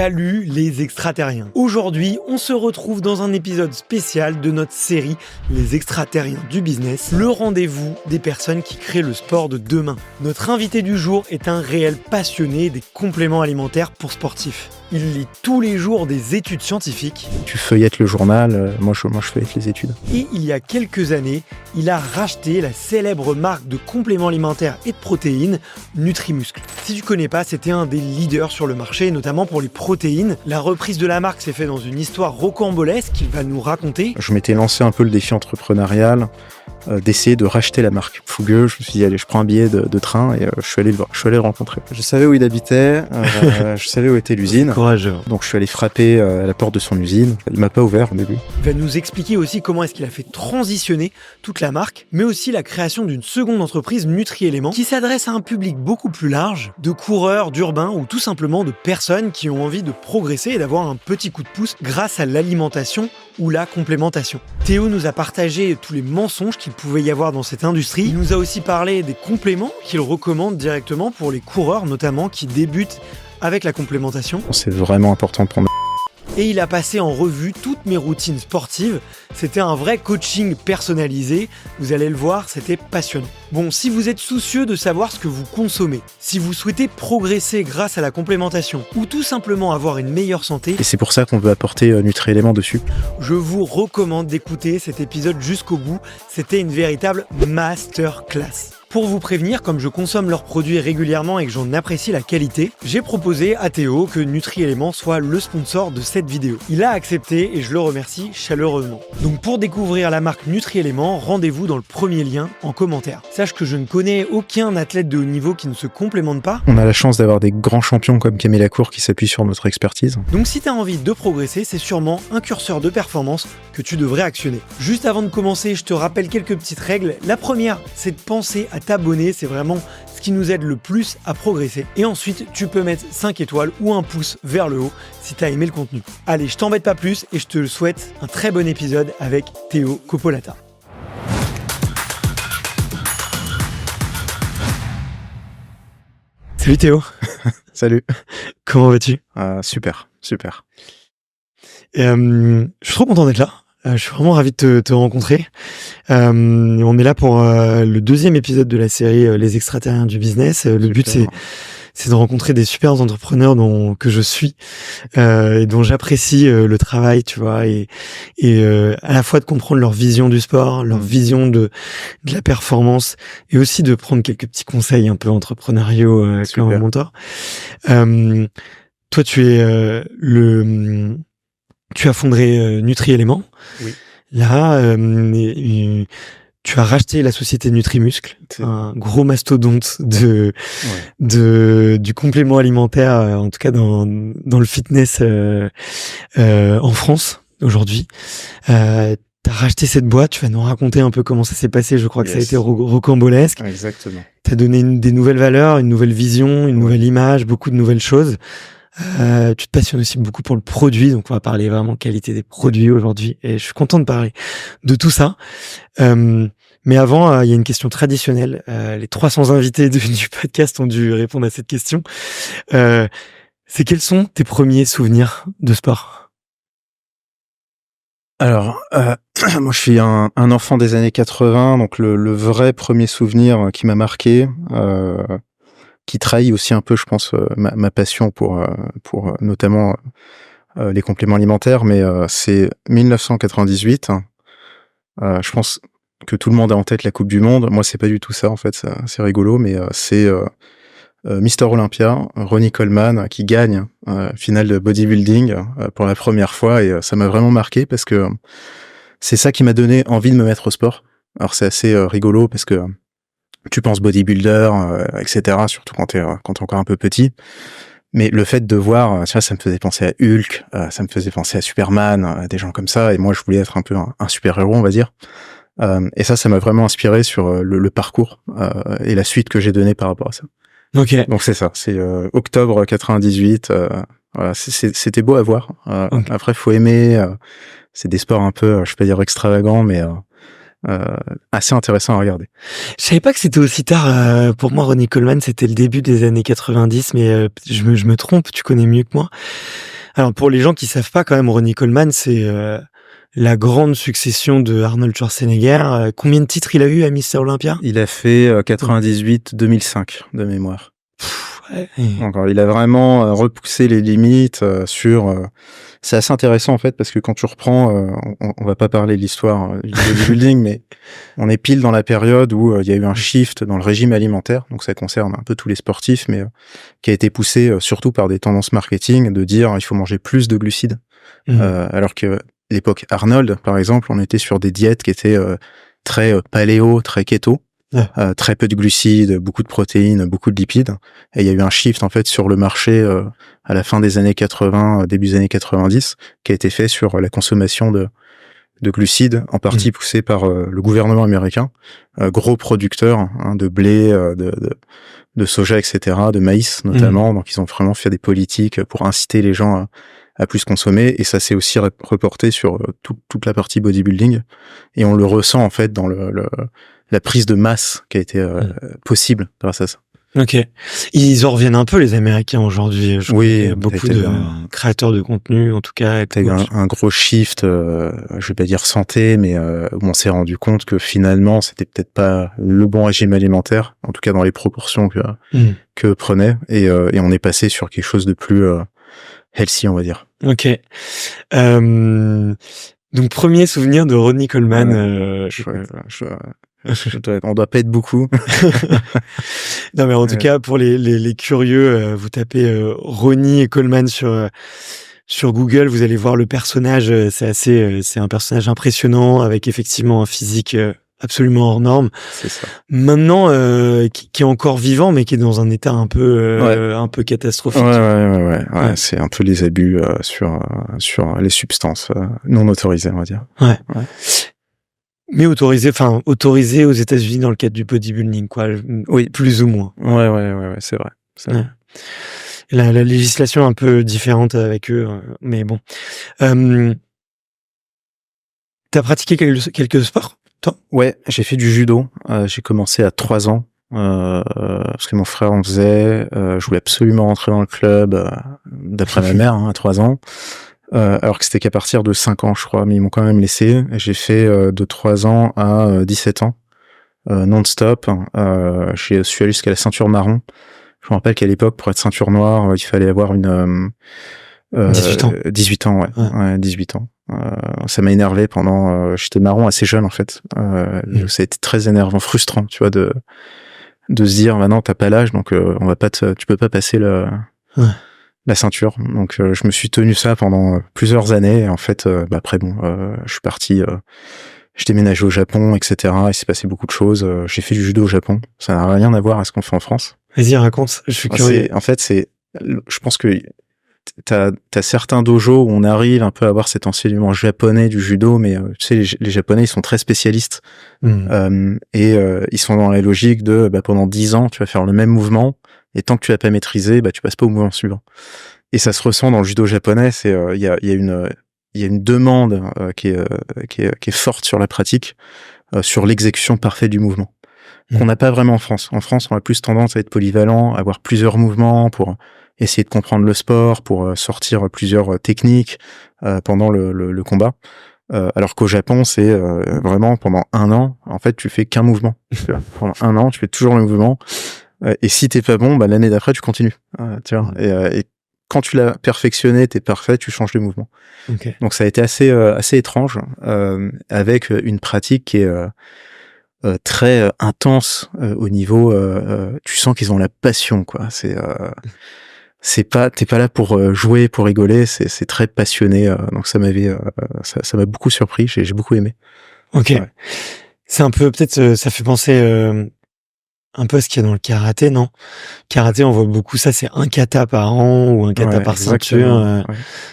Salut les extraterriens. Aujourd'hui, on se retrouve dans un épisode spécial de notre série Les extraterriens du business, le rendez-vous des personnes qui créent le sport de demain. Notre invité du jour est un réel passionné des compléments alimentaires pour sportifs. Il lit tous les jours des études scientifiques. Tu feuillettes le journal, moi je feuillette les études. Et il y a quelques années, il a racheté la célèbre marque de compléments alimentaires et de protéines, Nutrimuscle. Si tu connais pas, c'était un des leaders sur le marché, notamment pour les protéines. La reprise de la marque s'est faite dans une histoire rocambolesque qu'il va nous raconter. Je m'étais lancé un peu le défi entrepreneurial d'essayer de racheter la marque. Fougueux, je me suis dit allez, je prends un billet de train et je suis allé le voir, je suis allé le rencontrer. Je savais où il habitait, je savais où était l'usine. Courageux. Donc je suis allé frapper à la porte de son usine. Il m'a pas ouvert au début. Il va nous expliquer aussi comment est-ce qu'il a fait transitionner toute la marque, mais aussi la création d'une seconde entreprise, Nutri-Éléments, qui s'adresse à un public beaucoup plus large, de coureurs, d'urbains ou tout simplement de personnes qui ont envie de progresser et d'avoir un petit coup de pouce grâce à l'alimentation ou la complémentation. Théo nous a partagé tous les mensonges qu'il pouvait y avoir dans cette industrie. Il nous a aussi parlé des compléments qu'il recommande directement pour les coureurs, notamment qui débutent avec la complémentation. C'est vraiment important de prendre. Et il a passé en revue toutes mes routines sportives. C'était un vrai coaching personnalisé. Vous allez le voir, c'était passionnant. Bon, si vous êtes soucieux de savoir ce que vous consommez, si vous souhaitez progresser grâce à la complémentation ou tout simplement avoir une meilleure santé, Et c'est pour ça qu'on veut apporter Nutri-Éléments dessus. je vous recommande d'écouter cet épisode jusqu'au bout. C'était une véritable masterclass. Pour vous prévenir, comme je consomme leurs produits régulièrement et que j'en apprécie la qualité, j'ai proposé à Théo que Nutri-Éléments soit le sponsor de cette vidéo. Il a accepté et je le remercie chaleureusement. Donc pour découvrir la marque Nutri-Éléments, rendez-vous dans le premier lien en commentaire. Sache que je ne connais aucun athlète de haut niveau qui ne se complémente pas. On a la chance d'avoir des grands champions comme Camille Lacour qui s'appuient sur notre expertise. Donc si tu as envie de progresser, c'est sûrement un curseur de performance que tu devrais actionner. Juste avant de commencer, je te rappelle quelques petites règles. La première, c'est de penser à t'abonner, c'est vraiment ce qui nous aide le plus à progresser. Et ensuite, tu peux mettre 5 étoiles ou un pouce vers le haut si tu as aimé le contenu. Allez, je t'embête pas plus et je te souhaite un très bon épisode avec Théo Copolata. Salut Théo. Salut. Comment vas-tu? Super. Je suis trop content d'être là. Je suis vraiment ravi de te rencontrer. On est là pour le deuxième épisode de la série Les extraterriens du business. Le but, c'est de rencontrer des super entrepreneurs que je suis et dont j'apprécie le travail, tu vois, et à la fois de comprendre leur vision du sport, leur vision de la performance, et aussi de prendre quelques petits conseils un peu entrepreneuriaux comme un mentor. Toi, tu as fondé Nutri-Éléments. Oui. Là, tu as racheté la société Nutrimuscle, un gros mastodonte du complément alimentaire, en tout cas dans le fitness en France aujourd'hui. T'as racheté cette boîte, tu vas nous raconter un peu comment ça s'est passé. Je crois que ça a été rocambolesque. Exactement. T'as donné des nouvelles valeurs, une nouvelle vision, une nouvelle image, beaucoup de nouvelles choses. Tu te passionnes aussi beaucoup pour le produit, donc on va parler vraiment qualité des produits aujourd'hui, et je suis content de parler de tout ça. Mais avant, il y a une question traditionnelle. Les 300 invités du podcast ont dû répondre à cette question. C'est quels sont tes premiers souvenirs de sport? Alors, moi je suis un enfant des années 80, donc le vrai premier souvenir qui m'a marqué, qui trahit aussi un peu, je pense, ma passion pour notamment les compléments alimentaires, mais c'est 1998. Je pense que tout le monde a en tête la Coupe du Monde. Moi, c'est pas du tout ça, en fait. C'est rigolo, mais c'est Mister Olympia, Ronnie Coleman, qui gagne finale de bodybuilding pour la première fois, et ça m'a vraiment marqué parce que c'est ça qui m'a donné envie de me mettre au sport. Alors, c'est assez rigolo parce que tu penses bodybuilder, etc., surtout quand t'es encore un peu petit. Mais le fait de voir, tu vois, ça me faisait penser à Hulk, ça me faisait penser à Superman, des gens comme ça. Et moi, je voulais être un peu un super-héros, on va dire. Et ça m'a vraiment inspiré sur le parcours et la suite que j'ai donnée par rapport à ça. Ok. Donc c'est ça, c'est octobre 98. Voilà, c'était beau à voir. Okay. Après, faut aimer. C'est des sports un peu, je vais pas dire extravagants, mais assez intéressant à regarder. Je savais pas que c'était aussi tard. Pour moi, Ronnie Coleman, c'était le début des années 90, mais je me trompe, tu connais mieux que moi. Alors pour les gens qui savent pas, quand même, Ronnie Coleman, c'est la grande succession de Arnold Schwarzenegger. Combien de titres il a eu à Mister Olympia? Il a fait 98-2005 de mémoire. Ouais. Donc, il a vraiment repoussé les limites sur... c'est assez intéressant en fait parce que quand tu reprends, on va pas parler de l'histoire du bodybuilding, mais on est pile dans la période où il y a eu un shift dans le régime alimentaire, donc ça concerne un peu tous les sportifs, mais qui a été poussé surtout par des tendances marketing de dire il faut manger plus de glucides, alors que l'époque Arnold, par exemple, on était sur des diètes qui étaient très paléo, très keto. Très peu de glucides, beaucoup de protéines, beaucoup de lipides. Et il y a eu un shift en fait sur le marché à la fin des années 80, début des années 90, qui a été fait sur la consommation de glucides, en partie poussé par le gouvernement américain, gros producteur de blé, de soja, etc., de maïs notamment. Donc ils ont vraiment fait des politiques pour inciter les gens à plus consommer, et ça s'est aussi reporté sur toute la partie bodybuilding, et on le ressent en fait dans la prise de masse qui a été possible grâce à ça. Ok. Ils en reviennent un peu, les Américains, aujourd'hui. Oui, beaucoup de créateurs de contenu, en tout cas. T'as eu un gros shift, je vais pas dire santé, mais où on s'est rendu compte que finalement, c'était peut-être pas le bon régime alimentaire, en tout cas dans les proportions que prenait, et on est passé sur quelque chose de plus healthy, on va dire. Ok. Donc, premier souvenir de Ronnie Coleman. On doit pas être beaucoup. Non, mais en tout cas, pour les curieux, vous tapez Ronnie et Coleman sur Google, vous allez voir le personnage. C'est un personnage impressionnant avec effectivement un physique absolument hors norme. C'est ça. Maintenant, qui est encore vivant, mais qui est dans un état un peu catastrophique. Ouais. C'est un peu les abus sur les substances non autorisées, on va dire. Ouais. Mais autorisé aux États-Unis dans le cadre du bodybuilding, quoi. Oui, plus ou moins. Ouais, c'est vrai. Ouais. La législation est un peu différente avec eux, mais bon. T'as pratiqué quelques sports, toi? Ouais, j'ai fait du judo. J'ai commencé à 3 ans. Parce que mon frère en faisait. Je voulais absolument rentrer dans le club, d'après ma mère, à 3 ans. Alors que c'était qu'à partir de 5 ans, je crois, mais ils m'ont quand même laissé. J'ai fait de 3 ans à 17 ans, non-stop. Je suis allé jusqu'à la ceinture marron. Je me rappelle qu'à l'époque, pour être ceinture noire, il fallait avoir 18 ans. 18 ans, ouais 18 ans. Ça m'a énervé pendant... j'étais marron assez jeune, en fait. Ça a été très énervant, frustrant, tu vois, de se dire, bah non, t'as pas l'âge, donc tu peux pas passer la ceinture. Donc je me suis tenu ça pendant plusieurs années, et en fait après je suis parti, je déménagé au Japon, etc. Il s'est passé beaucoup de choses. J'ai fait du judo au Japon, ça n'a rien à voir à ce qu'on fait en France. Vas-y, raconte, je suis curieux. Je pense que t'as certains dojos où on arrive un peu à avoir cet enseignement japonais du judo, mais tu sais, les Japonais, ils sont très spécialistes. Et ils sont dans la logique de pendant 10 ans, tu vas faire le même mouvement, et tant que tu l'as pas maîtrisé, tu passes pas au mouvement suivant. Et ça se ressent dans le judo japonais. C'est il y a une demande qui est forte sur la pratique, sur l'exécution parfaite du mouvement, qu'on n'a pas vraiment en France. En France, on a plus tendance à être polyvalent, à avoir plusieurs mouvements pour essayer de comprendre le sport, pour sortir plusieurs techniques pendant le combat. Alors qu'au Japon, c'est vraiment pendant 1 an, en fait, tu fais qu'un mouvement. Pendant 1 an, tu fais toujours le mouvement. Et si t'es pas bon, l'année d'après, tu continues. Tu vois. Et quand tu l'as perfectionné, t'es parfait, tu changes de mouvement. Okay. Donc ça a été assez étrange, avec une pratique qui est très intense au niveau. Tu sens qu'ils ont la passion, quoi. T'es pas là pour jouer, pour rigoler. C'est très passionné. Donc ça m'a beaucoup surpris. J'ai beaucoup aimé. Ok. Ouais. C'est un peu, peut-être, ça fait penser un peu à ce qu'il y a dans le karaté, non? Karaté, on voit beaucoup ça, c'est un kata par an ou un kata par ceinture.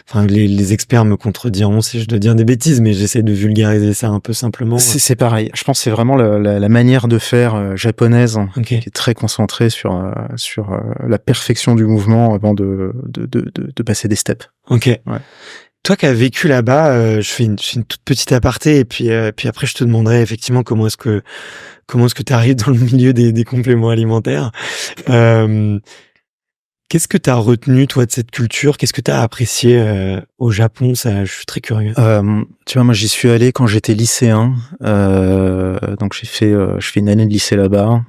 Enfin, les experts me contrediront si je dois dire des bêtises, mais j'essaie de vulgariser ça un peu simplement. C'est pareil. Je pense que c'est vraiment la manière de faire japonaise, qui est très concentrée sur la perfection du mouvement avant de passer des steps. Ok. Ouais. Toi qui as vécu là-bas, je fais une toute petite aparté, et puis après je te demanderai effectivement comment est-ce que tu arrives dans le milieu des compléments alimentaires. Qu'est-ce que tu as retenu, toi, de cette culture? Qu'est-ce que tu as apprécié au Japon? Ça, je suis très curieux. Tu vois, moi, j'y suis allé quand j'étais lycéen. Donc, je fais une année de lycée là-bas.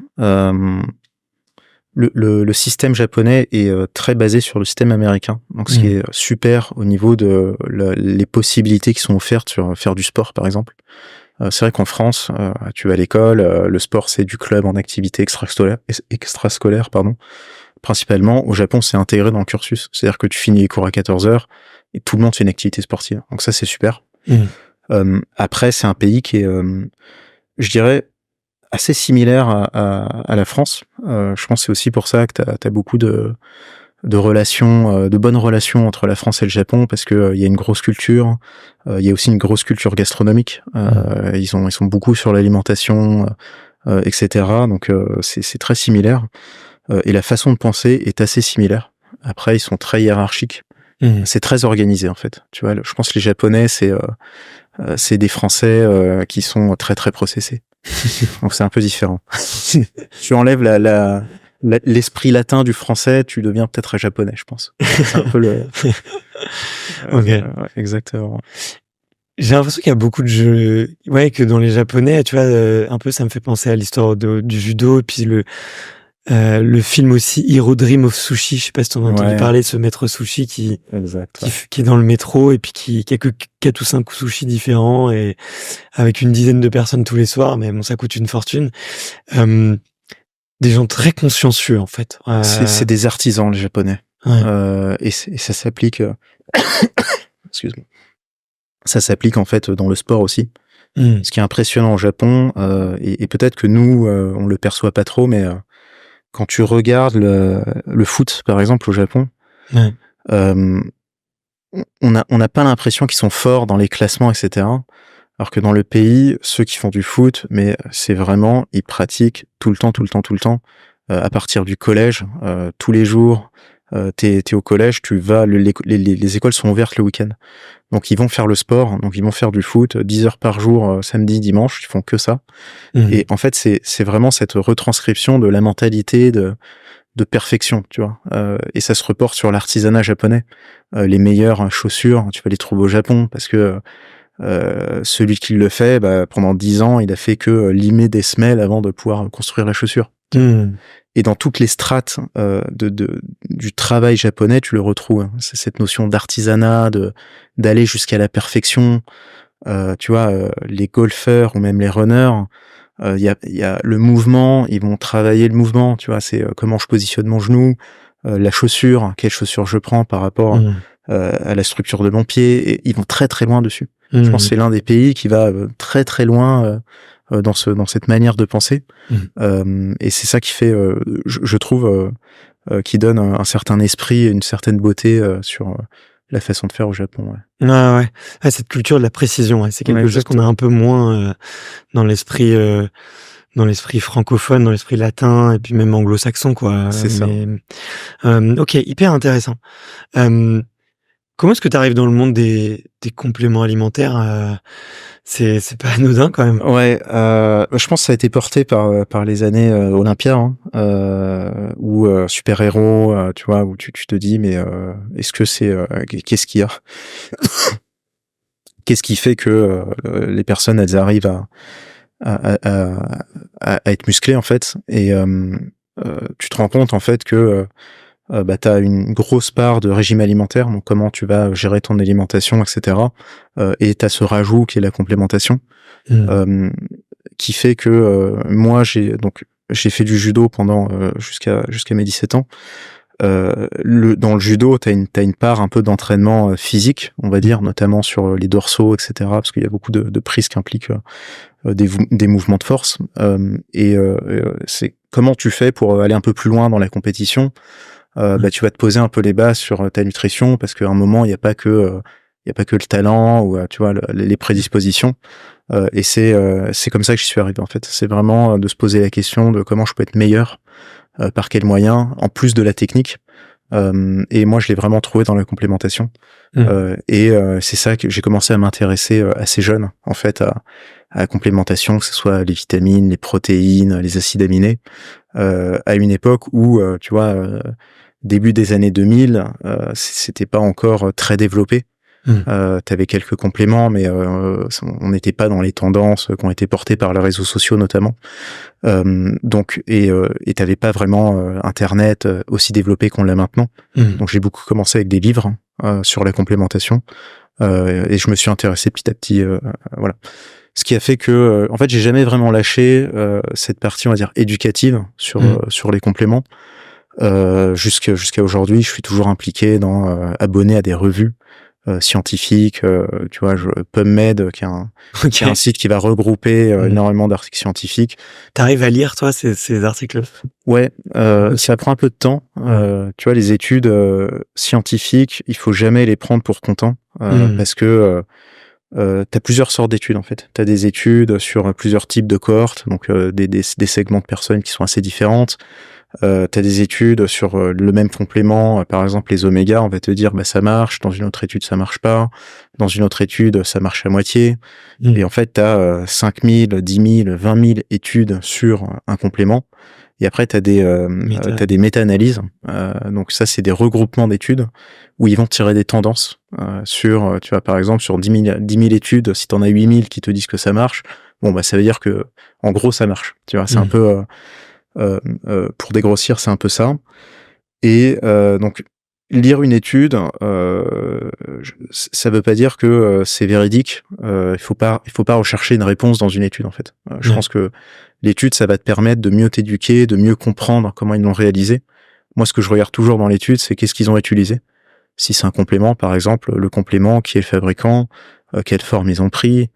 Le système japonais est très basé sur le système américain. Donc, ce qui est super au niveau de les possibilités qui sont offertes sur faire du sport, par exemple. C'est vrai qu'en France, tu vas à l'école, le sport, c'est du club en activité extrascolaire, pardon. Principalement, au Japon, c'est intégré dans le cursus. C'est-à-dire que tu finis les cours à 14h et tout le monde fait une activité sportive. Donc ça, c'est super. Après, c'est un pays qui est, je dirais, assez similaire à la France. Je pense que c'est aussi pour ça que t'as beaucoup de relations, de bonnes relations entre la France et le Japon, parce que il y a une grosse culture. Il y a aussi une grosse culture gastronomique. Ils sont beaucoup sur l'alimentation, etc. Donc c'est très similaire. Et la façon de penser est assez similaire. Après, ils sont très hiérarchiques. C'est très organisé, en fait. Tu vois, je pense que les Japonais, c'est des Français qui sont très, très processés. Donc, c'est un peu différent. Tu enlèves l'esprit latin du français, tu deviens peut-être un japonais, je pense. C'est un peu le... Ok. Ouais, exactement. J'ai l'impression qu'il y a beaucoup de jeux, ouais, que dans les Japonais, tu vois, un peu, ça me fait penser à l'histoire du judo, et puis le film aussi Hero Dream of Sushi, je sais pas si t'en as entendu parler, ce maître sushi qui est dans le métro et puis qui a que 4 ou 5 sushis différents et avec une dizaine de personnes tous les soirs, mais bon, ça coûte une fortune. Des gens très consciencieux, en fait. C'est des artisans, les Japonais. Ouais. Et ça s'applique, excuse-moi. Ça s'applique, en fait, dans le sport aussi. Ce qui est impressionnant au Japon, et peut-être que nous, on le perçoit pas trop, mais quand tu regardes le foot, par exemple, au Japon, on n'a pas l'impression qu'ils sont forts dans les classements, etc. Alors que dans le pays, ceux qui font du foot, mais c'est vraiment, ils pratiquent tout le temps, à partir du collège, tous les jours. T'es au collège, tu vas, les écoles sont ouvertes le week-end. Donc ils vont faire le sport, donc ils vont faire du foot 10 heures par jour, samedi, dimanche, ils font que ça. Et en fait, c'est vraiment cette retranscription de la mentalité de perfection, tu vois. Et ça se reporte sur l'artisanat japonais. Les meilleures chaussures, tu vas les trouver au Japon, parce que celui qui le fait, pendant 10 ans, il a fait que limer des semelles avant de pouvoir construire la chaussure. Et dans toutes les strates du travail japonais, tu le retrouves. C'est cette notion d'artisanat, d'aller jusqu'à la perfection. Tu vois, les golfeurs ou même les runners, il y a le mouvement, ils vont travailler le mouvement. Tu vois, c'est comment je positionne mon genou, la chaussure, quelle chaussure je prends par rapport à la structure de mon pied. Et ils vont très très loin dessus. Je pense que c'est l'un des pays qui va très très loin dans cette manière de penser. Et c'est ça qui fait, je trouve, qui donne un certain esprit et une certaine beauté sur la façon de faire au Japon. Ouais. Cette culture de la précision, c'est quelque chose qu'on a un peu moins dans l'esprit francophone, dans l'esprit latin et puis même anglo-saxon, quoi. C'est ça. Ok, hyper intéressant. Comment est-ce que tu arrives dans le monde des compléments alimentaires? C'est pas anodin quand même. Ouais, je pense que ça a été porté par les années Olympia, ou super-héros, tu vois, où tu te dis, mais est-ce que c'est qu'est-ce qu'il y a qu'est-ce qui fait que les personnes elles arrivent à être musclées, en fait, et tu te rends compte, en fait, que t'as une grosse part de régime alimentaire, donc comment tu vas gérer ton alimentation, etc. Et t'as ce rajout qui est la complémentation, qui fait que moi j'ai fait du judo pendant jusqu'à mes 17 ans. Dans le judo, t'as une part un peu d'entraînement physique, on va dire, notamment sur les dorsaux, etc. Parce qu'il y a beaucoup de prises qui impliquent des mouvements de force. Et c'est comment tu fais pour aller un peu plus loin dans la compétition. Tu vas te poser un peu les bases sur ta nutrition, parce qu'à un moment il n'y a pas que le talent ou tu vois les prédispositions, et c'est comme ça que j'y suis arrivé, en fait. C'est vraiment de se poser la question de comment je peux être meilleur, par quels moyens, en plus de la technique. Et moi je l'ai vraiment trouvé dans la complémentation. Et c'est ça que j'ai commencé à m'intéresser assez jeune, en fait, à la complémentation, que ce soit les vitamines, les protéines, les acides aminés, à une époque où tu vois début des années 2000, c'était pas encore très développé. T'avais quelques compléments, mais on n'était pas dans les tendances qui ont été portées par les réseaux sociaux notamment. Donc et t'avais pas vraiment Internet aussi développé qu'on l'a maintenant. Donc j'ai beaucoup commencé avec des livres sur la complémentation et je me suis intéressé petit à petit. Voilà. Ce qui a fait que, en fait, j'ai jamais vraiment lâché cette partie, on va dire, éducative sur les compléments. Jusqu'à aujourd'hui, je suis toujours impliqué dans abonné à des revues scientifiques. Tu vois, PubMed, qui est un site qui va regrouper énormément d'articles scientifiques. T'arrives à lire, toi, ces articles? Ouais, ça prend un peu de temps. Tu vois, les études scientifiques, il faut jamais les prendre pour comptant parce que t'as plusieurs sortes d'études en fait. T'as des études sur plusieurs types de cohortes, donc des segments de personnes qui sont assez différentes. T'as des études sur le même complément, par exemple les oméga, on va te dire bah ça marche, dans une autre étude ça marche pas, dans une autre étude ça marche à moitié. Et en fait t'as 5000, 10 000, 20 000 études sur un complément. Et après t'as des méta-analyses. Donc ça c'est des regroupements d'études où ils vont tirer des tendances sur, tu vois, par exemple sur 10 000 études, si t'en as 8 000 qui te disent que ça marche, bon bah ça veut dire que en gros ça marche. Tu vois, c'est un peu pour dégrossir, c'est un peu ça. Et donc lire une étude, ça veut pas dire que c'est véridique. Il faut pas rechercher une réponse dans une étude en fait. Je pense que l'étude, ça va te permettre de mieux t'éduquer, de mieux comprendre comment ils l'ont réalisé. Moi, ce que je regarde toujours dans l'étude, c'est qu'est-ce qu'ils ont utilisé. Si c'est un complément, par exemple, le complément, qui est le fabricant, quelle forme ils ont pris,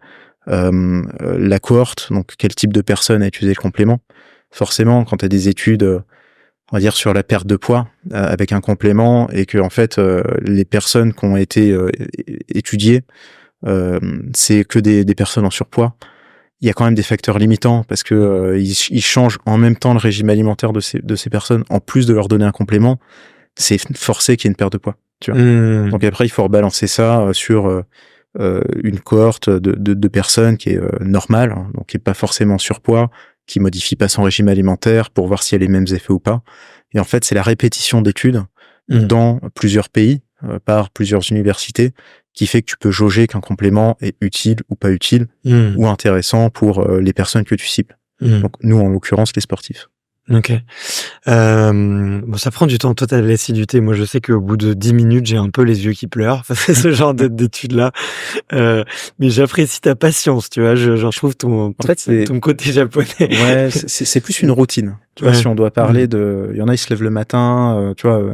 la cohorte, donc quel type de personne a utilisé le complément. Forcément, quand tu as des études, on va dire sur la perte de poids avec un complément et que en fait les personnes qui ont été étudiées, c'est que des personnes en surpoids, il y a quand même des facteurs limitants parce que ils changent en même temps le régime alimentaire de ces personnes en plus de leur donner un complément. C'est forcé qu'il y ait une perte de poids. Tu vois. Donc après, il faut rebalancer ça sur une cohorte de personnes qui est normale, hein, donc qui est pas forcément surpoids, qui modifie pas son régime alimentaire pour voir s'il y a les mêmes effets ou pas. Et en fait, c'est la répétition d'études dans plusieurs pays, par plusieurs universités, qui fait que tu peux jauger qu'un complément est utile ou pas utile, ou intéressant pour les personnes que tu cibles. Donc nous, en l'occurrence, les sportifs. Ok. Bon, ça prend du temps. Toi, t'as de l'assiduité. Moi, je sais qu'au bout de 10 minutes, j'ai un peu les yeux qui pleurent. Enfin, c'est ce genre d'études-là. Mais j'apprécie ta patience, tu vois. Je trouve ton côté japonais. Ouais, c'est plus une routine. Tu vois, si on doit parler il y en a, ils se lèvent le matin, tu vois.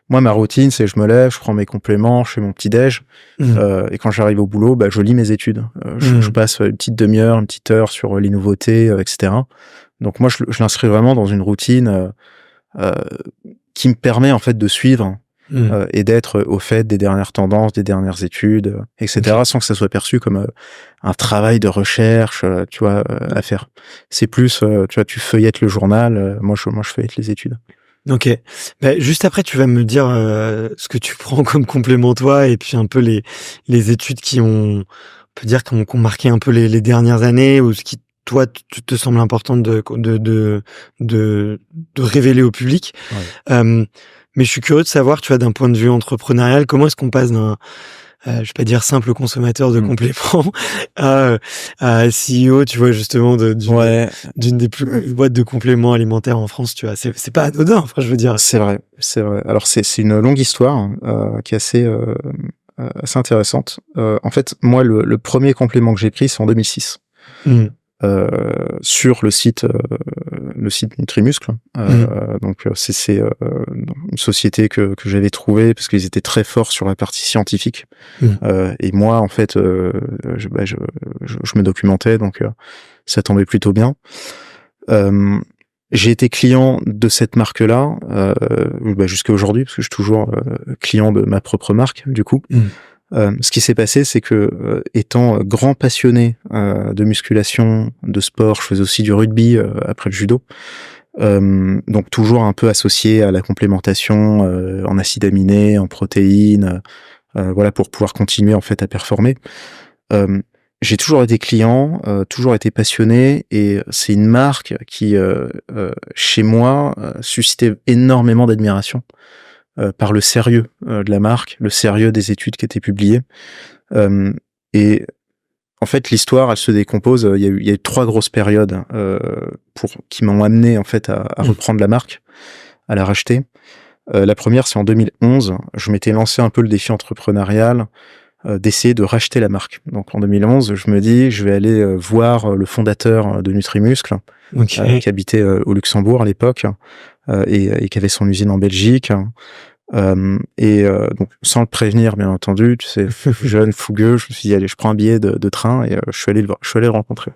Moi, ma routine, c'est je me lève, je prends mes compléments, je fais mon petit déj, et quand j'arrive au boulot, bah, je lis mes études. Je passe une petite demi-heure, une petite heure sur les nouveautés, etc. Donc moi, je l'inscris vraiment dans une routine qui me permet en fait de suivre et d'être au fait des dernières tendances, des dernières études, etc. Sans que ça soit perçu comme un travail de recherche, tu vois, à faire. C'est plus, tu vois, tu feuillettes le journal. Moi, je feuillette les études. Ok. Bah, juste après, tu vas me dire ce que tu prends comme complément toi, et puis un peu les études qui ont, on peut dire, qui ont marqué un peu les dernières années, ou ce qui toi te semble important de révéler au public. Ouais. Mais je suis curieux de savoir, tu vois, d'un point de vue entrepreneurial, comment est-ce qu'on passe d'un je vais pas dire simple consommateur de compléments à CEO, tu vois, justement d'une des plus grosses boîtes de compléments alimentaires en France, tu vois. C'est pas anodin, enfin, je veux dire. C'est vrai. Alors c'est une longue histoire qui est assez intéressante. En fait, moi, le premier complément que j'ai pris, c'est en 2006. Sur le site Nutrimuscle. Donc c'est une société que j'avais trouvée parce qu'ils étaient très forts sur la partie scientifique. Et moi, en fait, je me documentais, donc ça tombait plutôt bien. J'ai été client de cette marque-là jusqu'à aujourd'hui, parce que je suis toujours client de ma propre marque, du coup. Ce qui s'est passé, c'est que étant grand passionné de musculation, de sport, je faisais aussi du rugby après le judo, donc toujours un peu associé à la complémentation en acides aminés, en protéines, voilà, pour pouvoir continuer en fait à performer. j'ai toujours été client, toujours été passionné, et c'est une marque qui, chez moi, suscitait énormément d'admiration par le sérieux de la marque, le sérieux des études qui étaient publiées. Et en fait, l'histoire, elle se décompose. Il y a eu 3 grosses périodes qui m'ont amené en fait à reprendre la marque, à la racheter. La première, c'est en 2011. Je m'étais lancé un peu le défi entrepreneurial d'essayer de racheter la marque. Donc en 2011, je me dis, je vais aller voir le fondateur de Nutrimuscle, qui habitait au Luxembourg à l'époque, et qui avait son usine en Belgique. Donc sans le prévenir, bien entendu, tu sais, jeune, fougueux, je me suis dit, allez, je prends un billet de train, et je suis allé le voir, je suis allé le rencontrer.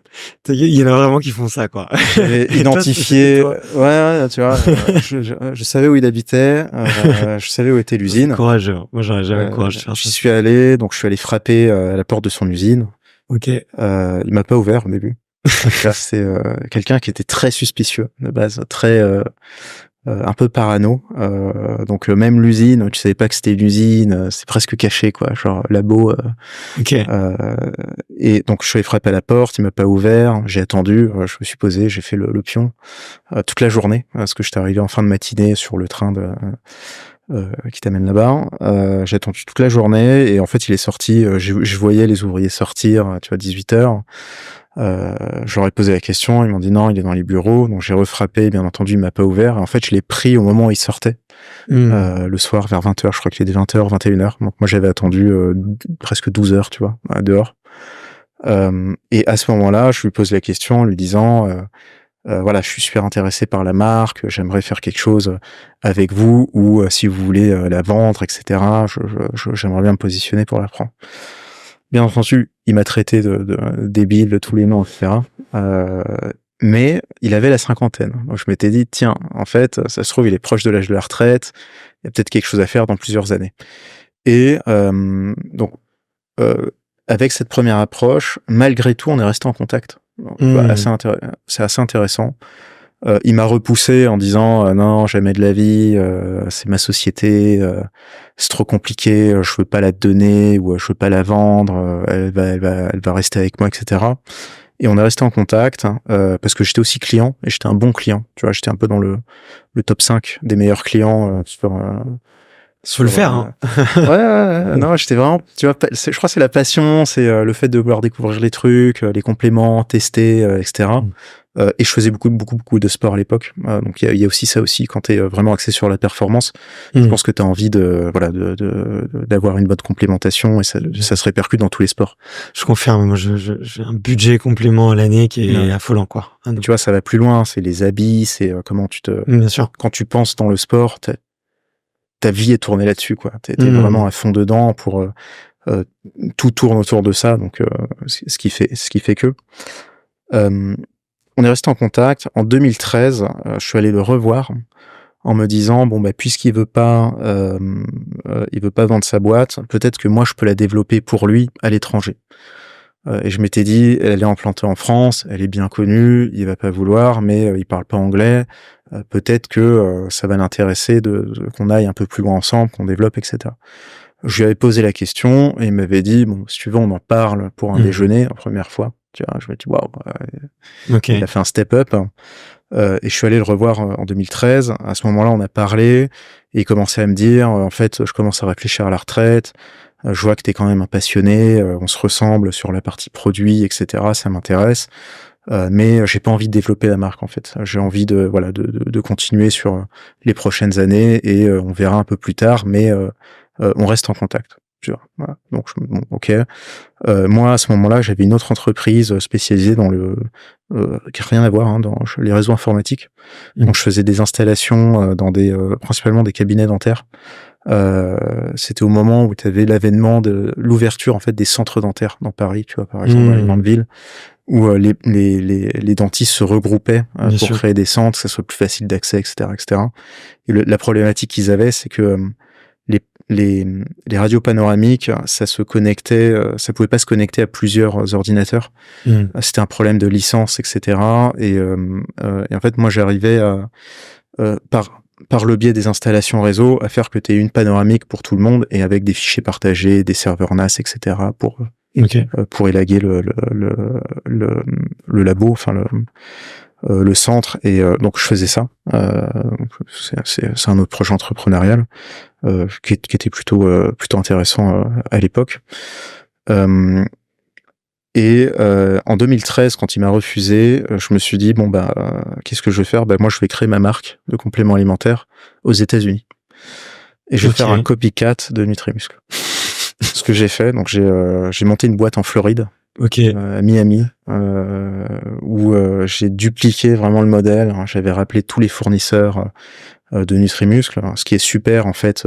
Il y en a vraiment qui font ça, quoi. J'avais identifié, ouais, tu vois, je savais où il habitait, je savais où était l'usine. Courageux. Moi, j'aurais jamais le courage de faire ça. J'y suis allé, donc je suis allé frapper à la porte de son usine. Ok. Il m'a pas ouvert au début. Là, c'est quelqu'un qui était très suspicieux de base, très un peu parano. Donc même l'usine, tu savais pas que c'était une usine, c'est presque caché, quoi, genre labo. Ok. Et donc je suis allé frapper à la porte, il m'a pas ouvert, j'ai attendu, je me suis posé, j'ai fait le pion toute la journée, parce que j'étais arrivé en fin de matinée sur le train qui t'amène là-bas. J'ai attendu toute la journée, et en fait il est sorti, je voyais les ouvriers sortir, tu vois, 18h. Je leur ai posé la question, ils m'ont dit non, il est dans les bureaux, donc j'ai refrappé, bien entendu il m'a pas ouvert, et en fait je l'ai pris au moment où il sortait, le soir vers 20h, je crois qu'il était 20h, 21h, donc moi j'avais attendu presque 12h, tu vois, dehors. Et à ce moment-là, je lui pose la question en lui disant voilà, je suis super intéressé par la marque, j'aimerais faire quelque chose avec vous, ou si vous voulez la vendre, etc. J'aimerais bien me positionner pour la prendre. Bien entendu, il m'a traité de débile, de tous les noms, etc. Mais il avait la cinquantaine. Donc je m'étais dit, tiens, en fait, ça se trouve, il est proche de l'âge de la retraite, il y a peut-être quelque chose à faire dans plusieurs années. Et donc, avec cette première approche, malgré tout, on est resté en contact. C'est assez intéressant. Il m'a repoussé en disant non, jamais de la vie, c'est ma société, c'est trop compliqué, je veux pas la donner, ou je veux pas la vendre, elle va rester avec moi, etc. Et on est resté en contact parce que j'étais aussi client, et j'étais un bon client, tu vois, j'étais un peu dans le top 5 des meilleurs clients Faut le faire, hein. Ouais, non, j'étais vraiment, tu vois, je crois que c'est la passion, c'est le fait de vouloir découvrir les trucs, les compléments, tester, etc. Et je faisais beaucoup de sport à l'époque. Donc il y a aussi ça aussi, quand t'es vraiment axé sur la performance. Je pense que t'as envie d'avoir une bonne complémentation, et ça se répercute dans tous les sports. Je confirme, moi j'ai un budget complément à l'année qui est affolant, quoi. Tu vois, ça va plus loin, c'est les habits, c'est comment Bien sûr. Quand tu penses dans le sport, ta vie est tournée là-dessus, quoi. T'es vraiment à fond dedans pour tout tourne autour de ça, donc ce qui fait que on est resté en contact. En 2013, je suis allé le revoir en me disant bon bah puisqu'il veut pas vendre sa boîte, peut-être que moi je peux la développer pour lui à l'étranger. Et je m'étais dit, elle est implantée en France, elle est bien connue, il va pas vouloir, mais il parle pas anglais. Peut-être que ça va l'intéresser qu'on aille un peu plus loin ensemble, qu'on développe, etc. Je lui avais posé la question, et il m'avait dit bon, si tu veux, on en parle pour un déjeuner en première fois. Tu vois, je me dis waouh, il a fait un step up. Et je suis allé le revoir en 2013. À ce moment-là, on a parlé, et il commençait à me dire en fait, je commence à réfléchir à la retraite. Je vois que t'es quand même un passionné, on se ressemble sur la partie produit, etc. Ça m'intéresse, mais j'ai pas envie de développer la marque, en fait. J'ai envie de continuer sur les prochaines années, et on verra un peu plus tard, mais on reste en contact. Tu vois, voilà. Donc bon, ok. Moi à ce moment-là, j'avais une autre entreprise spécialisée dans qui a rien à voir dans les réseaux informatiques. Donc je faisais des installations dans principalement des cabinets dentaires. C'était au moment où tu avais l'avènement de l'ouverture en fait des centres dentaires dans Paris, tu vois, par exemple dans les grandes villes, où les dentistes se regroupaient pour créer des centres, que ça soit plus facile d'accès, etc., etc. Et la problématique qu'ils avaient, c'est que les radios panoramiques, ça pouvait pas se connecter à plusieurs ordinateurs. C'était un problème de licence, etc. Et en fait, moi, j'arrivais par le biais des installations réseau à faire que tu aies une panoramique pour tout le monde, et avec des fichiers partagés, des serveurs NAS, etc. pour pour élaguer le labo, enfin le centre, et donc je faisais ça. C'est un autre projet entrepreneurial qui était plutôt intéressant à l'époque. Et en 2013, quand il m'a refusé, je me suis dit qu'est-ce que je vais faire ? Moi, je vais créer ma marque de compléments alimentaires aux États-Unis, et je vais faire un copycat de Nutrimuscle. Ce que j'ai fait, donc j'ai monté une boîte en Floride. À Miami, où j'ai dupliqué vraiment le modèle. J'avais rappelé tous les fournisseurs de Nutrimuscle. Ce qui est super en fait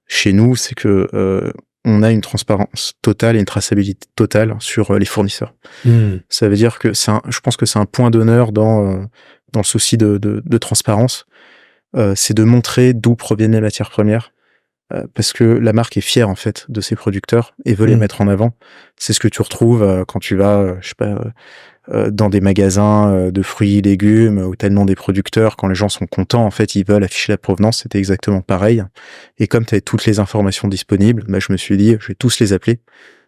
chez nous, c'est que on a une transparence totale et une traçabilité totale sur les fournisseurs. Ça veut dire que je pense que c'est un point d'honneur dans le souci de transparence. C'est de montrer d'où proviennent les matières premières. Parce que la marque est fière en fait de ses producteurs et veut les mettre en avant. C'est ce que tu retrouves quand tu vas, dans des magasins de fruits et légumes où t'as le nom des producteurs. Quand les gens sont contents, en fait, ils veulent afficher la provenance. C'était exactement pareil. Et comme t'avais toutes les informations disponibles, je me suis dit, je vais tous les appeler.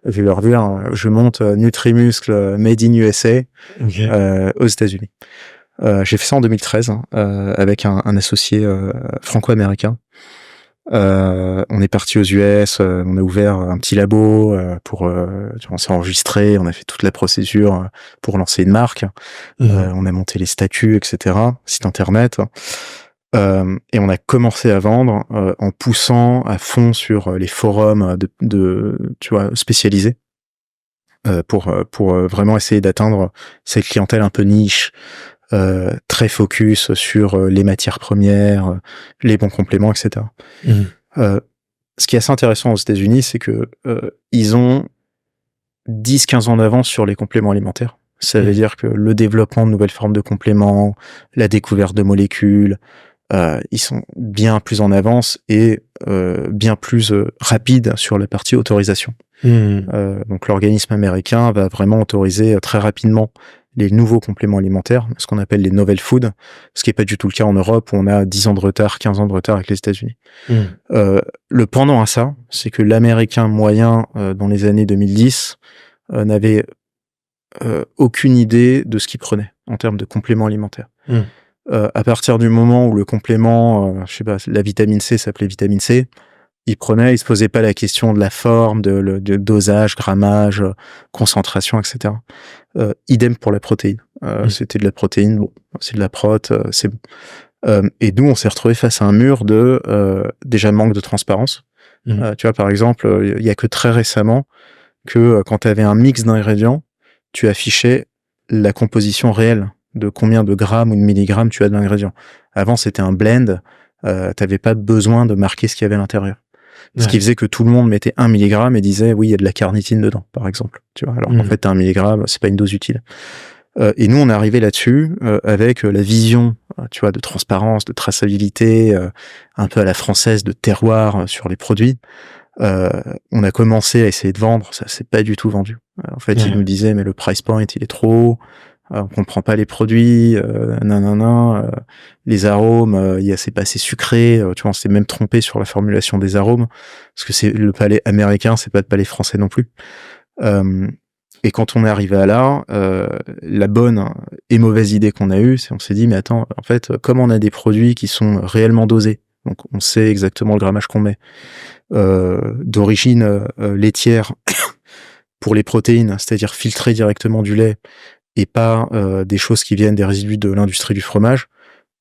Je vais leur dire, je monte Nutrimuscle Made in USA aux États-Unis. J'ai fait ça en 2013 avec un associé franco-américain. On est parti aux US, on a ouvert un petit labo on s'est enregistré, on a fait toute la procédure pour lancer une marque. On a monté les statuts, etc., site internet, et on a commencé à vendre en poussant à fond sur les forums spécialisés pour vraiment essayer d'atteindre cette clientèle un peu niche. Très focus sur les matières premières, les bons compléments, etc. Ce qui est assez intéressant aux États-Unis, c'est que ils ont 10-15 ans d'avance sur les compléments alimentaires. Ça veut dire que le développement de nouvelles formes de compléments, la découverte de molécules, ils sont bien plus en avance et bien plus rapides sur la partie autorisation. Donc l'organisme américain va vraiment autoriser très rapidement les nouveaux compléments alimentaires, ce qu'on appelle les novel food, ce qui est pas du tout le cas en Europe où on a 10 ans de retard, 15 ans de retard avec les États-Unis. Le pendant à ça, c'est que l'Américain moyen dans les années 2010 n'avait aucune idée de ce qu'il prenait en termes de compléments alimentaires. À partir du moment où le complément, la vitamine C s'appelait vitamine C, il se posait pas la question de la forme, de dosage, grammage, concentration, etc. Idem pour la protéine. C'était de la protéine, c'est de la prot, c'est bon. Et nous, on s'est retrouvé face à un mur de déjà manque de transparence. Tu vois, par exemple, il y a que très récemment que quand tu avais un mix d'ingrédients, tu affichais la composition réelle de combien de grammes ou de milligrammes tu as de l'ingrédient. Avant, c'était un blend, t'avais pas besoin de marquer ce qu'il y avait à l'intérieur. Ce qui faisait que tout le monde mettait 1 milligramme et disait, oui, il y a de la carnitine dedans, par exemple. Tu vois, alors qu'en fait, 1 milligramme, c'est pas une dose utile. Et nous, on est arrivé là-dessus avec la vision, tu vois, de transparence, de traçabilité, un peu à la française, de terroir sur les produits. On a commencé à essayer de vendre, ça s'est pas du tout vendu. En fait, ils nous disaient, mais le price point, il est trop haut. On comprend pas les produits, les arômes, c'est pas assez sucré, tu vois, on s'est même trompé sur la formulation des arômes, parce que c'est le palais américain, c'est pas le palais français non plus. Et quand on est arrivé à là, la bonne et mauvaise idée qu'on a eue, c'est on s'est dit, mais attends, en fait, comme on a des produits qui sont réellement dosés, donc on sait exactement le grammage qu'on met, d'origine laitière pour les protéines, c'est-à-dire filtrées directement du lait, et pas des choses qui viennent des résidus de l'industrie du fromage,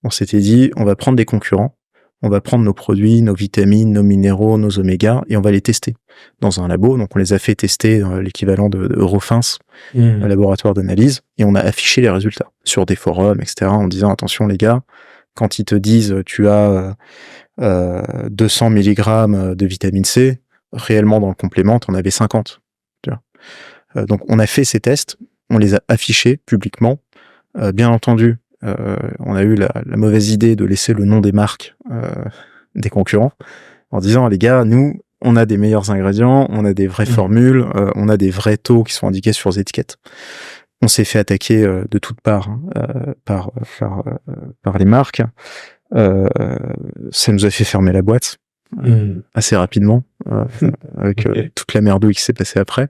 on s'était dit, on va prendre des concurrents, on va prendre nos produits, nos vitamines, nos minéraux, nos omégas, et on va les tester dans un labo. Donc on les a fait tester dans l'équivalent de Eurofins, un laboratoire d'analyse, et on a affiché les résultats sur des forums, etc., en disant, attention les gars, quand ils te disent tu as 200 mg de vitamine C, réellement dans le complément, t'en avais 50. Tu vois. Donc on a fait ces tests, on les a affichés publiquement. Bien entendu, on a eu la mauvaise idée de laisser le nom des marques des concurrents en disant, les gars, nous, on a des meilleurs ingrédients, on a des vraies formules, on a des vrais taux qui sont indiqués sur les étiquettes. On s'est fait attaquer de toutes parts par les marques. Ça nous a fait fermer la boîte assez rapidement avec toute la merdouille qui s'est passée après.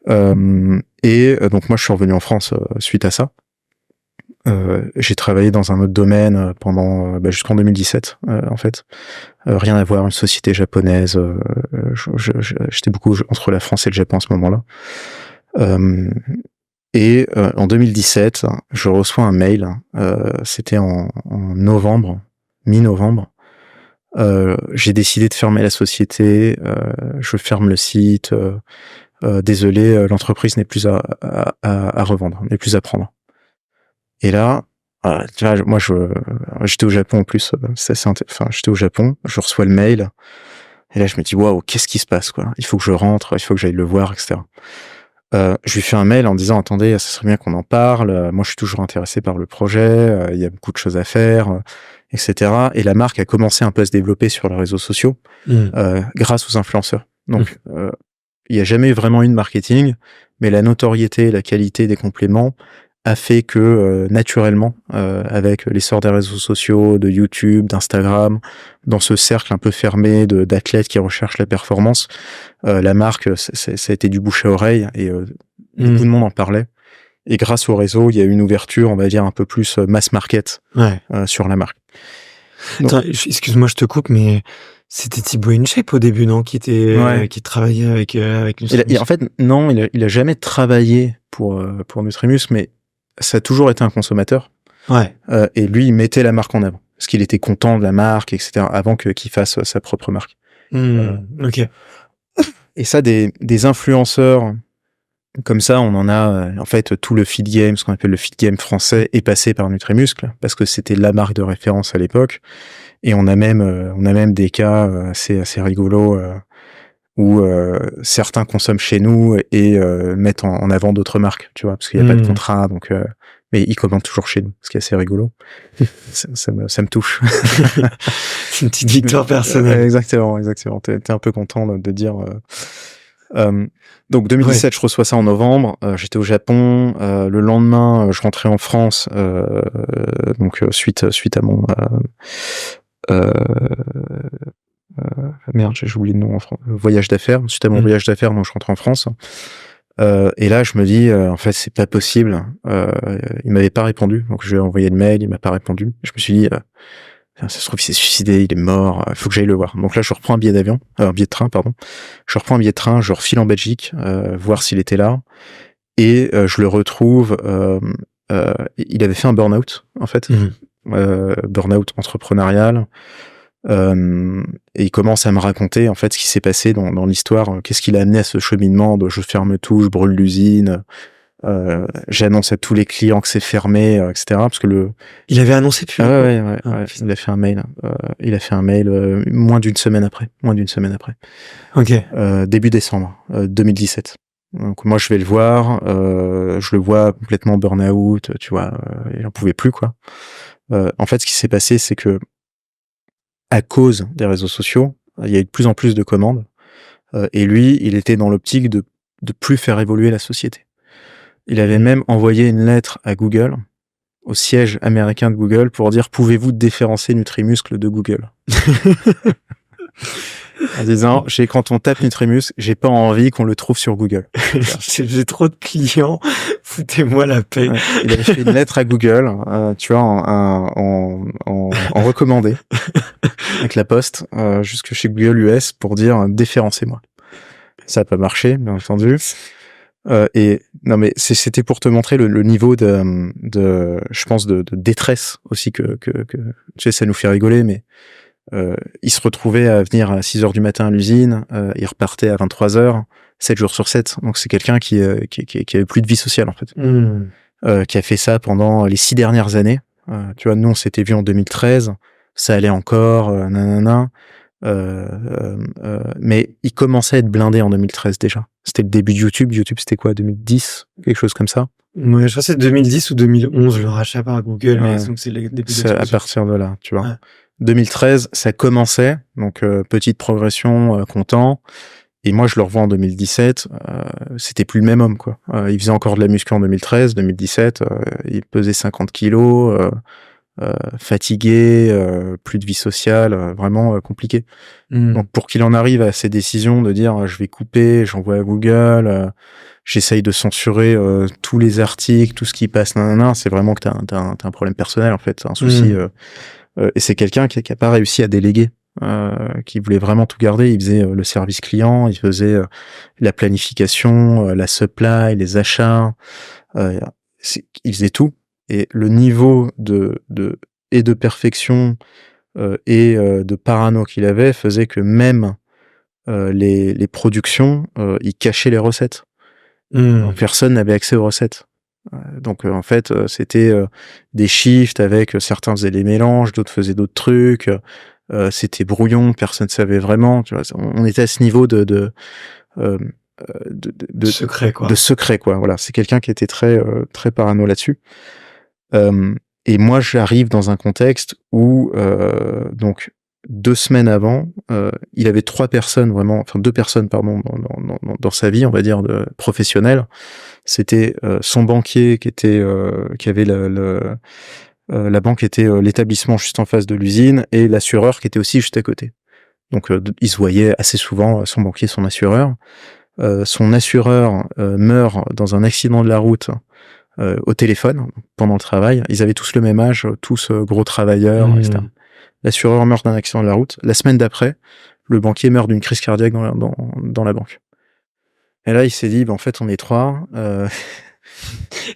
Donc moi, je suis revenu en France suite à ça. J'ai travaillé dans un autre domaine pendant jusqu'en 2017 en fait. Rien à voir, une société japonaise. J'étais beaucoup entre la France et le Japon à ce moment-là. En 2017, je reçois un mail. C'était en novembre, mi-novembre. J'ai décidé de fermer la société. Je ferme le site. Désolé, l'entreprise n'est plus à revendre, n'est plus à prendre. Et là, tu vois, moi, j'étais au Japon en plus. J'étais au Japon. Je reçois le mail. Et là, je me dis, waouh, qu'est-ce qui se passe, quoi? Il faut que je rentre, il faut que j'aille le voir, etc. Je lui fais un mail en disant, attendez, ça serait bien qu'on en parle. Moi, je suis toujours intéressé par le projet. Il y a beaucoup de choses à faire, etc. Et la marque a commencé un peu à se développer sur les réseaux sociaux, grâce aux influenceurs. Donc, il n'y a jamais vraiment eu de marketing, mais la notoriété, la qualité des compléments a fait que naturellement, avec l'essor des réseaux sociaux, de YouTube, d'Instagram, dans ce cercle un peu fermé d'athlètes qui recherchent la performance, la marque, ça a été du bouche à oreille et beaucoup de monde en parlait. Et grâce au réseau, il y a eu une ouverture, on va dire, un peu plus mass market sur la marque. Donc, attends, excuse-moi, je te coupe, mais c'était Thibaut InShape au début, non, qui travaillait avec Nutrimus. En fait, non, il a jamais travaillé pour Nutrimus, mais ça a toujours été un consommateur. Et lui, il mettait la marque en avant. Parce qu'il était content de la marque, etc., avant qu'il fasse sa propre marque. Ok. Et ça, des influenceurs comme ça, on en a, en fait, tout le feed game, ce qu'on appelle le feed game français, est passé par Nutrimuscle, parce que c'était la marque de référence à l'époque. Et on a même des cas assez rigolos, où certains consomment chez nous et mettent en avant d'autres marques, tu vois, parce qu'il n'y a pas de contrat, donc mais ils commandent toujours chez nous, ce qui est assez rigolo. ça me touche. C'est une petite victoire personnelle. Exactement. T'es un peu content de dire. Donc 2017, je reçois ça en novembre. J'étais au Japon. Le lendemain, je rentrais en France. Donc suite à mon merde, j'ai oublié le nom, voyage d'affaires. Suite à mon voyage d'affaires, donc je rentre en France. Et là, je me dis, en fait, c'est pas possible. Il m'avait pas répondu, donc je lui ai envoyé le mail, il m'a pas répondu. Je me suis dit, ça se trouve, il s'est suicidé, il est mort, il faut que j'aille le voir. Donc là, je reprends un billet de train, pardon. Je reprends un billet de train, je refile en Belgique, voir s'il était là. Et je le retrouve, il avait fait un burn-out, en fait. Burn-out entrepreneurial. Et il commence à me raconter en fait ce qui s'est passé dans l'histoire, qu'est-ce qui l'a amené à ce cheminement de je ferme tout, je brûle l'usine, j'annonce à tous les clients que c'est fermé, etc. Parce que il avait annoncé depuis. Ouais. Il a fait un mail. Moins d'une semaine après. Ok. Début décembre 2017. Donc moi je vais le voir, je le vois complètement burn-out, tu vois, il en pouvait plus quoi. En fait, ce qui s'est passé, c'est que à cause des réseaux sociaux, il y a eu de plus en plus de commandes. Et lui, il était dans l'optique de plus faire évoluer la société. Il avait même envoyé une lettre à Google, au siège américain de Google, pour dire « Pouvez-vous différencier Nutrimuscle de Google ?» En disant « Quand on tape Nutrimuscle, j'ai pas envie qu'on le trouve sur Google. » J'ai trop de clients, foutez-moi la paix. Ouais, il avait fait une lettre à Google, tu vois, en recommandé, avec la poste, jusque chez Google US pour dire « Déférencez-moi ». Ça n'a pas marché, bien entendu. Et non, mais c'était pour te montrer le niveau je pense, de détresse aussi que tu sais, ça nous fait rigoler, mais il se retrouvait à venir à 6h du matin à l'usine, il repartait à 23h, 7 jours sur 7. Donc c'est quelqu'un qui avait plus de vie sociale en fait, qui a fait ça pendant les 6 dernières années. Tu vois, nous on s'était vu en 2013, ça allait encore, mais il commençait à être blindé en 2013 déjà. C'était le début de YouTube. YouTube, c'était quoi, 2010, quelque chose comme ça. Ouais, je crois que c'est 2010 ou 2011 le rachat par Google, mais donc c'est le début. C'est à partir de là, tu vois. Ouais. 2013, ça commençait, donc petite progression, content. Et moi, je le revois en 2017. C'était plus le même homme, quoi. Il faisait encore de la muscu en 2013, 2017. Il pesait 50 kilos. fatigué, plus de vie sociale, vraiment compliqué. Donc pour qu'il en arrive à ces décisions de dire je vais couper, j'envoie à Google, j'essaye de censurer tous les articles, tout ce qui passe, c'est vraiment que t'as un problème personnel en fait, un souci. Et c'est quelqu'un qui a pas réussi à déléguer, qui voulait vraiment tout garder. Il faisait le service client, il faisait la planification, la supply, les achats, il faisait tout. Et le niveau de perfection et de parano qu'il avait faisait que même les productions, ils cachaient les recettes. Donc, personne n'avait accès aux recettes. Donc en fait, c'était des shifts avec certains faisaient des mélanges, d'autres faisaient d'autres trucs. C'était brouillon, personne ne savait vraiment. Tu vois, on était à ce niveau de secret quoi. De secret quoi. Voilà, c'est quelqu'un qui était très très parano là-dessus. Et moi, j'arrive dans un contexte où donc 2 semaines avant, il avait 2 personnes pardon dans sa vie, on va dire professionnelle. C'était son banquier qui avait la banque était l'établissement juste en face de l'usine et l'assureur qui était aussi juste à côté. Donc il se voyait assez souvent, son banquier, son assureur. Son assureur meurt dans un accident de la route au téléphone pendant le travail. Ils avaient tous le même âge, tous gros travailleurs, etc. L'assureur meurt d'un accident de la route. La semaine d'après, le banquier meurt d'une crise cardiaque dans la banque. Et là, il s'est dit, en fait, on est 3.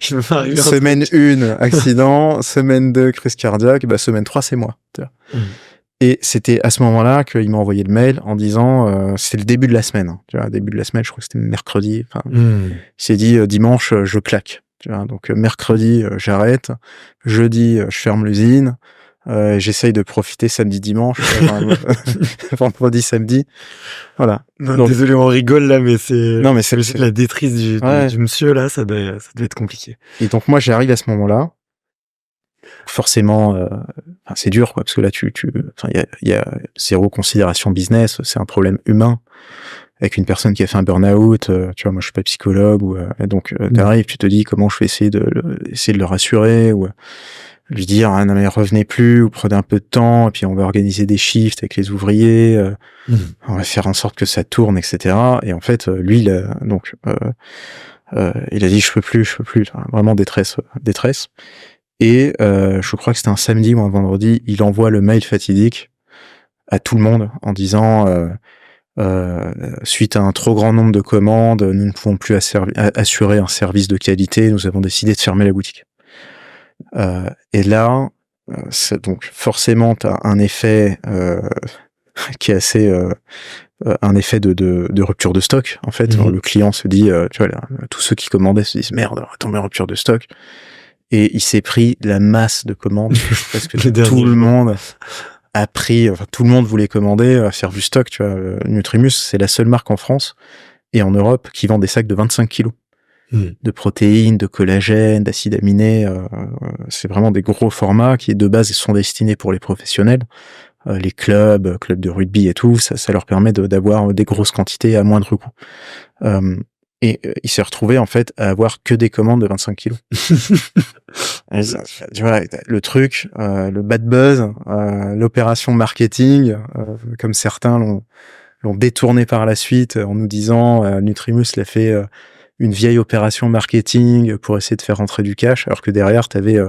Semaine 1, accident. Semaine 2, crise cardiaque. Semaine 3, c'est moi. Et c'était à ce moment-là qu'il m'a envoyé le mail en disant, c'était le début de la semaine. Tu vois, début de la semaine, je crois que c'était mercredi. Il s'est dit, dimanche, je claque. Tu vois, donc mercredi, j'arrête. Jeudi, je ferme l'usine. J'essaye de profiter samedi, dimanche, vendredi, samedi. Voilà. Non, donc, désolé, on rigole là, mais c'est la détresse du monsieur là, ça devait être compliqué. Et donc moi, j'arrive à ce moment-là. Forcément, c'est dur, quoi, parce que là, il y a zéro considération business, c'est un problème humain avec une personne qui a fait un burn-out. Tu vois, moi, je suis pas psychologue, donc t'arrives, tu te dis comment je vais essayer de le rassurer ou lui dire non mais revenez plus ou prenez un peu de temps et puis on va organiser des shifts avec les ouvriers, on va faire en sorte que ça tourne, etc. Et en fait, lui, il a dit je peux plus, vraiment détresse. Et je crois que c'était un samedi ou un vendredi, il envoie le mail fatidique à tout le monde en disant suite à un trop grand nombre de commandes, nous ne pouvons plus assurer un service de qualité, nous avons décidé de fermer la boutique. Et là, donc forcément, t'as un effet qui est assez un effet de rupture de stock. En fait, le client se dit, tu vois, tous ceux qui commandaient se disent merde, on va tomber en rupture de stock. Et il s'est pris la masse de commandes parce que tout le monde a pris, tout le monde voulait commander, faire du stock. Tu vois, Nutrimus, c'est la seule marque en France et en Europe qui vend des sacs de 25 kilos. De protéines, de collagène, d'acides aminés, c'est vraiment des gros formats qui de base sont destinés pour les professionnels, les clubs de rugby et tout, ça leur permet d'avoir des grosses quantités à moindre coût. Et il s'est retrouvé en fait à avoir que des commandes de 25 kilos. Tu vois, le truc, le bad buzz, l'opération marketing, comme certains l'ont détourné par la suite en nous disant Nutrimus l'a fait une vieille opération marketing pour essayer de faire rentrer du cash, alors que derrière, t'avais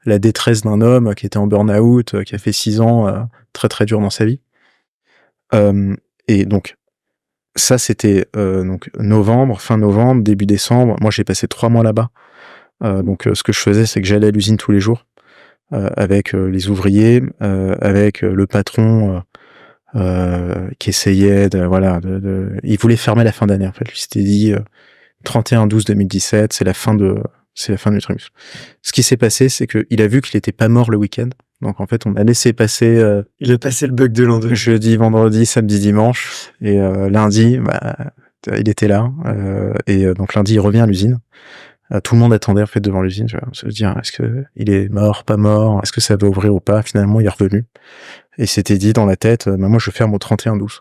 la détresse d'un homme qui était en burn-out, qui a fait 6 ans très très dur dans sa vie. Et donc, ça, c'était donc fin novembre, début décembre. Moi, j'ai passé 3 mois là-bas. Donc, ce que je faisais, c'est que j'allais à l'usine tous les jours avec les ouvriers, avec le patron qui essayait il voulait fermer la fin d'année. En fait, lui s'était dit 31/12/2017, c'est la fin de Nutrimus. Ce qui s'est passé, c'est que il a vu qu'il était pas mort le week-end. Donc en fait, on a laissé passer. Il a passé le bug de l'an 2. Jeudi, vendredi, samedi, dimanche, et lundi, il était là. Et donc lundi, il revient à l'usine. Tout le monde attendait en fait devant l'usine. Tu vois, se dire est-ce que il est mort, pas mort, est-ce que ça va ouvrir ou pas. Finalement, il est revenu. Et s'était dit dans la tête, moi je ferme au 31/12.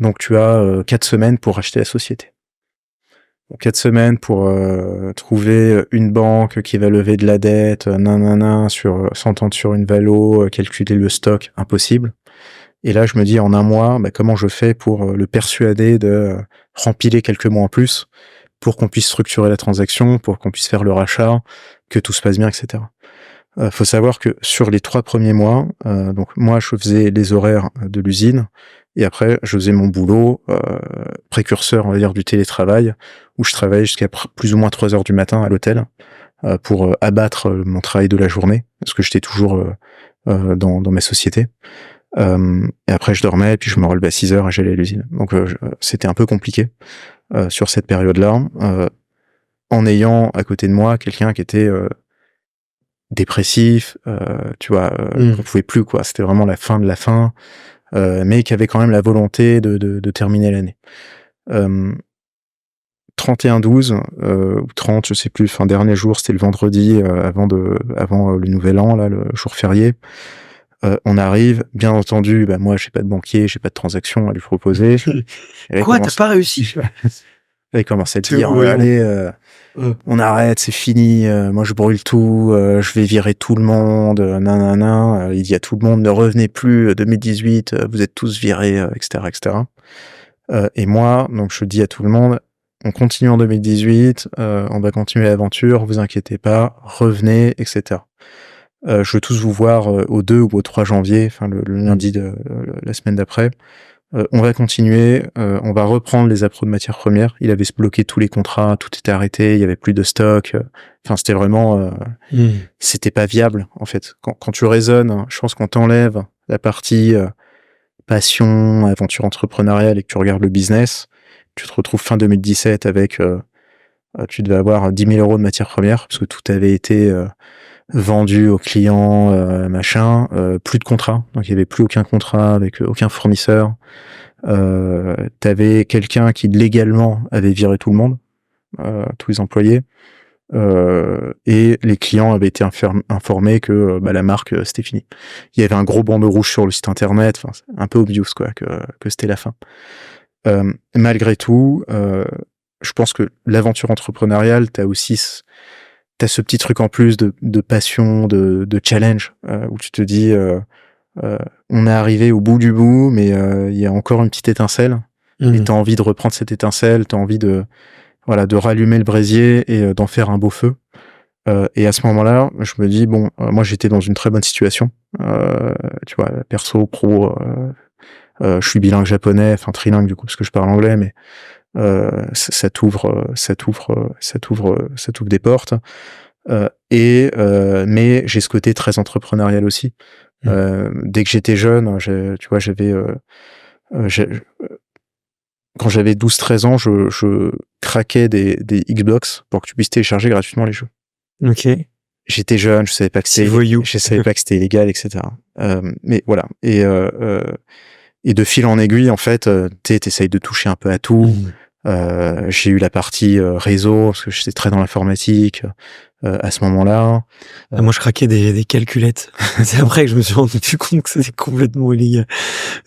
Donc tu as 4 semaines pour racheter la société. 4 semaines pour trouver une banque qui va lever de la dette, s'entendre sur une valo, calculer le stock, impossible. Et là, je me dis, en un mois, comment je fais pour le persuader de rempiler quelques mois en plus pour qu'on puisse structurer la transaction, pour qu'on puisse faire le rachat, que tout se passe bien, etc. Faut savoir que sur les 3 premiers mois, donc moi, je faisais les horaires de l'usine, et après, je faisais mon boulot, précurseur, on va dire, du télétravail, où je travaillais jusqu'à plus ou moins 3 heures du matin à l'hôtel, pour abattre mon travail de la journée, parce que j'étais toujours dans ma société. Et après, je dormais, et puis je me relevais à 6 heures et j'allais à l'usine. Donc, c'était un peu compliqué sur cette période-là, en ayant à côté de moi quelqu'un qui était dépressif, tu vois, on pouvait plus, quoi. C'était vraiment la fin de la fin, mais qui avait quand même la volonté de terminer l'année. 31-12 ou 30, je sais plus, dernier jour, c'était le vendredi avant le nouvel an, là, le jour férié. On arrive, bien entendu, moi j'ai pas de banquier, j'ai pas de transaction à lui proposer. Quoi, t'as pas réussi? Là, il commence à dire, allez, on arrête, c'est fini, moi je brûle tout, je vais virer tout le monde, il dit à tout le monde, ne revenez plus, 2018, vous êtes tous virés, etc., etc. Et moi, donc je dis à tout le monde, on continue en 2018, on va continuer l'aventure, vous inquiétez pas, revenez, etc. Je veux tous vous voir au 2 ou au 3 janvier, le lundi de la semaine d'après. On va continuer, on va reprendre les appros de matières premières. Il avait bloqué tous les contrats, tout était arrêté, il y avait plus de stock. C'était vraiment, c'était pas viable en fait. Quand tu raisonnes, je pense qu'on t'enlève la partie passion, aventure entrepreneuriale et que tu regardes le business, tu te retrouves fin 2017 avec, tu devais avoir 10 000 euros de matières premières parce que tout avait été vendu aux clients, plus de contrat, donc il y avait plus aucun contrat avec aucun fournisseur. T'avais quelqu'un qui légalement avait viré tout le monde, tous les employés, et les clients avaient été informés que la marque c'était fini. Il y avait un gros bandeau rouge sur le site internet, c'est un peu obvious quoi que c'était la fin. Malgré tout, je pense que l'aventure entrepreneuriale, t'as ce petit truc en plus de passion, de challenge, où tu te dis, on est arrivé au bout du bout, mais il y a encore une petite étincelle, et t'as envie de reprendre cette étincelle, t'as envie de rallumer le brésier et d'en faire un beau feu. Et à ce moment-là, je me dis, moi j'étais dans une très bonne situation, tu vois, perso, pro, je suis bilingue japonais, trilingue du coup, parce que je parle anglais, mais ça t'ouvre des portes. Mais j'ai ce côté très entrepreneurial aussi. Dès que j'étais jeune, quand j'avais 12-13 ans, je craquais des Xbox pour que tu puisses télécharger gratuitement les jeux. Ok. J'étais jeune, je savais pas que c'était illégal, etc. Mais voilà. Et de fil en aiguille, en fait, t'essayes de toucher un peu à tout. J'ai eu la partie réseau, parce que j'étais très dans l'informatique à ce moment-là. Moi, je craquais des calculettes. C'est après que je me suis rendu compte que c'était complètement illégal.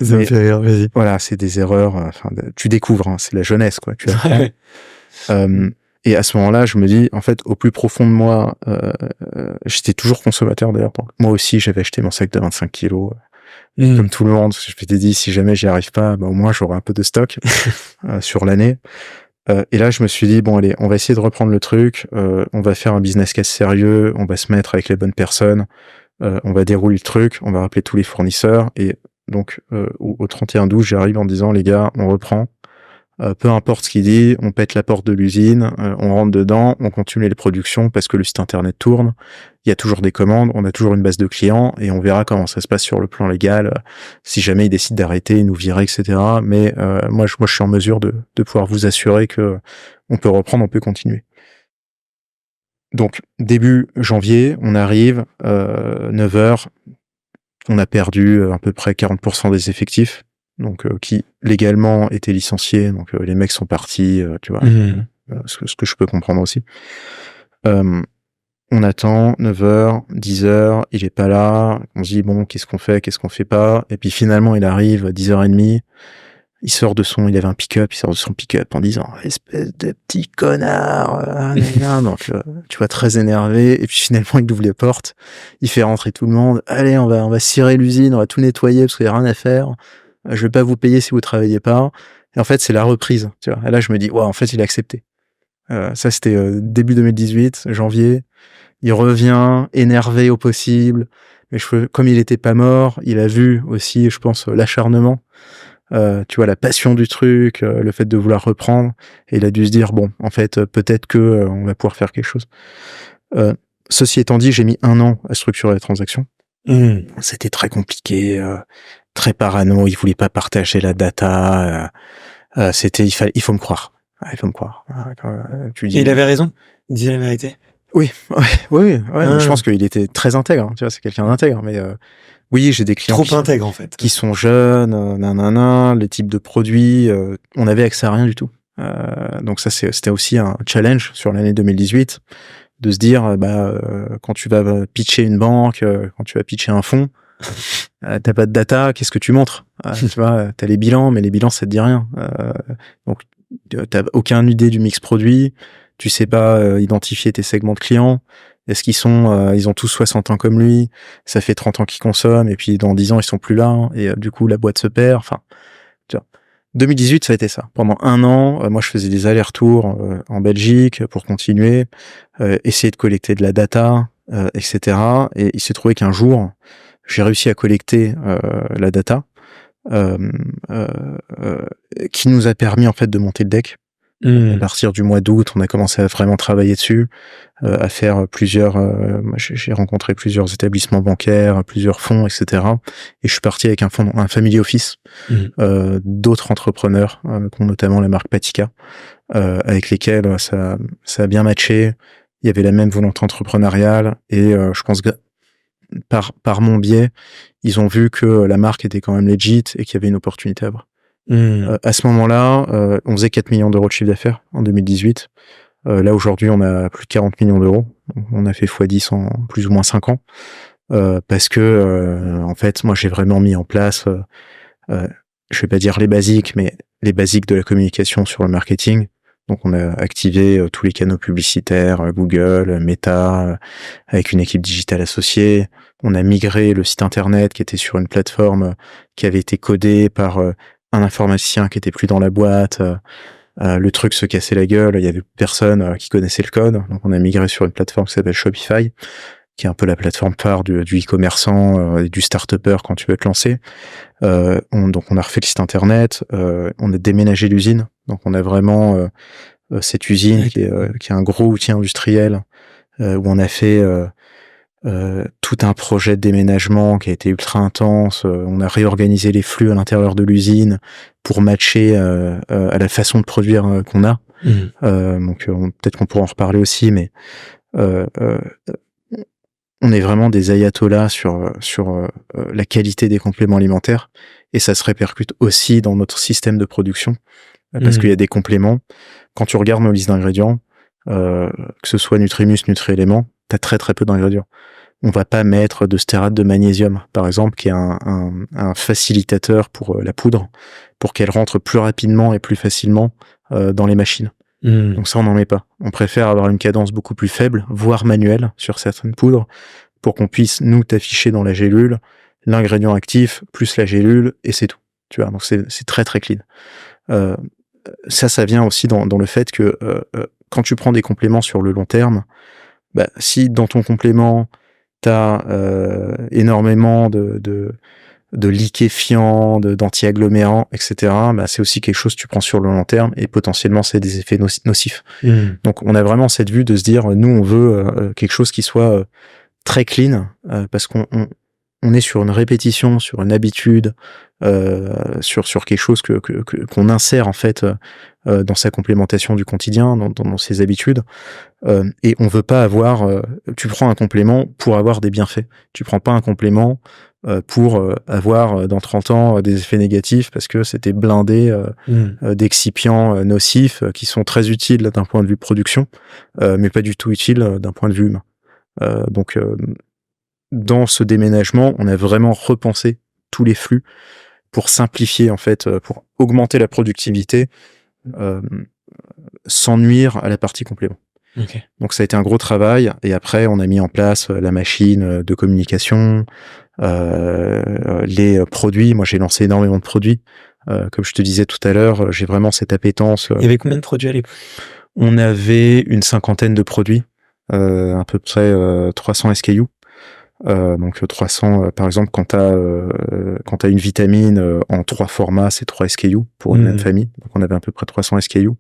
Ça me fait rire, vas-y. Voilà, c'est des erreurs. Tu découvres, c'est la jeunesse, quoi. Tu apprends. Et à ce moment-là, je me dis, en fait, au plus profond de moi, j'étais toujours consommateur d'ailleurs. Donc, moi aussi, j'avais acheté mon sac de 25 kilos. Comme tout le monde, je m'étais dit, si jamais j'y arrive pas, au moins j'aurai un peu de stock sur l'année. Et là, je me suis dit, allez, on va essayer de reprendre le truc, on va faire un business case sérieux, on va se mettre avec les bonnes personnes, on va dérouler le truc, on va rappeler tous les fournisseurs. Et donc, au 31-12, j'arrive en disant, les gars, on reprend. Peu importe ce qu'il dit, on pète la porte de l'usine, on rentre dedans, on continue les productions parce que le site internet tourne, il y a toujours des commandes, on a toujours une base de clients et on verra comment ça se passe sur le plan légal, si jamais ils décident d'arrêter, nous virer, etc. Mais moi je suis en mesure de pouvoir vous assurer que on peut reprendre, on peut continuer. Donc début janvier, on arrive, 9h, on a perdu à peu près 40% des effectifs. Donc qui légalement étaient licenciés, donc les mecs sont partis, tu vois, ce que je peux comprendre aussi. On attend 9h, 10h, il est pas là, on se dit qu'est-ce qu'on fait pas, et puis finalement il arrive à 10h30, il avait un pick-up, il sort de son pick-up en disant espèce de petit connard, donc tu vois, très énervé, et puis finalement il ouvre les portes, il fait rentrer tout le monde, allez, on va cirer l'usine, on va tout nettoyer parce qu'il y a rien à faire, je vais pas vous payer si vous travaillez pas. Et en fait c'est la reprise, tu vois. Et là je me dis en fait il a accepté. Ça c'était début 2018, janvier. Il revient énervé au possible, mais comme il était pas mort, il a vu aussi, je pense, l'acharnement. Tu vois, la passion du truc, le fait de vouloir reprendre, et il a dû se dire bon, en fait, peut-être que on va pouvoir faire quelque chose. Ceci étant dit, j'ai mis 1 an à structurer la transaction. C'était très compliqué, très parano. Il voulait pas partager la data. Il faut me croire. Il faut me croire. Tu dis, Et il avait raison. Il disait la vérité. Oui. Je pense qu'il était très intègre. Hein, tu vois, c'est quelqu'un d'intègre, mais. Oui, j'ai des clients trop intègres en fait. Qui sont jeunes, les types de produits, on avait accès à rien du tout. Donc ça c'était aussi un challenge sur l'année 2018 de se dire quand tu vas pitcher une banque, quand tu vas pitcher un fonds, t'as pas de data, qu'est-ce que tu montres? Tu vois, t'as les bilans, mais les bilans ça te dit rien. Donc t'as aucune idée du mix produit, tu sais pas identifier tes segments de clients. Est-ce qu'ils ils ont tous 60 ans comme lui, ça fait 30 ans qu'ils consomment, et puis dans 10 ans, ils sont plus là, hein, et du coup, la boîte se perd, enfin, tu vois. 2018, ça a été ça. Pendant 1 an, moi, je faisais des allers-retours en Belgique pour continuer, essayer de collecter de la data, etc. Et il s'est trouvé qu'un jour, j'ai réussi à collecter la data, qui nous a permis, en fait, de monter le deck. À partir du mois d'août, on a commencé à vraiment travailler dessus, à faire plusieurs. J'ai rencontré plusieurs établissements bancaires, plusieurs fonds, etc. Et je suis parti avec un family office, d'autres entrepreneurs, qui ont notamment la marque Patika, avec lesquels ça a bien matché. Il y avait la même volonté entrepreneuriale, et je pense que par mon biais, ils ont vu que la marque était quand même legit et qu'il y avait une opportunité à voir. À ce moment-là, on faisait 4 millions d'euros de chiffre d'affaires en 2018. Là, aujourd'hui, on a plus de 40 millions d'euros. On a fait x10 en plus ou moins 5 ans. Parce que, en fait, moi, j'ai vraiment mis en place, je vais pas dire les basiques, mais les basiques de la communication sur le marketing. Donc, on a activé tous les canaux publicitaires, Google, Meta, avec une équipe digitale associée. On a migré le site internet qui était sur une plateforme qui avait été codée par un informaticien qui était plus dans la boîte, le truc se cassait la gueule, il y avait personne qui connaissait le code, donc on a migré sur une plateforme qui s'appelle Shopify, qui est un peu la plateforme phare du e-commerçant, du start-upper quand tu veux te lancer. Donc on a refait le site internet, on a déménagé l'usine, donc on a vraiment cette usine qui est un gros outil industriel, où on a fait tout un projet de déménagement qui a été ultra intense. On a réorganisé les flux à l'intérieur de l'usine pour matcher à la façon de produire qu'on a. Donc peut-être qu'on pourra en reparler aussi, mais on est vraiment des ayatollahs sur la qualité des compléments alimentaires, et ça se répercute aussi dans notre système de production, parce qu'il y a des compléments. Quand tu regardes nos listes d'ingrédients, que ce soit Nutrimus, Nutri-Éléments, t'as très très peu d'ingrédients. On va pas mettre de stérate de magnésium, par exemple, qui est un facilitateur pour la poudre, pour qu'elle rentre plus rapidement et plus facilement dans les machines. Donc ça, on n'en met pas. On préfère avoir une cadence beaucoup plus faible, voire manuelle, sur certaines poudres, pour qu'on puisse, nous, t'afficher dans la gélule l'ingrédient actif plus la gélule, et c'est tout. Tu vois, donc c'est très très clean. Ça vient aussi dans le fait que quand tu prends des compléments sur le long terme, si dans ton complément t'as énormément de liquéfiants, d'anti-agglomérants, etc., c'est aussi quelque chose que tu prends sur le long terme, et potentiellement c'est des effets nocifs. Donc on a vraiment cette vue de se dire, nous on veut quelque chose qui soit très clean, parce qu'on est sur une répétition, sur une habitude, sur quelque chose qu'on insère en fait dans sa complémentation du quotidien, dans ses habitudes, et on veut pas avoir. Tu prends un complément pour avoir des bienfaits. Tu prends pas un complément pour avoir dans 30 ans des effets négatifs parce que c'était blindé d'excipients nocifs qui sont très utiles d'un point de vue production, mais pas du tout utiles d'un point de vue humain. Donc dans ce déménagement, on a vraiment repensé tous les flux, pour simplifier en fait, pour augmenter la productivité sans nuire à la partie complément. Okay. Donc ça a été un gros travail, et après on a mis en place la machine de communication, les produits. Moi j'ai lancé énormément de produits, comme je te disais tout à l'heure, j'ai vraiment cette appétence. Il y avait combien de produits à l'époque? On avait une 50aine de produits, à peu près 300 SKU. Donc 300, par exemple, quand t'as une vitamine en 3 formats, c'est 3 SKU pour une même famille. Donc on avait à peu près 300 SKU.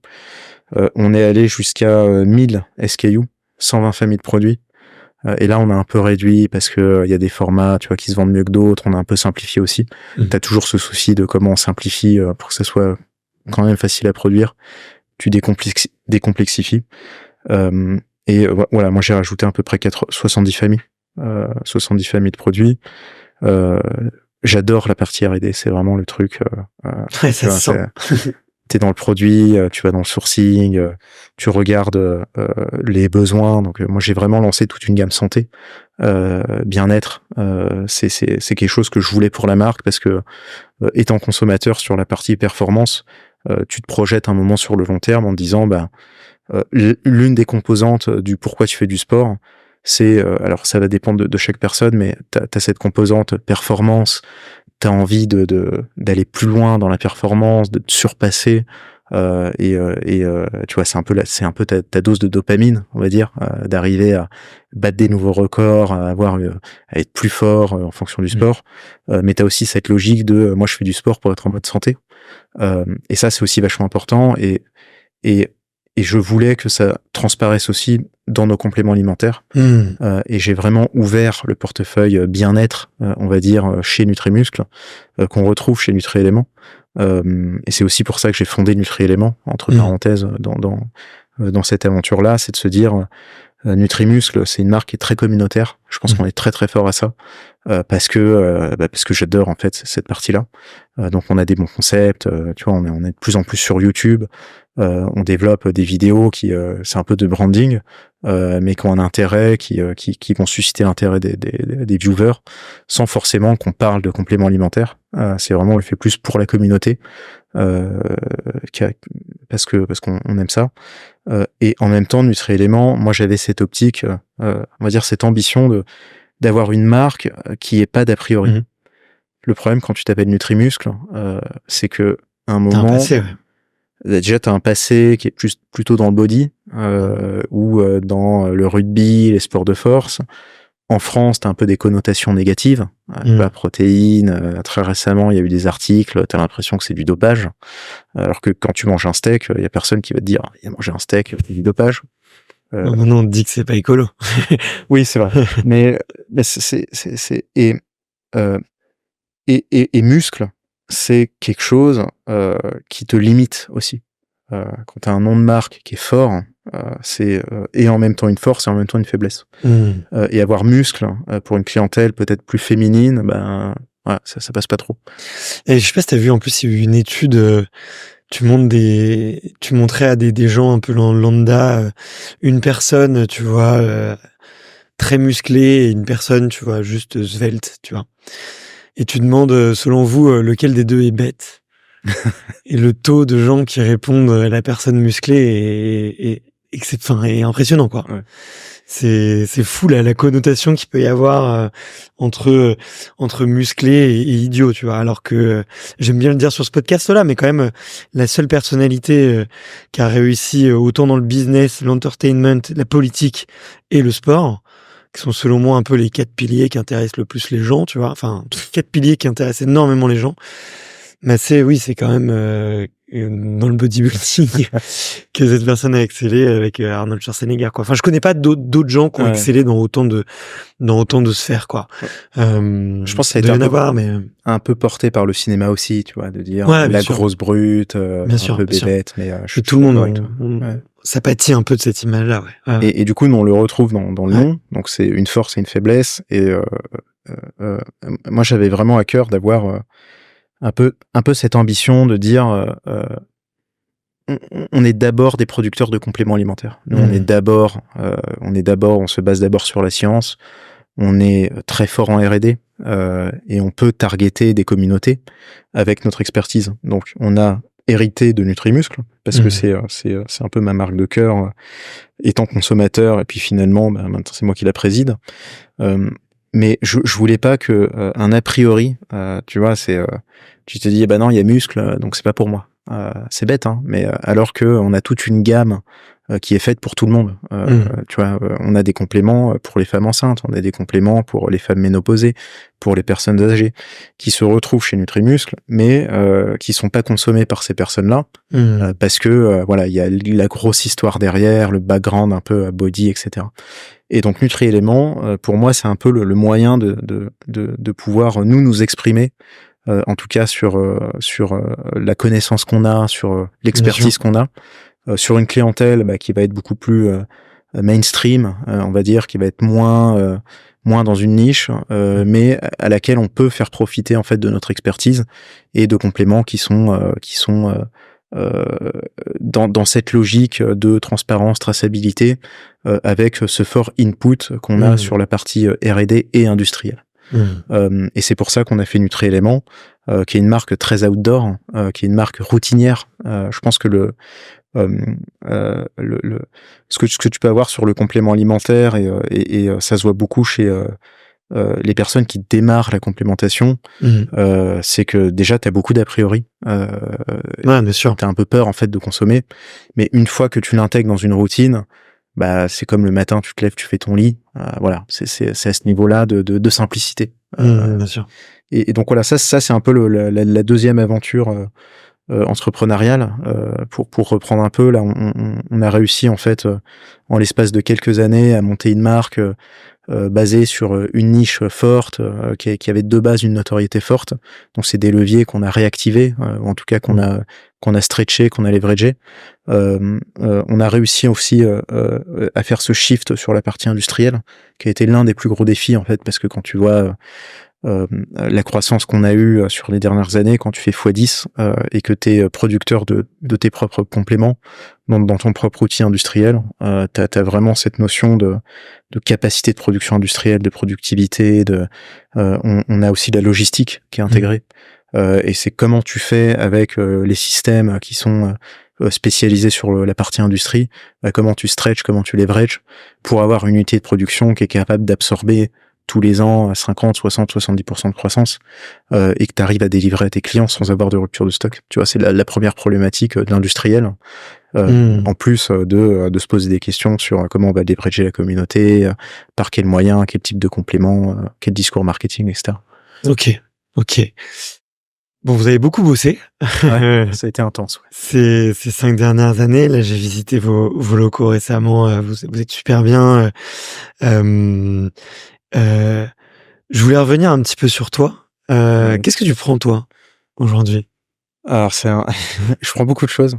On est allé jusqu'à 1000 SKU, 120 familles de produits. Et là, on a un peu réduit parce que il y a des formats, tu vois, qui se vendent mieux que d'autres. On a un peu simplifié aussi. T'as toujours ce souci de comment on simplifie pour que ça soit quand même facile à produire. Tu décomplexifies. Et voilà, moi j'ai rajouté à peu près 70 familles. 70 familles de produits. J'adore la partie R&D, c'est vraiment le truc. Ouais, ça se sent. T'es dans le produit, tu vas dans le sourcing, tu regardes les besoins. Donc moi j'ai vraiment lancé toute une gamme santé, bien-être. C'est quelque chose que je voulais pour la marque parce que étant consommateur sur la partie performance, tu te projettes un moment sur le long terme en te disant l'une des composantes du pourquoi tu fais du sport, c'est alors ça va dépendre de chaque personne, mais t'as cette composante performance. T'as envie d'aller plus loin dans la performance, de te surpasser, et tu vois, c'est un peu ta dose de dopamine, on va dire, d'arriver à battre des nouveaux records, à être plus fort en fonction du sport. Mais t'as aussi cette logique de moi je fais du sport pour être en mode santé, et ça c'est aussi vachement important, et je voulais que ça transparaisse aussi dans nos compléments alimentaires. Et j'ai vraiment ouvert le portefeuille bien-être, on va dire, chez Nutrimuscle, qu'on retrouve chez Nutri-Éléments. Et c'est aussi pour ça que j'ai fondé Nutri-Éléments, entre parenthèses, dans cette aventure-là, c'est de se dire, Nutrimuscle, c'est une marque qui est très communautaire. Je pense qu'on est très très fort à ça, parce que j'adore en fait cette partie-là. Donc on a des bons concepts, tu vois, on est de plus en plus sur YouTube. On développe des vidéos qui c'est un peu de branding, mais qui ont un intérêt, qui vont susciter l'intérêt des viewers, sans forcément qu'on parle de compléments alimentaires. C'est vraiment, on le fait plus pour la communauté, parce qu'on aime ça. Et en même temps, Nutri-Éléments, moi j'avais cette optique, on va dire cette ambition d'avoir une marque qui est pas d'a priori. Le problème quand tu t'appelles Nutrimuscle, c'est que à un moment, déjà t'as un passé qui est plutôt dans le body, ou dans le rugby, les sports de force. En France, t'as un peu des connotations négatives. La protéine, très récemment, il y a eu des articles, t'as l'impression que c'est du dopage. Alors que quand tu manges un steak, il y a personne qui va te dire, il a mangé un steak, c'est du dopage. Maintenant, on te dit que c'est pas écolo. Oui, c'est vrai. mais muscle, c'est quelque chose, qui te limite aussi. Quand t'as un nom de marque qui est fort, c'est et en même temps une force et en même temps une faiblesse. Et avoir muscle pour une clientèle peut-être plus féminine, ouais, ça passe pas trop. Et je sais pas si t'as vu, en plus il y a eu une étude, tu montrais à des gens un peu lambda, une personne, tu vois, très musclée, et une personne, tu vois, juste svelte, tu vois. Et tu demandes, selon vous, lequel des deux est bête. Et le taux de gens qui répondent à la personne musclée est impressionnant, quoi. Ouais. C'est fou la connotation qu'il peut y avoir entre musclé et idiot, tu vois. Alors que j'aime bien le dire sur ce podcast-là, mais quand même la seule personnalité qui a réussi autant dans le business, l'entertainment, la politique et le sport, qui sont selon moi un peu les 4 piliers qui intéressent le plus les gens, tu vois. Enfin, 4 piliers qui intéressent énormément les gens. Mais c'est quand même dans le bodybuilding que cette personne a excellé avec Arnold Schwarzenegger, quoi. Enfin, je connais pas d'autres gens qui ont excellé dans autant de sphères, quoi. Je pense que ça a été un peu porté par le cinéma aussi, tu vois, de dire la grosse brute, un peu bébête, mais tout le monde ça pâtit un peu de cette image-là, ouais. Et du coup, nous, on le retrouve dans le nom. Donc c'est une force et une faiblesse. Et moi, j'avais vraiment à cœur d'avoir un peu cette ambition de dire on est d'abord des producteurs de compléments alimentaires. Nous, on se base d'abord sur la science. on est très fort en R&D et on peut targeter des communautés avec notre expertise. Donc, on a hérité de Nutrimuscle parce que c'est un peu ma marque de cœur étant consommateur et puis finalement maintenant c'est moi qui la préside. Mais je voulais pas que un a priori, tu vois, tu te dis bah non il y a muscle donc c'est pas pour moi. C'est bête hein, mais alors que on a toute une gamme qui est faite pour tout le monde. Tu vois, on a des compléments pour les femmes enceintes, on a des compléments pour les femmes ménopausées, pour les personnes âgées, qui se retrouvent chez Nutrimuscle, mais qui sont pas consommés par ces personnes-là, parce que voilà, il y a la grosse histoire derrière, le background un peu body, etc. Et donc Nutri-Éléments, pour moi, c'est un peu le moyen de pouvoir nous exprimer. En tout cas sur la connaissance qu'on a, sur l'expertise qu'on a. Sur une clientèle qui va être beaucoup plus mainstream, on va dire, qui va être moins dans une niche, mais à laquelle on peut faire profiter en fait de notre expertise et de compléments qui sont dans cette logique de transparence, traçabilité, avec ce fort input qu'on a sur la partie R&D et industrielle. Et c'est pour ça qu'on a fait Nutri-Éléments, qui est une marque très outdoor, qui est une marque routinière. Je pense que ce que tu peux avoir sur le complément alimentaire et ça se voit beaucoup chez les personnes qui démarrent la complémentation, c'est que déjà t'as beaucoup d'a priori. Ouais, bien sûr. T'as un peu peur en fait de consommer, mais une fois que tu l'intègres dans une routine, bah c'est comme le matin tu te lèves, tu fais ton lit. Voilà, c'est à ce niveau-là de simplicité. Bien sûr. Et donc voilà, ça c'est un peu la deuxième aventure entrepreneuriale. Pour reprendre un peu, là, on a réussi en fait en l'espace de quelques années à monter une marque basée sur une niche forte, qui avait de base une notoriété forte. Donc c'est des leviers qu'on a réactivés, ou en tout cas qu'on a stretché, qu'on a leveragé. On a réussi aussi à faire ce shift sur la partie industrielle, qui a été l'un des plus gros défis en fait, parce que quand tu vois la croissance qu'on a eue sur les dernières années, quand tu fais x10 et que tu es producteur de tes propres compléments dans ton propre outil industriel, t'as vraiment cette notion de capacité de production industrielle, de productivité, on a aussi de la logistique qui est intégrée. Et c'est comment tu fais avec les systèmes qui sont spécialisés sur la partie industrie, comment tu stretch, comment tu leverages pour avoir une unité de production qui est capable d'absorber tous les ans à 50, 60, 70% de croissance, et que tu arrives à délivrer à tes clients sans avoir de rupture de stock. Tu vois, c'est la première problématique de l'industriel. En plus de se poser des questions sur comment on va leverager la communauté, par quel moyen, quel type de complément, quel discours marketing, etc. Ok. Bon, vous avez beaucoup bossé. Ouais, ça a été intense. Ouais. Ces 5 dernières années, là, j'ai visité vos locaux récemment. Vous êtes super bien. Je voulais revenir un petit peu sur toi. Qu'est-ce que tu prends toi aujourd'hui? Alors je prends beaucoup de choses.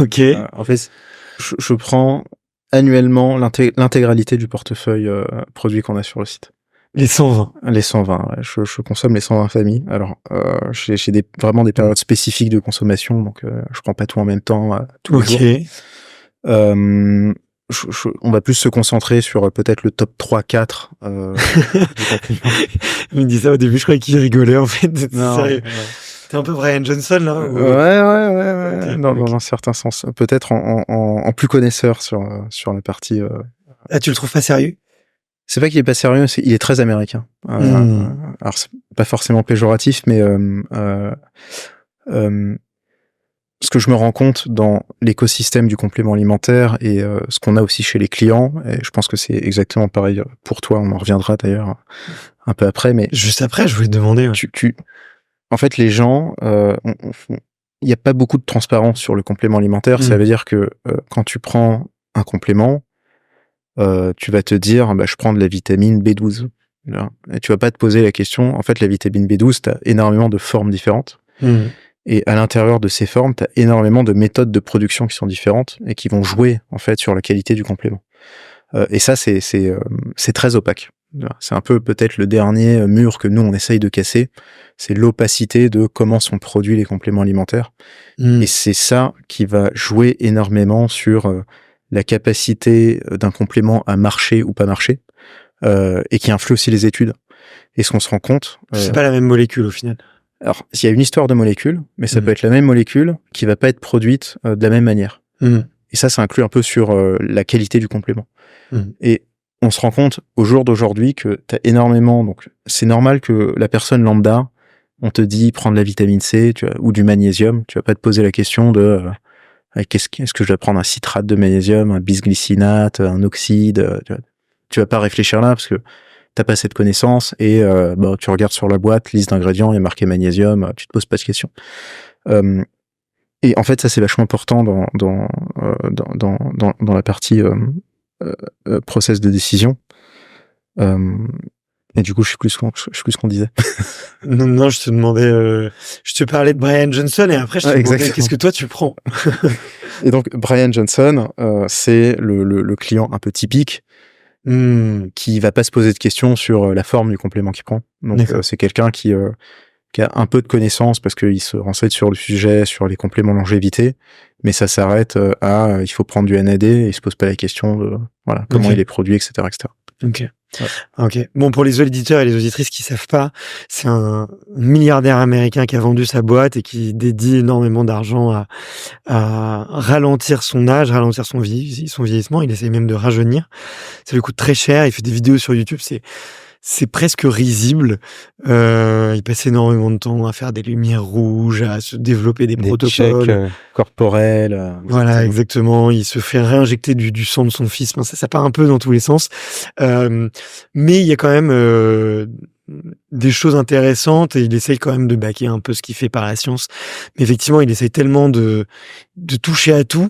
Ok. En fait, je prends annuellement l'intégralité du portefeuille produit qu'on a sur le site. Les 120. Les 120, ouais. Je consomme les 120 familles. Alors, j'ai vraiment des périodes spécifiques de consommation, donc je prends pas tout en même temps tous les jours. On va plus se concentrer sur peut-être le top 3-4. Il me dit ça au début, je croyais qu'il rigolait en fait. Non, sérieux. Ouais. T'es un peu Brian Johnson là Ouais. Okay, Dans un certain sens. Peut-être en plus connaisseur sur la partie... Ah, tu le trouves pas sérieux? C'est pas qu'il est pas sérieux, il est très américain. Alors c'est pas forcément péjoratif, mais ce que je me rends compte dans l'écosystème du complément alimentaire et ce qu'on a aussi chez les clients, et je pense que c'est exactement pareil pour toi, on en reviendra d'ailleurs un peu après, mais juste après, je voulais te demander. Ouais. En fait, les gens, il n'y a pas beaucoup de transparence sur le complément alimentaire. Ça veut dire que quand tu prends un complément, tu vas te dire, je prends de la vitamine B12. Et tu vas pas te poser la question, en fait, la vitamine B12, tu as énormément de formes différentes. Et à l'intérieur de ces formes, tu as énormément de méthodes de production qui sont différentes et qui vont jouer, en fait, sur la qualité du complément. Et ça, c'est très opaque. C'est un peu peut-être le dernier mur que nous, on essaye de casser. C'est l'opacité de comment sont produits les compléments alimentaires. Et c'est ça qui va jouer énormément sur la capacité d'un complément à marcher ou pas marcher. et qui influe aussi les études. Et ce qu'on se rend compte... c'est pas la même molécule au final. Alors, il y a une histoire de molécule, mais ça peut être la même molécule qui va pas être produite de la même manière. Et ça inclut un peu sur la qualité du complément. Et on se rend compte au jour d'aujourd'hui que t'as énormément... Donc, c'est normal que la personne lambda, on te dit prendre la vitamine C ou du magnésium. Tu vas pas te poser la question de est-ce que je dois prendre un citrate de magnésium, un bisglycinate, un oxyde. Tu vas pas réfléchir là parce que t'as pas cette connaissance et tu regardes sur la boîte, liste d'ingrédients, il y a marqué magnésium, tu te poses pas de questions. Et en fait, ça c'est vachement important dans la partie process de décision. Et du coup, je sais plus ce qu'on disait. Non, je te demandais, je te parlais de Brian Johnson et après je te demandais qu'est-ce que toi tu prends. Et donc Brian Johnson, c'est le client un peu typique. Qui va pas se poser de questions sur la forme du complément qu'il prend. Donc c'est quelqu'un qui a un peu de connaissances parce qu'il se renseigne sur le sujet, sur les compléments longévité, mais ça s'arrête à il faut prendre du NAD et il se pose pas la question de comment il est produit, etc., etc. Ok. Ouais. Ok. Bon, pour les auditeurs et les auditrices qui savent pas, c'est un milliardaire américain qui a vendu sa boîte et qui dédie énormément d'argent à ralentir son âge, ralentir son vieillissement. Il essaie même de rajeunir. Ça lui coûte très cher. Il fait des vidéos sur YouTube. C'est presque risible. Il passe énormément de temps à faire des lumières rouges, à se développer des protocoles checks corporels. Voilà, exactement. Il se fait réinjecter du sang de son fils. Ça part un peu dans tous les sens. Mais il y a quand même des choses intéressantes et il essaye quand même de baquer un peu ce qu'il fait par la science. Mais effectivement, il essaye tellement de toucher à tout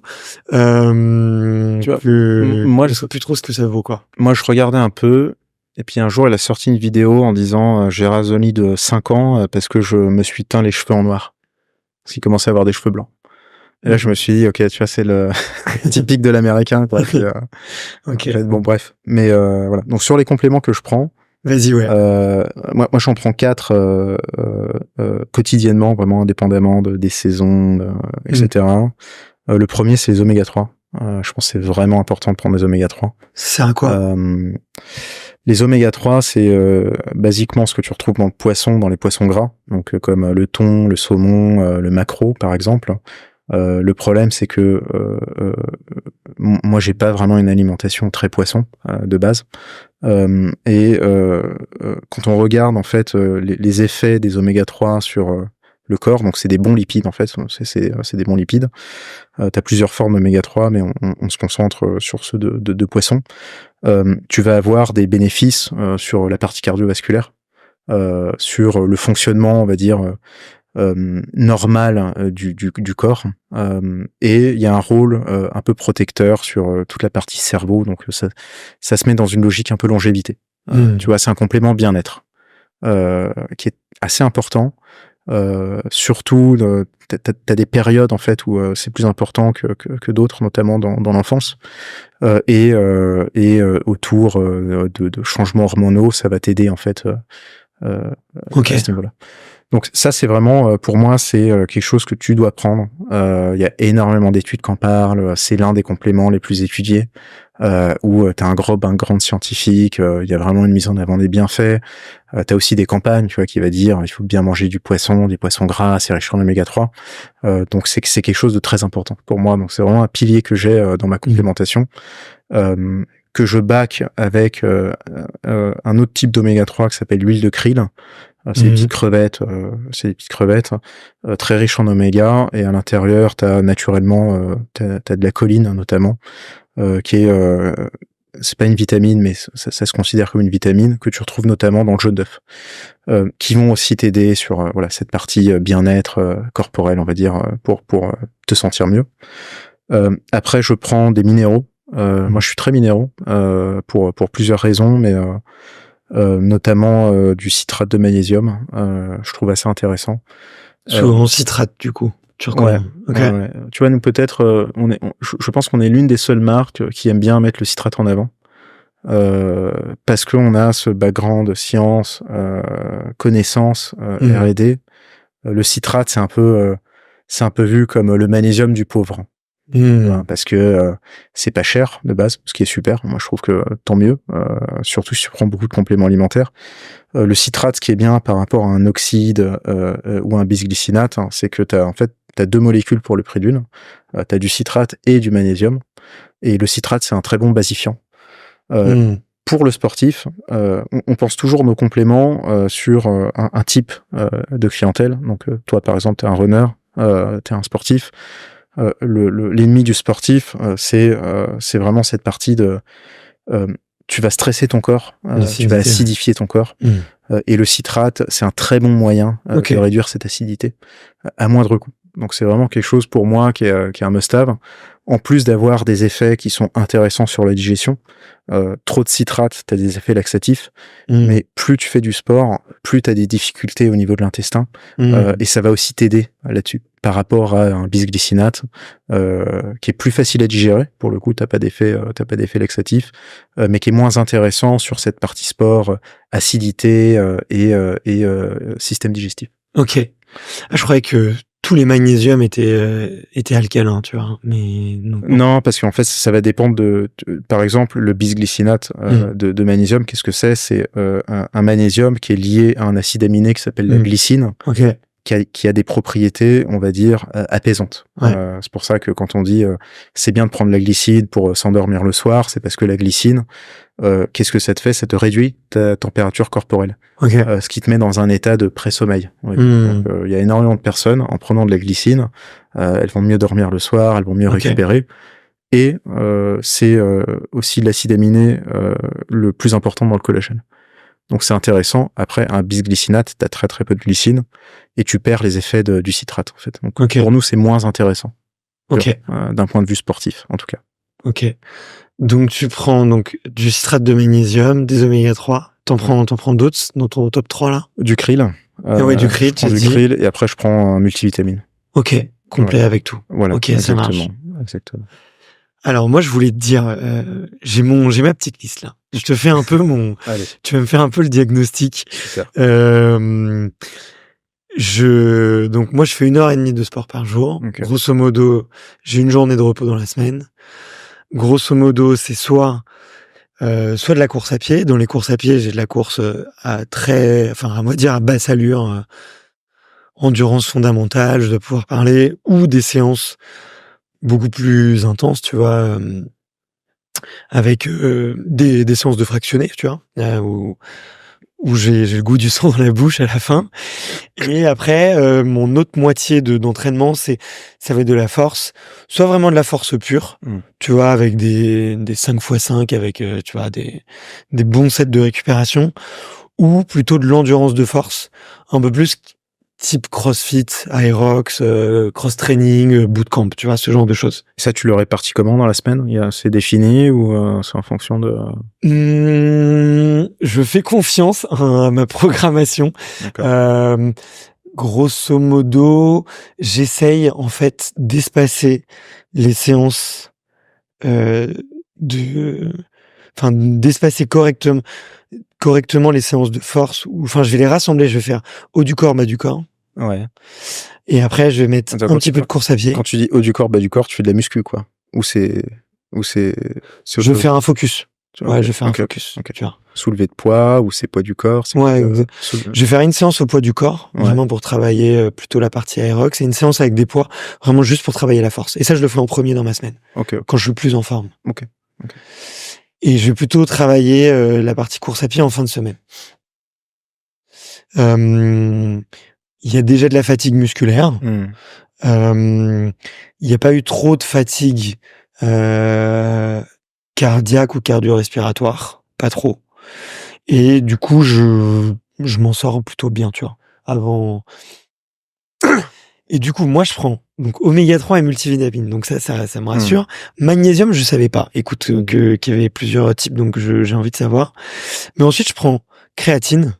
Tu vois, moi, je ne sais plus trop ce que ça vaut, quoi. Moi, je regardais un peu. Et puis un jour, elle a sorti une vidéo en disant j'ai rajeuni de 5 ans parce que je me suis teint les cheveux en noir. Parce qu'il commençait à avoir des cheveux blancs. Et là, je me suis dit, ok, tu vois, c'est le typique de l'américain. Quoi. Puis, bon, bref. Mais voilà. Donc sur les compléments que je prends, vas-y, ouais. moi, j'en prends 4 quotidiennement, vraiment indépendamment des saisons, etc. Le premier, c'est les oméga 3. Je pense que c'est vraiment important de prendre des oméga 3. C'est un quoi Les oméga 3, c'est basiquement ce que tu retrouves dans le poisson, dans les poissons gras, donc comme le thon, le saumon, le maquereau par exemple. Le problème, c'est que moi, j'ai pas vraiment une alimentation très poisson de base, et quand on regarde en fait les effets des oméga 3 sur le corps, donc c'est des bons lipides en fait, c'est des bons lipides. T'as plusieurs formes d'oméga 3, mais on se concentre sur ceux de poisson. Tu vas avoir des bénéfices sur la partie cardiovasculaire, sur le fonctionnement, on va dire, normal du corps, et il y a un rôle un peu protecteur sur toute la partie cerveau, donc ça se met dans une logique un peu longévité. Tu vois, c'est un complément bien-être qui est assez important. Surtout, t'as des périodes en fait où c'est plus important que d'autres, notamment dans l'enfance, et autour de changements hormonaux, ça va t'aider en fait à ce niveau-là. Donc ça, c'est vraiment, pour moi, c'est quelque chose que tu dois prendre. Il y a énormément d'études qui en parlent. C'est l'un des compléments les plus étudiés, où tu as un gros background scientifique. Il y a vraiment une mise en avant des bienfaits. Tu as aussi des campagnes, tu vois, qui va dire il faut bien manger du poisson, des poissons gras, c'est riche en oméga 3. Donc c'est quelque chose de très important pour moi. Donc c'est vraiment un pilier que j'ai dans ma complémentation, que je back avec un autre type d'oméga 3 qui s'appelle l'huile de krill. C'est des petites crevettes, très riches en oméga, et à l'intérieur, t'as naturellement, t'as de la choline notamment, qui est, c'est pas une vitamine, mais ça se considère comme une vitamine que tu retrouves notamment dans le jaune d'œuf, qui vont aussi t'aider sur cette partie bien-être corporel, on va dire, pour te sentir mieux. Après, je prends des minéraux. Moi, je suis très minéraux pour plusieurs raisons, mais notamment du citrate de magnésium, je trouve assez intéressant. Souvent citrate, du coup. Tu reconnais. Ouais. Tu vois, nous peut-être, je pense qu'on est l'une des seules marques qui aime bien mettre le citrate en avant, parce qu'on a ce background de science, connaissance, R&D. Le citrate, c'est un peu vu comme le magnésium du pauvre. Parce que c'est pas cher de base, ce qui est super. Moi, je trouve que tant mieux, surtout si tu prends beaucoup de compléments alimentaires. Le citrate, ce qui est bien par rapport à un oxyde ou un bisglycinate, hein, c'est que t'as 2 molécules pour le prix d'une. T'as du citrate et du magnésium. Et le citrate, c'est un très bon basifiant. Pour le sportif, on pense toujours nos compléments sur un type de clientèle. Donc, toi, par exemple, t'es un runner, t'es un sportif. L'ennemi du sportif, c'est vraiment cette partie de tu vas stresser ton corps, tu vas acidifier ton corps, et le citrate, c'est un très bon moyen de réduire cette acidité à moindre coût. Donc c'est vraiment quelque chose pour moi qui est un must-have. En plus d'avoir des effets qui sont intéressants sur la digestion, trop de citrate, t'as des effets laxatifs, mais plus tu fais du sport, plus t'as des difficultés au niveau de l'intestin, et ça va aussi t'aider là-dessus. Par rapport à un bisglycinate, qui est plus facile à digérer, pour le coup, t'as pas d'effet laxatif, mais qui est moins intéressant sur cette partie sport, acidité et système digestif. Ok. Je croyais que tous les magnésiums étaient alcalins, tu vois. Mais non, parce qu'en fait, ça va dépendre par exemple, le bisglycinate de magnésium. Qu'est-ce que c'est? C'est un magnésium qui est lié à un acide aminé qui s'appelle la glycine. Qui a des propriétés, on va dire, apaisantes. C'est pour ça que quand on dit c'est bien de prendre la glycine pour s'endormir le soir, c'est parce que la glycine, qu'est-ce que ça te fait? Ça te réduit ta température corporelle. Ce qui te met dans un état de pré-sommeil. Il y a énormément de personnes, en prenant de la glycine, elles vont mieux dormir le soir, elles vont mieux récupérer. Et c'est aussi l'acide aminé le plus important dans le collagène. Donc c'est intéressant. Après, un bisglycinate, t'as très très peu de glycine et tu perds les effets du citrate en fait. Donc pour nous, c'est moins intéressant. D'un point de vue sportif, en tout cas. Donc tu prends donc du citrate de magnésium, des oméga 3. T'en prends d'autres dans ton top 3 là? Du krill. Du krill. Je prends du krill et après je prends un multivitamine. Complet avec tout. Voilà. Ça marche. Exactement. Alors moi je voulais te dire, j'ai ma petite liste là. Je te fais un peu tu vas me faire un peu le diagnostic. Super. Donc moi je fais 1h30 de sport par jour. Grosso modo, j'ai une journée de repos dans la semaine. Grosso modo, c'est soit de la course à pied. Dans les courses à pied, j'ai de la course à basse allure, endurance fondamentale, je dois pouvoir parler, ou des séances beaucoup plus intenses, tu vois, avec des séances de fractionnés, tu vois, où j'ai le goût du sang dans la bouche à la fin. Et après, mon autre moitié d'entraînement, ça va être de la force, soit vraiment de la force pure, tu vois, avec des 5x5, avec tu vois des bons sets de récupération, ou plutôt de l'endurance de force, un peu plus type CrossFit, Aerox, cross-training, bootcamp, tu vois, ce genre de choses. Ça, tu le répartis comment dans la semaine? C'est défini ou c'est en fonction de... Je fais confiance à ma programmation. Grosso modo, j'essaye en fait d'espacer les séances, d'espacer correctement les séances de force. Je vais les rassembler. Je vais faire haut du corps, bas du corps. Et après, je vais mettre un petit peu de course à pied. Quand tu dis haut du corps, bas du corps, tu fais de la muscu, quoi. Je vais faire un focus. Je vais faire un focus. Tu vois. Soulevé de poids ou c'est poids du corps. Je vais faire une séance au poids du corps, vraiment pour travailler plutôt la partie aérox, et une séance avec des poids, vraiment juste pour travailler la force. Et ça, je le fais en premier dans ma semaine, quand je suis plus en forme. Et je vais plutôt travailler la partie course à pied en fin de semaine. Il y a déjà de la fatigue musculaire. Il n'y a pas eu trop de fatigue cardiaque ou cardio-respiratoire, pas trop. Et du coup, je m'en sors plutôt bien, tu vois. Avant. Et du coup, moi, je prends donc oméga 3 et multivitamine. Donc ça me rassure. Magnésium, je savais pas. Écoute, qu'il y avait plusieurs types, donc j'ai envie de savoir. Mais ensuite, je prends créatine,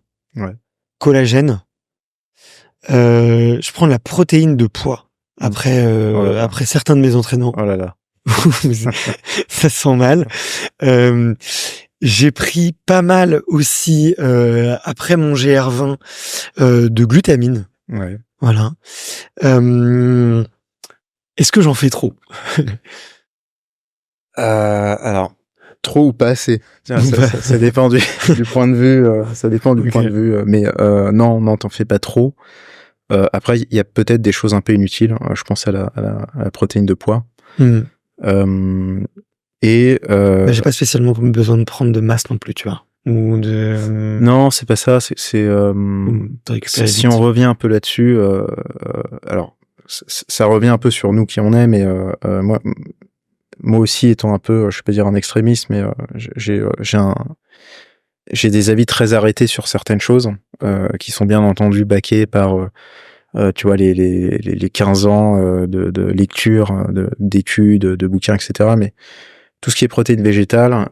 collagène. Je prends de la protéine de poids après certains de mes entraînements. Oh là là. Ça sent mal. J'ai pris pas mal aussi après mon GR20 de glutamine. Voilà. Est-ce que j'en fais trop? Alors, trop ou pas assez. Tiens, Ou pas. ça dépend du point de vue. Ça dépend du Ok. point de vue. Mais non, t'en fais pas trop. Après, il y a peut-être des choses un peu inutiles. Je pense à la protéine de pois. Euh, et Bah, j'ai pas spécialement besoin de prendre de masse non plus, tu vois. Ou de... non, c'est pas ça. de récupérer Si vite. on revient un peu là-dessus, alors ça revient un peu sur nous qui on est, mais moi aussi étant un peu, je vais pas dire un extrémiste, mais j'ai des avis très arrêtés sur certaines choses qui sont bien entendu baqués par tu vois les 15 ans de lecture, d'études, de bouquins, etc. Mais tout ce qui est protéines végétales,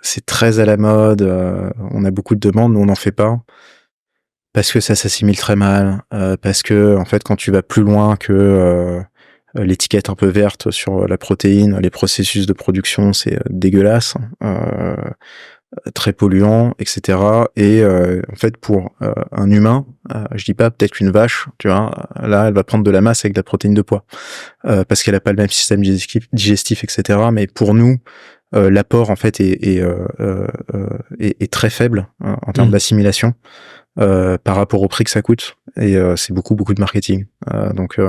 c'est très à la mode. On a beaucoup de demandes, nous on n'en fait pas parce que ça s'assimile très mal, parce que en fait quand tu vas plus loin que l'étiquette un peu verte sur la protéine, les processus de production, c'est dégueulasse, très polluant, etc. Et en fait pour un humain, je dis pas peut-être qu'une vache, tu vois, là elle va prendre de la masse avec de la protéine de pois, parce qu'elle a pas le même système digestif, etc. Mais pour nous, l'apport en fait est très faible en termes d'assimilation par rapport au prix que ça coûte, et c'est beaucoup de marketing. Donc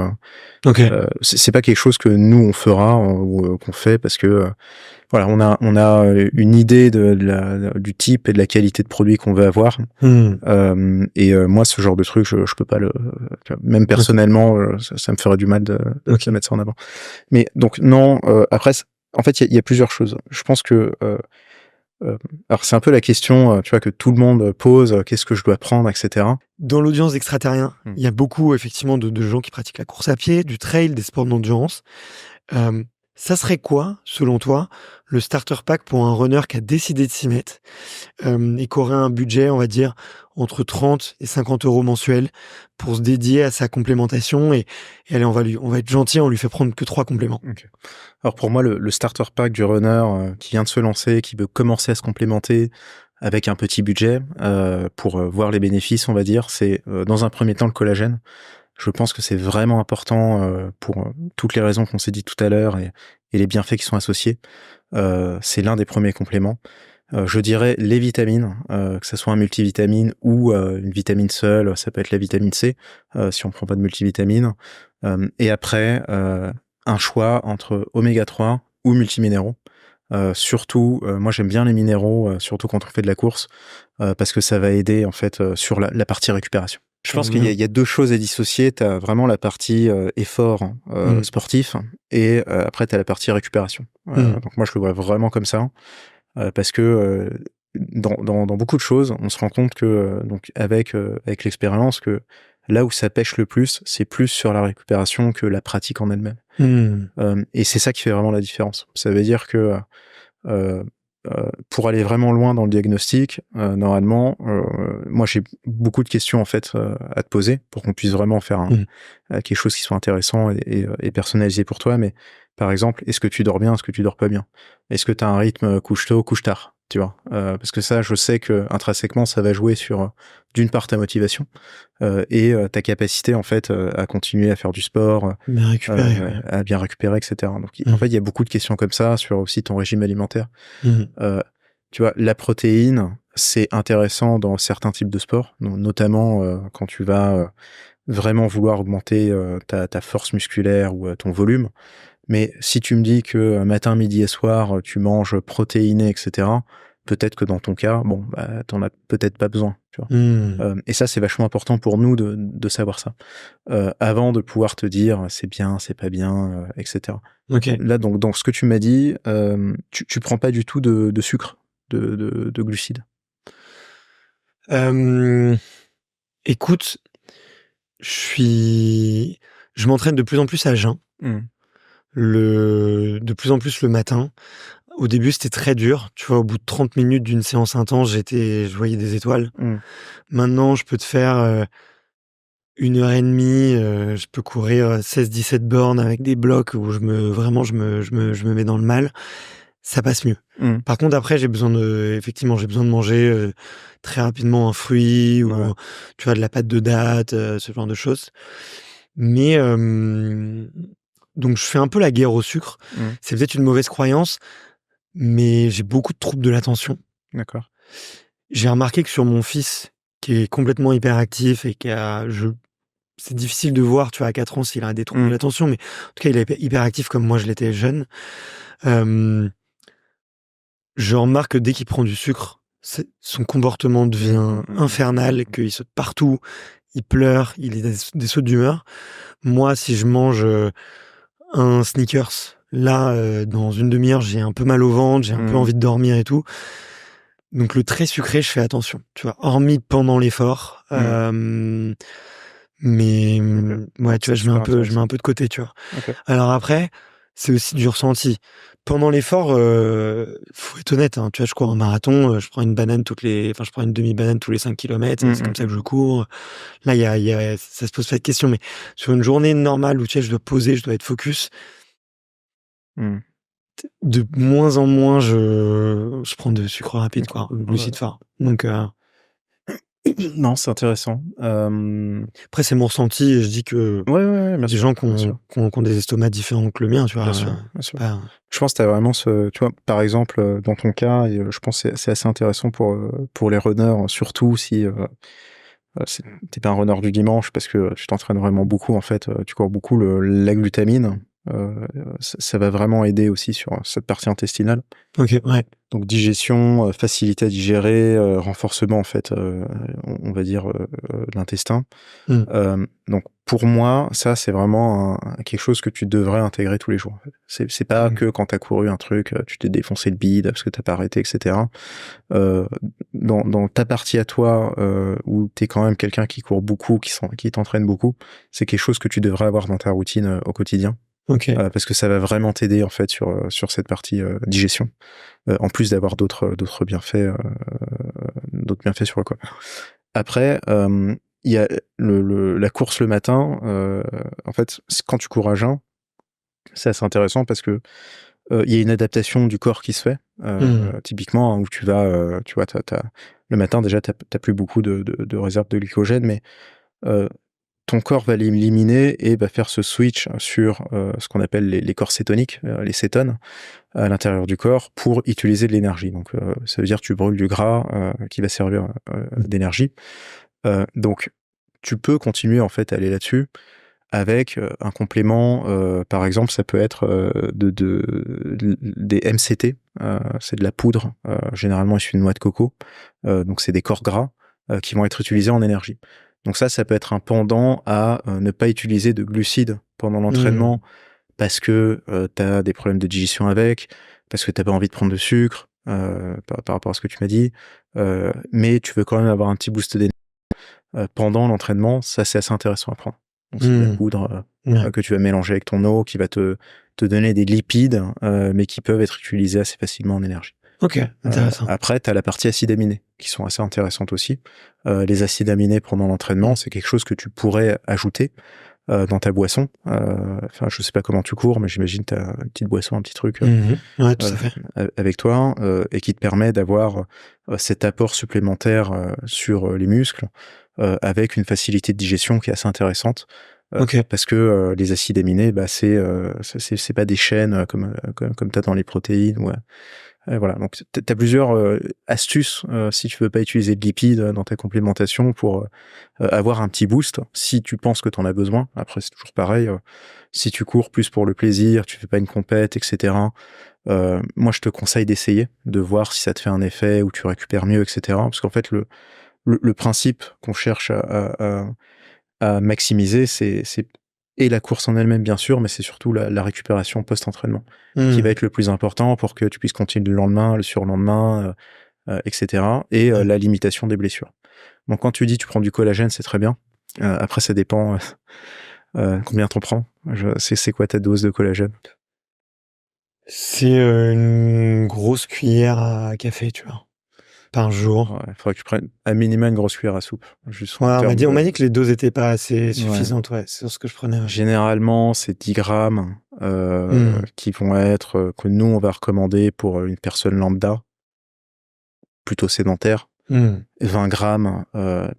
Ok. c'est pas quelque chose que nous on fera ou qu'on fait parce que voilà, on a une idée du type et de la qualité de produit qu'on veut avoir. Et moi ce genre de truc je peux pas le même personnellement ça me ferait du mal de mettre ça en avant. Mais donc non, après en fait il y a plusieurs choses. Je pense que alors c'est un peu la question tu vois que tout le monde pose, qu'est-ce que je dois prendre, etc. Dans l'audience d'extraterriens, il y a beaucoup effectivement de gens qui pratiquent la course à pied, du trail, des sports d'endurance. Ça serait quoi, selon toi, le starter pack pour un runner qui a décidé de s'y mettre et qui aurait un budget, on va dire, entre 30 et 50 euros mensuels pour se dédier à sa complémentation et allez, on va être gentil, on lui fait prendre que 3 compléments. Okay. Alors pour moi, le starter pack du runner qui vient de se lancer, qui veut commencer à se complémenter avec un petit budget pour voir les bénéfices, on va dire, c'est dans un premier temps le collagène. Je pense que c'est vraiment important pour toutes les raisons qu'on s'est dit tout à l'heure et les bienfaits qui sont associés. C'est l'un des premiers compléments. Je dirais les vitamines, que ce soit un multivitamine ou une vitamine seule, ça peut être la vitamine C, si on prend pas de multivitamine. Et après, un choix entre oméga 3 ou multiminéraux. Surtout, moi j'aime bien les minéraux, surtout quand on fait de la course, parce que ça va aider en fait sur la partie récupération. Je pense qu'il y a deux choses à dissocier. Tu as vraiment la partie effort sportif et après tu as la partie récupération. Donc moi je le vois vraiment comme ça. Parce que dans beaucoup de choses, on se rend compte que donc avec l'expérience que là où ça pêche le plus, c'est plus sur la récupération que la pratique en elle-même. Et c'est ça qui fait vraiment la différence. Ça veut dire que pour aller vraiment loin dans le diagnostic, normalement, moi j'ai beaucoup de questions en fait à te poser pour qu'on puisse vraiment faire quelque chose qui soit intéressant et personnalisé pour toi. Mais par exemple, est-ce que tu dors bien, est-ce que tu dors pas bien? Est-ce que tu as un rythme couche tôt, couche tard? Tu vois, parce que ça, je sais que intrinsèquement, ça va jouer sur d'une part ta motivation et ta capacité en fait à continuer à faire du sport, à bien récupérer, etc. Donc en fait, il y a beaucoup de questions comme ça sur aussi ton régime alimentaire. Tu vois, la protéine, c'est intéressant dans certains types de sports, notamment quand tu vas vraiment vouloir augmenter ta force musculaire ou ton volume. Mais si tu me dis que matin, midi et soir, tu manges protéiné, etc., peut-être que dans ton cas, bon, bah, t'en as peut-être pas besoin. Tu vois. Et ça, c'est vachement important pour nous de savoir ça. Avant de pouvoir te dire c'est bien, c'est pas bien, etc. Okay. Là, donc, dans ce que tu m'as dit, tu prends pas du tout de sucre, de glucides. Écoute, je m'entraîne de plus en plus à jeun. De plus en plus le matin. Au début, c'était très dur. Tu vois, au bout de 30 minutes d'une séance intense, je voyais des étoiles. Maintenant, je peux te faire 1h30, je peux courir 16-17 bornes avec des blocs où je me mets dans le mal. Ça passe mieux. Par contre, après, j'ai besoin de manger très rapidement un fruit ou tu vois de la pâte de date, ce genre de choses. Mais Donc, je fais un peu la guerre au sucre. C'est peut-être une mauvaise croyance, mais j'ai beaucoup de troubles de l'attention. D'accord. J'ai remarqué que sur mon fils, qui est complètement hyperactif et c'est difficile de voir, tu vois, à 4 ans s'il a des troubles de l'attention, mais en tout cas, il est hyperactif comme moi je l'étais jeune. Je remarque que dès qu'il prend du sucre, son comportement devient infernal, qu'il saute partout, il pleure, il a des sautes d'humeur. Moi, si je mange un Snickers, là, dans une demi-heure, j'ai un peu mal au ventre, j'ai un peu envie de dormir et tout. Donc le très sucré, je fais attention, tu vois, hormis pendant l'effort. Mais ouais, tu vois, je mets un peu de côté, tu vois. Okay. Alors après, c'est aussi du ressenti. Pendant l'effort, faut être honnête, hein, tu vois, je cours un marathon, je prends une demi-banane tous les 5 kilomètres, c'est comme ça que je cours. Là, ça se pose pas de questions, mais sur une journée normale où, tu sais, je dois poser, je dois être focus, de moins en moins, je prends de sucre rapide, quoi, de glucides forts. Donc, non, c'est intéressant. Après, c'est mon ressenti et je dis que des gens qui ont des estomacs différents que le mien, tu vois. Bien sûr. Je pense que tu as vraiment tu vois, par exemple, dans ton cas, et je pense que c'est assez intéressant pour les runners, surtout si t'es pas un runner du dimanche parce que tu t'entraînes vraiment beaucoup, en fait, tu cours beaucoup, la glutamine. Ça va vraiment aider aussi sur cette partie intestinale. Ok, ouais. Donc digestion, facilité à digérer, renforcement en fait, on va dire de l'intestin. Donc pour moi, ça c'est vraiment quelque chose que tu devrais intégrer tous les jours. En fait. C'est pas que quand t'as couru un truc, tu t'es défoncé le bide parce que t'as pas arrêté, etc. Dans ta partie à toi, où t'es quand même quelqu'un qui court beaucoup, qui t'entraîne beaucoup, c'est quelque chose que tu devrais avoir dans ta routine au quotidien. Okay. Parce que ça va vraiment t'aider en fait sur cette partie digestion, en plus d'avoir d'autres bienfaits sur le corps. Après, il y a la course le matin. En fait, quand tu cours à jeun, c'est assez intéressant parce que il y a une adaptation du corps qui se fait. Typiquement, hein, où tu vas, tu vois, le matin déjà, t'as plus beaucoup de réserves de glycogène, mais ton corps va l'éliminer et va faire ce switch sur ce qu'on appelle les corps cétoniques, les cétones, à l'intérieur du corps pour utiliser de l'énergie. Donc, ça veut dire que tu brûles du gras qui va servir d'énergie. Donc, tu peux continuer en fait à aller là-dessus avec un complément. Par exemple, ça peut être des MCT. C'est de la poudre, généralement issue de noix de coco. Donc, c'est des corps gras qui vont être utilisés en énergie. Donc ça peut être un pendant à ne pas utiliser de glucides pendant l'entraînement parce que tu as des problèmes de digestion avec, parce que tu n'as pas envie de prendre de sucre par rapport à ce que tu m'as dit, mais tu veux quand même avoir un petit boost d'énergie pendant l'entraînement. Ça, c'est assez intéressant à prendre. Donc c'est de la poudre que tu vas mélanger avec ton eau, qui va te donner des lipides, mais qui peuvent être utilisés assez facilement en énergie. Ok, intéressant. Après, tu as la partie acides aminés, qui sont assez intéressantes aussi. Les acides aminés pendant l'entraînement, c'est quelque chose que tu pourrais ajouter dans ta boisson. Enfin, je sais pas comment tu cours, mais j'imagine que tu as une petite boisson, un petit truc ouais, tout à fait. avec toi, et qui te permet d'avoir cet apport supplémentaire sur les muscles, avec une facilité de digestion qui est assez intéressante. Parce que les acides aminés, bah, c'est pas des chaînes comme tu as dans les protéines. Voilà, donc tu as plusieurs astuces si tu veux pas utiliser de lipides dans ta complémentation pour avoir un petit boost si tu penses que tu en as besoin. Après, c'est toujours pareil, si tu cours plus pour le plaisir, tu fais pas une compète, etc. Moi, je te conseille d'essayer, de voir si ça te fait un effet ou tu récupères mieux, etc. Parce qu'en fait, le principe qu'on cherche à maximiser, c'est et la course en elle-même, bien sûr, mais c'est surtout la récupération post-entraînement qui va être le plus important pour que tu puisses continuer le lendemain, le surlendemain, etc. Et la limitation des blessures. Donc, quand tu dis tu prends du collagène, c'est très bien. Après, ça dépend combien t'en prends. C'est quoi ta dose de collagène? C'est une grosse cuillère à café, tu vois, par jour. Il faudrait que tu prennes à minima une grosse cuillère à soupe. Juste on m'a dit que les doses étaient pas assez suffisantes, c'est ce que je prenais. Généralement, c'est 10 grammes qui vont être, que nous, on va recommander pour une personne lambda, plutôt sédentaire, 20 grammes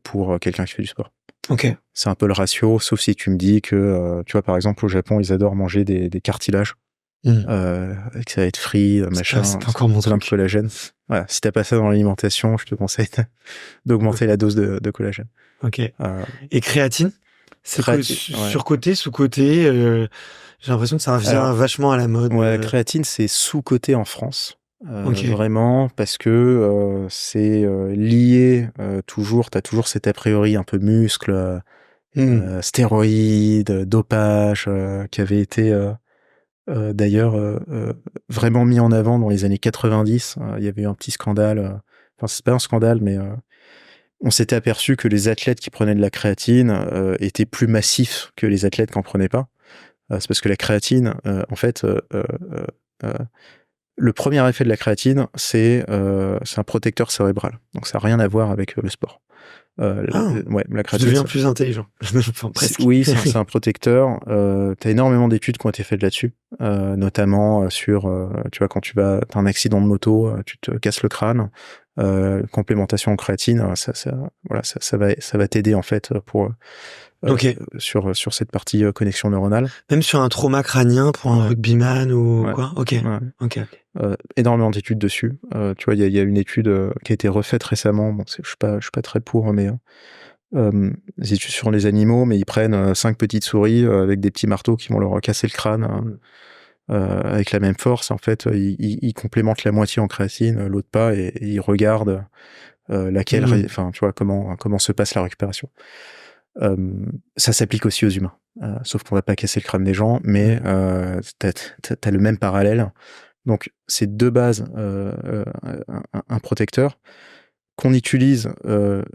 pour quelqu'un qui fait du sport. Ok. C'est un peu le ratio, sauf si tu me dis que, tu vois, par exemple, au Japon, ils adorent manger des cartilages. Que ça va être frit, machin, c'est pas encore mon plein de truc. collagène. Voilà, si t'as pas ça dans l'alimentation, je te conseille d'augmenter la dose de collagène. Ok. Et créatine? C'est surcoté, sous-coté. J'ai l'impression que ça revient vachement à la mode. Ouais, créatine, c'est sous-coté en France. Okay. Vraiment, parce que c'est lié toujours, t'as toujours cet a priori un peu muscle, stéroïdes, dopage, qui avait été d'ailleurs vraiment mis en avant dans les années 90. Il y avait eu un petit scandale, enfin c'est pas un scandale, mais on s'était aperçu que les athlètes qui prenaient de la créatine étaient plus massifs que les athlètes qui en prenaient pas. C'est parce que la créatine, en fait, le premier effet de la créatine, c'est un protecteur cérébral. Donc ça n'a rien à voir avec le sport. Ouais, la créatine, je deviens plus intelligent. Enfin, presque. Oui, c'est un protecteur. T'as énormément d'études qui ont été faites là-dessus, notamment sur, tu vois, quand t'as un accident de moto, tu te casses le crâne, complémentation en créatine, ça va t'aider en fait pour sur cette partie connexion neuronale. Même sur un trauma crânien pour un rugbyman ou quoi. Ok. Énormément d'études dessus. Tu vois, il y a une étude qui a été refaite récemment. Bon, je suis pas très pour, mais des études sur les animaux, mais ils prennent 5 petites souris avec des petits marteaux qui vont leur casser le crâne avec la même force. En fait, ils complémentent la moitié en créatine, l'autre pas, et ils regardent laquelle, enfin, tu vois, comment se passe la récupération. Ça s'applique aussi aux humains, sauf qu'on va pas casser le crâne des gens, mais t'as le même parallèle. Donc, c'est de base un protecteur qu'on utilise dans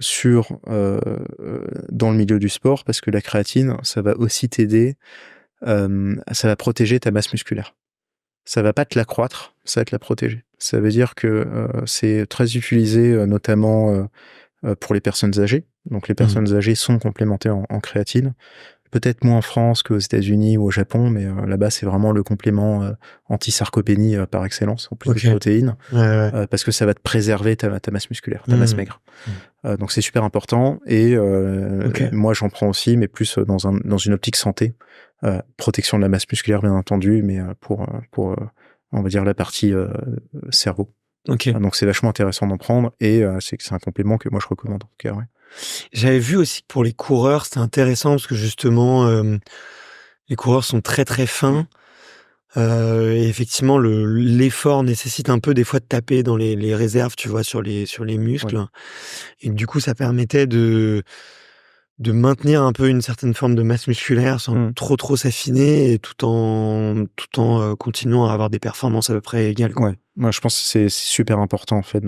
le milieu du sport, parce que la créatine, ça va aussi t'aider, ça va protéger ta masse musculaire. Ça va pas te l'accroître, ça va te la protéger. Ça veut dire que c'est très utilisé, notamment pour les personnes âgées. Donc les personnes âgées sont complémentées en créatine. Peut-être moins en France qu'aux États-Unis ou au Japon, mais là-bas, c'est vraiment le complément anti-sarcopénie par excellence, en plus de protéines, parce que ça va te préserver ta masse musculaire, ta masse maigre. Donc c'est super important. Et moi, j'en prends aussi, mais plus dans une optique santé. Protection de la masse musculaire, bien entendu, mais pour on va dire, la partie cerveau. Donc c'est vachement intéressant d'en prendre, et c'est un complément que moi, je recommande, en tout cas, ouais. J'avais vu aussi que pour les coureurs, c'était intéressant parce que justement, les coureurs sont très très fins. Et effectivement, l'effort nécessite un peu des fois de taper dans les réserves, tu vois, sur les muscles. Ouais. Et du coup, ça permettait de maintenir un peu une certaine forme de masse musculaire sans trop s'affiner, et tout en continuant à avoir des performances à peu près égales, quoi. Ouais. Moi, je pense que c'est super important, en fait,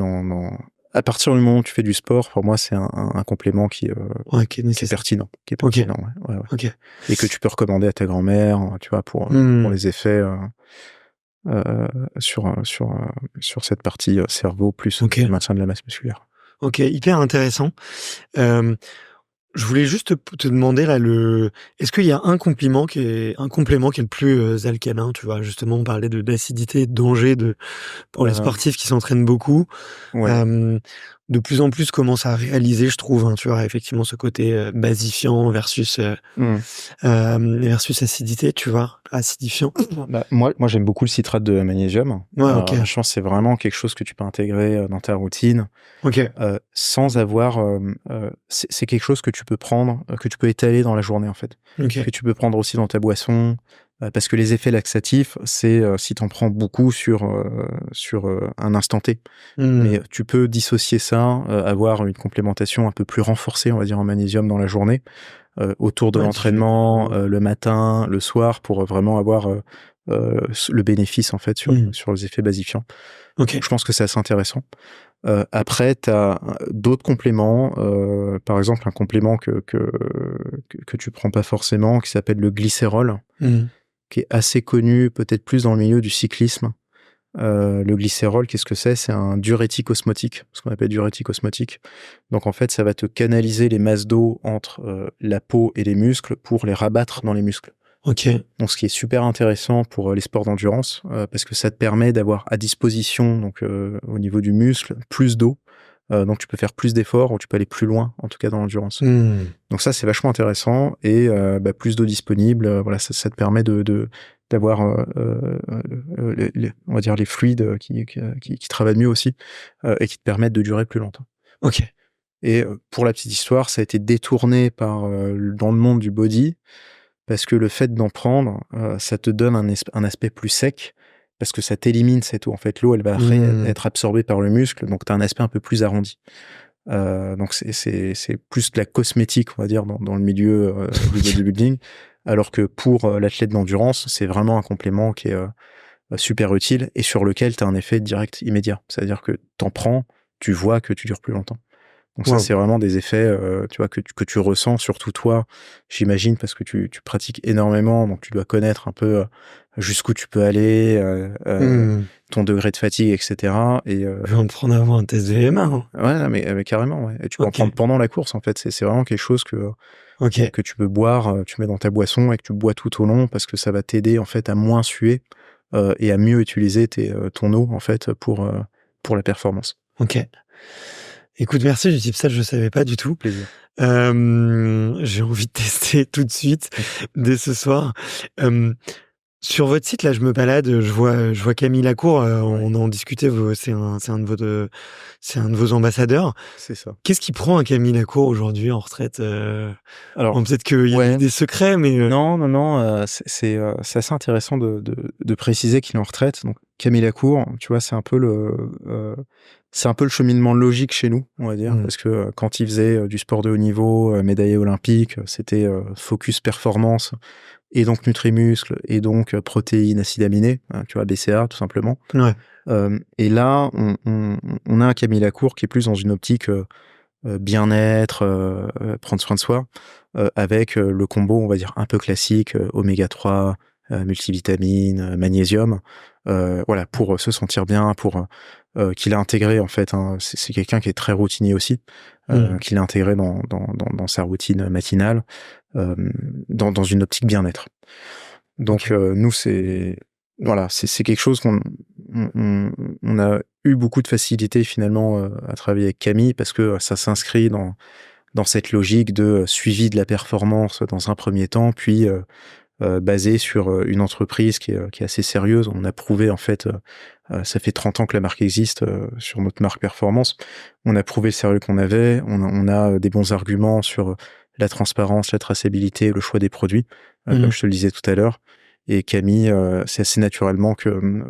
à partir du moment où tu fais du sport, pour moi, c'est un complément qui est pertinent. Qui est pertinent, ouais. Okay. Et que tu peux recommander à ta grand-mère, tu vois, pour les effets sur cette partie cerveau, plus le maintien de la masse musculaire. Ok, hyper intéressant. Je voulais juste te demander là, est-ce qu'il y a un complément qui est le plus alcalin, tu vois, justement, on parlait d'acidité, de danger pour les sportifs qui s'entraînent beaucoup. Ouais. De plus en plus commence à réaliser, je trouve, tu vois, effectivement, ce côté basifiant versus acidité, tu vois, acidifiant. Moi, j'aime beaucoup le citrate de magnésium. Ouais, ok. Je pense que c'est vraiment quelque chose que tu peux intégrer dans ta routine. Ok. Sans avoir, c'est quelque chose que tu peux prendre, que tu peux étaler dans la journée, en fait. Okay. Que tu peux prendre aussi dans ta boisson. Parce que les effets laxatifs, c'est si t'en prends beaucoup sur un instant T. Mais tu peux dissocier ça, avoir une complémentation un peu plus renforcée, on va dire, en magnésium dans la journée, autour de l'entraînement, le matin, le soir, pour vraiment avoir le bénéfice, en fait, sur les effets basifiants. Okay. Je pense que c'est assez intéressant. Après, tu as d'autres compléments, par exemple un complément que tu prends pas forcément, qui s'appelle le glycérol, qui est assez connu, peut-être plus dans le milieu du cyclisme. Le glycérol, qu'est-ce que c'est? C'est un diurétique osmotique, ce qu'on appelle diurétique osmotique. Donc en fait, ça va te canaliser les masses d'eau entre la peau et les muscles pour les rabattre dans les muscles. Ok. Donc ce qui est super intéressant pour les sports d'endurance, parce que ça te permet d'avoir à disposition, donc au niveau du muscle, plus d'eau donc tu peux faire plus d'efforts ou tu peux aller plus loin, en tout cas dans l'endurance. Donc ça, c'est vachement intéressant et plus d'eau disponible. Voilà, ça te permet d'avoir, on va dire, les fluides qui travaillent mieux aussi et qui te permettent de durer plus longtemps. Ok. Et pour la petite histoire, ça a été détourné dans le monde du body parce que le fait d'en prendre, ça te donne un aspect plus sec parce que ça t'élimine cette eau. En fait, l'eau, elle va être absorbée par le muscle, donc tu as un aspect un peu plus arrondi. Donc c'est plus de la cosmétique, on va dire, dans le milieu du bodybuilding, alors que pour l'athlète d'endurance, c'est vraiment un complément qui est super utile et sur lequel tu as un effet direct immédiat. C'est-à-dire que t'en prends, tu vois que tu dures plus longtemps. Donc ça, c'est vraiment des effets, tu vois, que tu ressens, surtout toi, j'imagine, parce que tu pratiques énormément, donc tu dois connaître un peu jusqu'où tu peux aller, ton degré de fatigue, etc. Et je vais en prendre avant un test de VMA. Hein. Ouais, mais carrément. Ouais. Et tu peux en prendre pendant la course, en fait. C'est vraiment quelque chose que tu peux boire, tu mets dans ta boisson et que tu bois tout au long parce que ça va t'aider en fait à moins suer et à mieux utiliser ton eau en fait pour la performance. Ok. Écoute, merci du type ça, je savais pas du tout. Plaisir. J'ai envie de tester tout de suite dès ce soir. Sur votre site, là, je me balade, je vois Camille Lacour, on en discutait, c'est un de vos ambassadeurs. C'est ça. Qu'est-ce qui prend un Camille Lacour aujourd'hui en retraite Alors, bon, peut-être qu'il y a des secrets, mais... Non, c'est assez intéressant de préciser qu'il est en retraite. Donc, Camille Lacour, tu vois, c'est un peu le cheminement logique chez nous, on va dire, parce que quand il faisait du sport de haut niveau, médaillé olympique, c'était focus performance, et donc Nutrimuscle, et donc protéines, acides aminés, tu vois, BCA, tout simplement. Ouais. Et là, on a un Camille Lacour qui est plus dans une optique bien-être, prendre soin de soi, avec le combo, on va dire, un peu classique, oméga 3, multivitamines, magnésium, voilà, pour se sentir bien, pour qu'il a intégré, en fait, c'est quelqu'un qui est très routinier aussi, qu'il a intégré dans sa routine matinale, dans une optique bien-être. Donc, nous, c'est quelque chose qu'on a eu beaucoup de facilité finalement à travailler avec Camille parce que ça s'inscrit dans cette logique de suivi de la performance dans un premier temps, puis basé sur une entreprise qui est assez sérieuse. On a prouvé, en fait, ça fait 30 ans que la marque existe sur notre marque Performance. On a prouvé le sérieux qu'on avait. On a des bons arguments sur la transparence, la traçabilité, le choix des produits, comme je te le disais tout à l'heure. Et Camille, c'est assez naturellement qu'on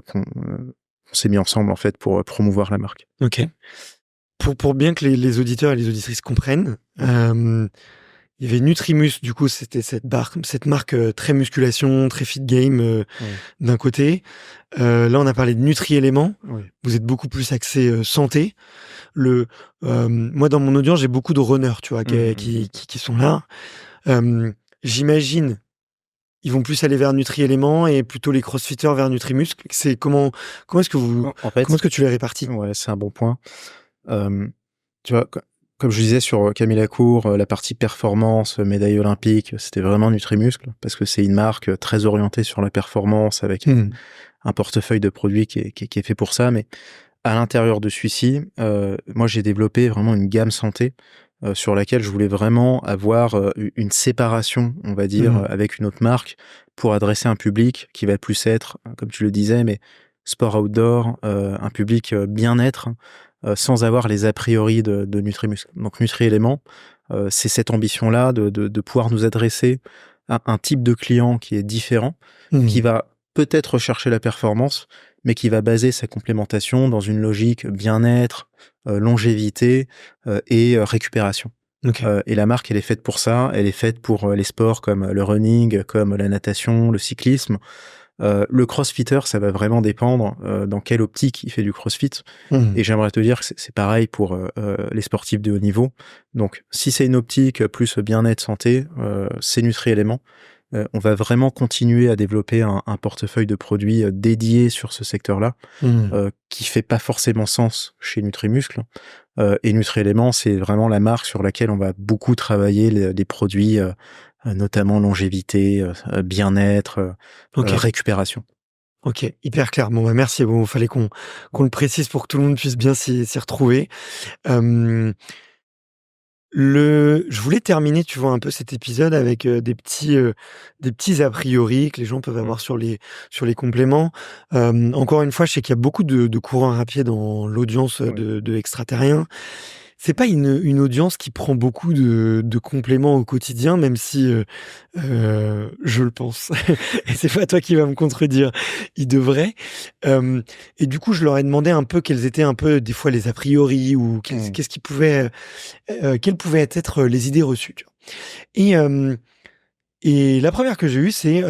s'est mis ensemble, en fait, pour promouvoir la marque. Ok. Pour bien que les auditeurs et les auditrices comprennent, il y avait Nutrimus, du coup, c'était cette marque très musculation, très fit game d'un côté. Là, on a parlé de Nutri-Éléments. Oui. Vous êtes beaucoup plus axé santé. Moi, dans mon audience, j'ai beaucoup de runners, tu vois, qui sont là. J'imagine, ils vont plus aller vers Nutri-Éléments et plutôt les crossfitters vers Nutrimuscle. C'est comment est-ce que tu les répartis? Ouais, c'est un bon point. Tu vois, comme je disais sur Camille Lacour, la partie performance, médaille olympique, c'était vraiment Nutrimuscle parce que c'est une marque très orientée sur la performance avec un portefeuille de produits qui est fait pour ça. Mais à l'intérieur de celui-ci, moi, j'ai développé vraiment une gamme santé sur laquelle je voulais vraiment avoir une séparation, on va dire, avec une autre marque pour adresser un public qui va plus être, comme tu le disais, mais sport outdoor, un public bien-être, sans avoir les a priori de Nutrimuscle. Donc Nutri-Éléments, c'est cette ambition-là de pouvoir nous adresser à un type de client qui est différent, qui va peut-être rechercher la performance, mais qui va baser sa complémentation dans une logique bien-être, longévité et récupération. Okay. Et la marque, elle est faite pour ça. Elle est faite pour les sports comme le running, comme la natation, le cyclisme. Le crossfitter, ça va vraiment dépendre dans quelle optique il fait du crossfit. Et j'aimerais te dire que c'est pareil pour les sportifs de haut niveau. Donc, si c'est une optique plus bien-être santé, c'est Nutri-Éléments. On va vraiment continuer à développer un portefeuille de produits dédié sur ce secteur-là, qui fait pas forcément sens chez Nutrimuscle. Et Nutri-Éléments, c'est vraiment la marque sur laquelle on va beaucoup travailler les produits, notamment longévité, bien-être, récupération. Ok, hyper clair. Bon, bah, merci. Bon, il fallait qu'on le précise pour que tout le monde puisse bien s'y retrouver. Euh, je voulais terminer, tu vois, un peu cet épisode avec des petits a priori que les gens peuvent avoir sur les compléments. Encore une fois, je sais qu'il y a beaucoup de courants à pied dans l'audience Ouais. de Extraterrien. C'est pas une audience qui prend beaucoup de compléments au quotidien, même si je le pense. Et c'est pas toi qui vas me contredire. Ils devraient. Euh, et du coup, je leur ai demandé un peu quels étaient un peu des fois les a priori ou qu'est-ce qui pouvait, quelles pouvaient être les idées reçues. Tu vois. Et la première que j'ai eue, c'est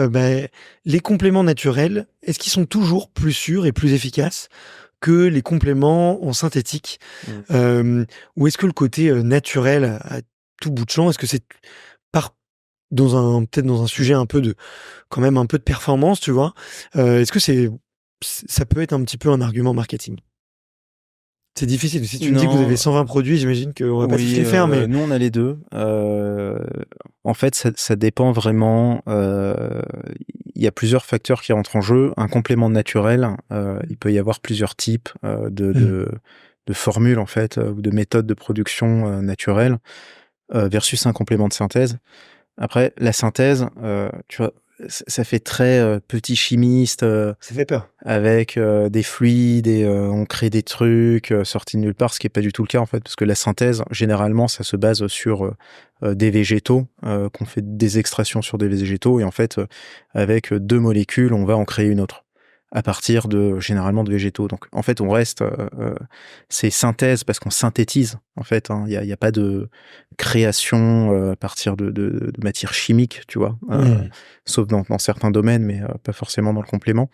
les compléments naturels. Est-ce qu'ils sont toujours plus sûrs et plus efficaces que les compléments en synthétique? Ou est-ce que le côté naturel à tout bout de champ, est-ce que c'est par peut-être dans un sujet un peu de quand même un peu de performance, tu vois? Est-ce que ça peut être un petit peu un argument marketing? C'est difficile. Si tu me dis que vous avez Non, 120 produits, j'imagine qu'on va pas tous oui, les faire, mais nous on a les deux. En fait, ça dépend vraiment. Il y a plusieurs facteurs qui rentrent en jeu. Un complément naturel, il peut y avoir plusieurs types de formules en fait ou de méthodes de production naturelles versus un complément de synthèse. Après, la synthèse, tu vois, ça fait très petit chimiste ça fait peur. avec des fluides et on crée des trucs sortis de nulle part, ce qui est pas du tout le cas en fait, parce que la synthèse, généralement, ça se base sur des végétaux, qu'on fait des extractions sur des végétaux et en fait, avec deux molécules, on va en créer une autre à partir généralement de végétaux. Donc en fait, on reste, c'est synthèse parce qu'on synthétise en fait. Hein. Il y a pas de création à partir de matière chimique, tu vois, sauf dans certains domaines, mais pas forcément dans le complément.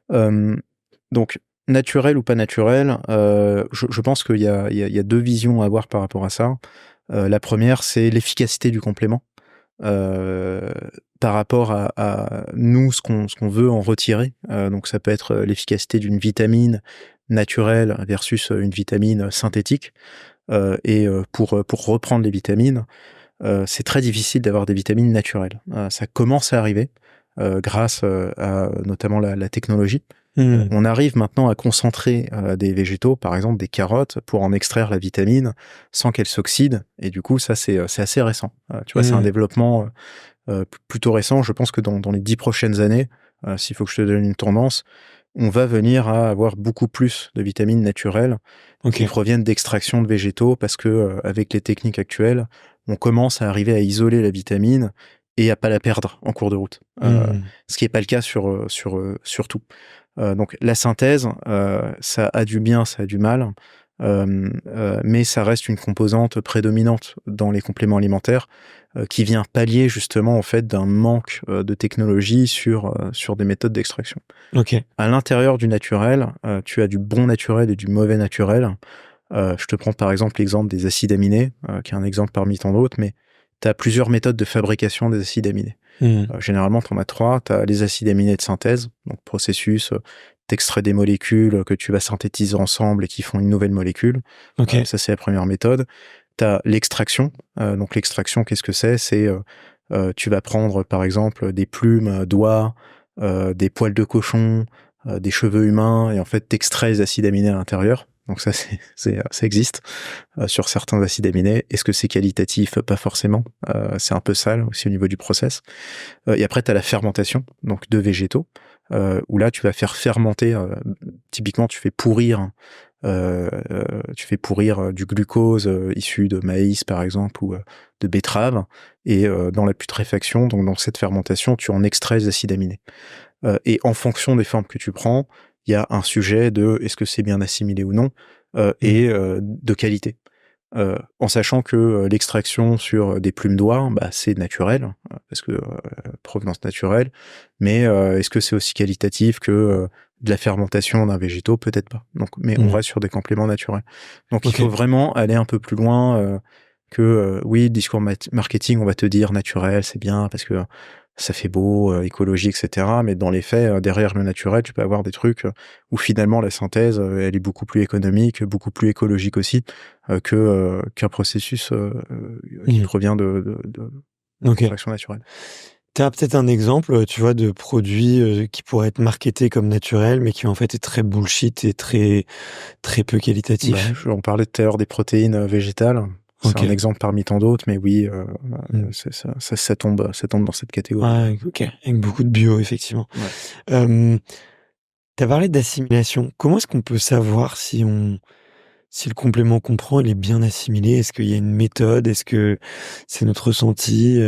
Donc naturel ou pas naturel, je pense qu'il y a deux visions à avoir par rapport à ça. La première, c'est l'efficacité du complément. Par rapport à nous, ce qu'on veut en retirer. Donc ça peut être l'efficacité d'une vitamine naturelle versus une vitamine synthétique. Pour reprendre les vitamines, c'est très difficile d'avoir des vitamines naturelles. Ça commence à arriver grâce à notamment la technologie. On arrive maintenant à concentrer des végétaux, par exemple des carottes, pour en extraire la vitamine sans qu'elle s'oxyde. Et du coup, ça, c'est assez récent. Tu vois, c'est un développement plutôt récent. Je pense que dans les 10 prochaines années, s'il faut que je te donne une tendance, on va venir à avoir beaucoup plus de vitamines naturelles qui proviennent d'extraction de végétaux parce que avec les techniques actuelles, on commence à arriver à isoler la vitamine et à pas la perdre en cours de route. Ce qui n'est pas le cas sur tout. Donc la synthèse, ça a du bien, ça a du mal, mais ça reste une composante prédominante dans les compléments alimentaires qui vient pallier justement en fait d'un manque de technologie sur des méthodes d'extraction. À l'intérieur du naturel, tu as du bon naturel et du mauvais naturel. Je te prends par exemple l'exemple des acides aminés, qui est un exemple parmi tant d'autres, mais tu as plusieurs méthodes de fabrication des acides aminés. Généralement, tu en as 3. Tu as les acides aminés de synthèse, donc processus, t'extrais des molécules que tu vas synthétiser ensemble et qui font une nouvelle molécule. Ça, c'est la première méthode. Tu as l'extraction. Donc l'extraction, qu'est-ce que c'est? C'est tu vas prendre par exemple des plumes d'oies, des poils de cochon, des cheveux humains, et en fait, t'extrais les acides aminés à l'intérieur. Donc ça, ça existe sur certains acides aminés. Est-ce que c'est qualitatif? Pas forcément. C'est un peu sale aussi au niveau du process. Et après, tu as la fermentation, donc de végétaux, où là, tu vas faire fermenter. Typiquement, tu fais pourrir du glucose issu de maïs, par exemple, ou de betterave. Et dans la putréfaction, donc dans cette fermentation, tu en extrais les acides aminés. Et en fonction des formes que tu prends, il y a un sujet de est-ce que c'est bien assimilé ou non, et de qualité. En sachant que l'extraction sur des plumes d'oie, c'est naturel, parce que provenance naturelle, mais est-ce que c'est aussi qualitatif que de la fermentation d'un végétaux? Peut-être pas. Donc, mais on reste sur des compléments naturels. Donc il faut vraiment aller un peu plus loin que oui, discours marketing, on va te dire naturel, c'est bien parce que ça fait beau, écologie, etc. Mais dans les faits, derrière le naturel, tu peux avoir des trucs où finalement la synthèse, elle est beaucoup plus économique, beaucoup plus écologique aussi qu'un processus qui provient de extraction naturelle. Tu as peut-être un exemple, tu vois, de produit, qui pourrait être marketé comme naturel, mais qui en fait est très bullshit et très, très peu qualitatif? On parlait tout à l'heure des protéines végétales. C'est OK. un exemple parmi tant d'autres, mais oui, Mmh. ça tombe dans cette catégorie. Ouais, OK, avec beaucoup de bio, effectivement. Ouais. Hem, Tu parlé d'assimilation. Comment est-ce qu'on peut savoir si le complément qu'on prend, il est bien assimilé? Est-ce qu'il y a une méthode? Est-ce que c'est notre ressenti?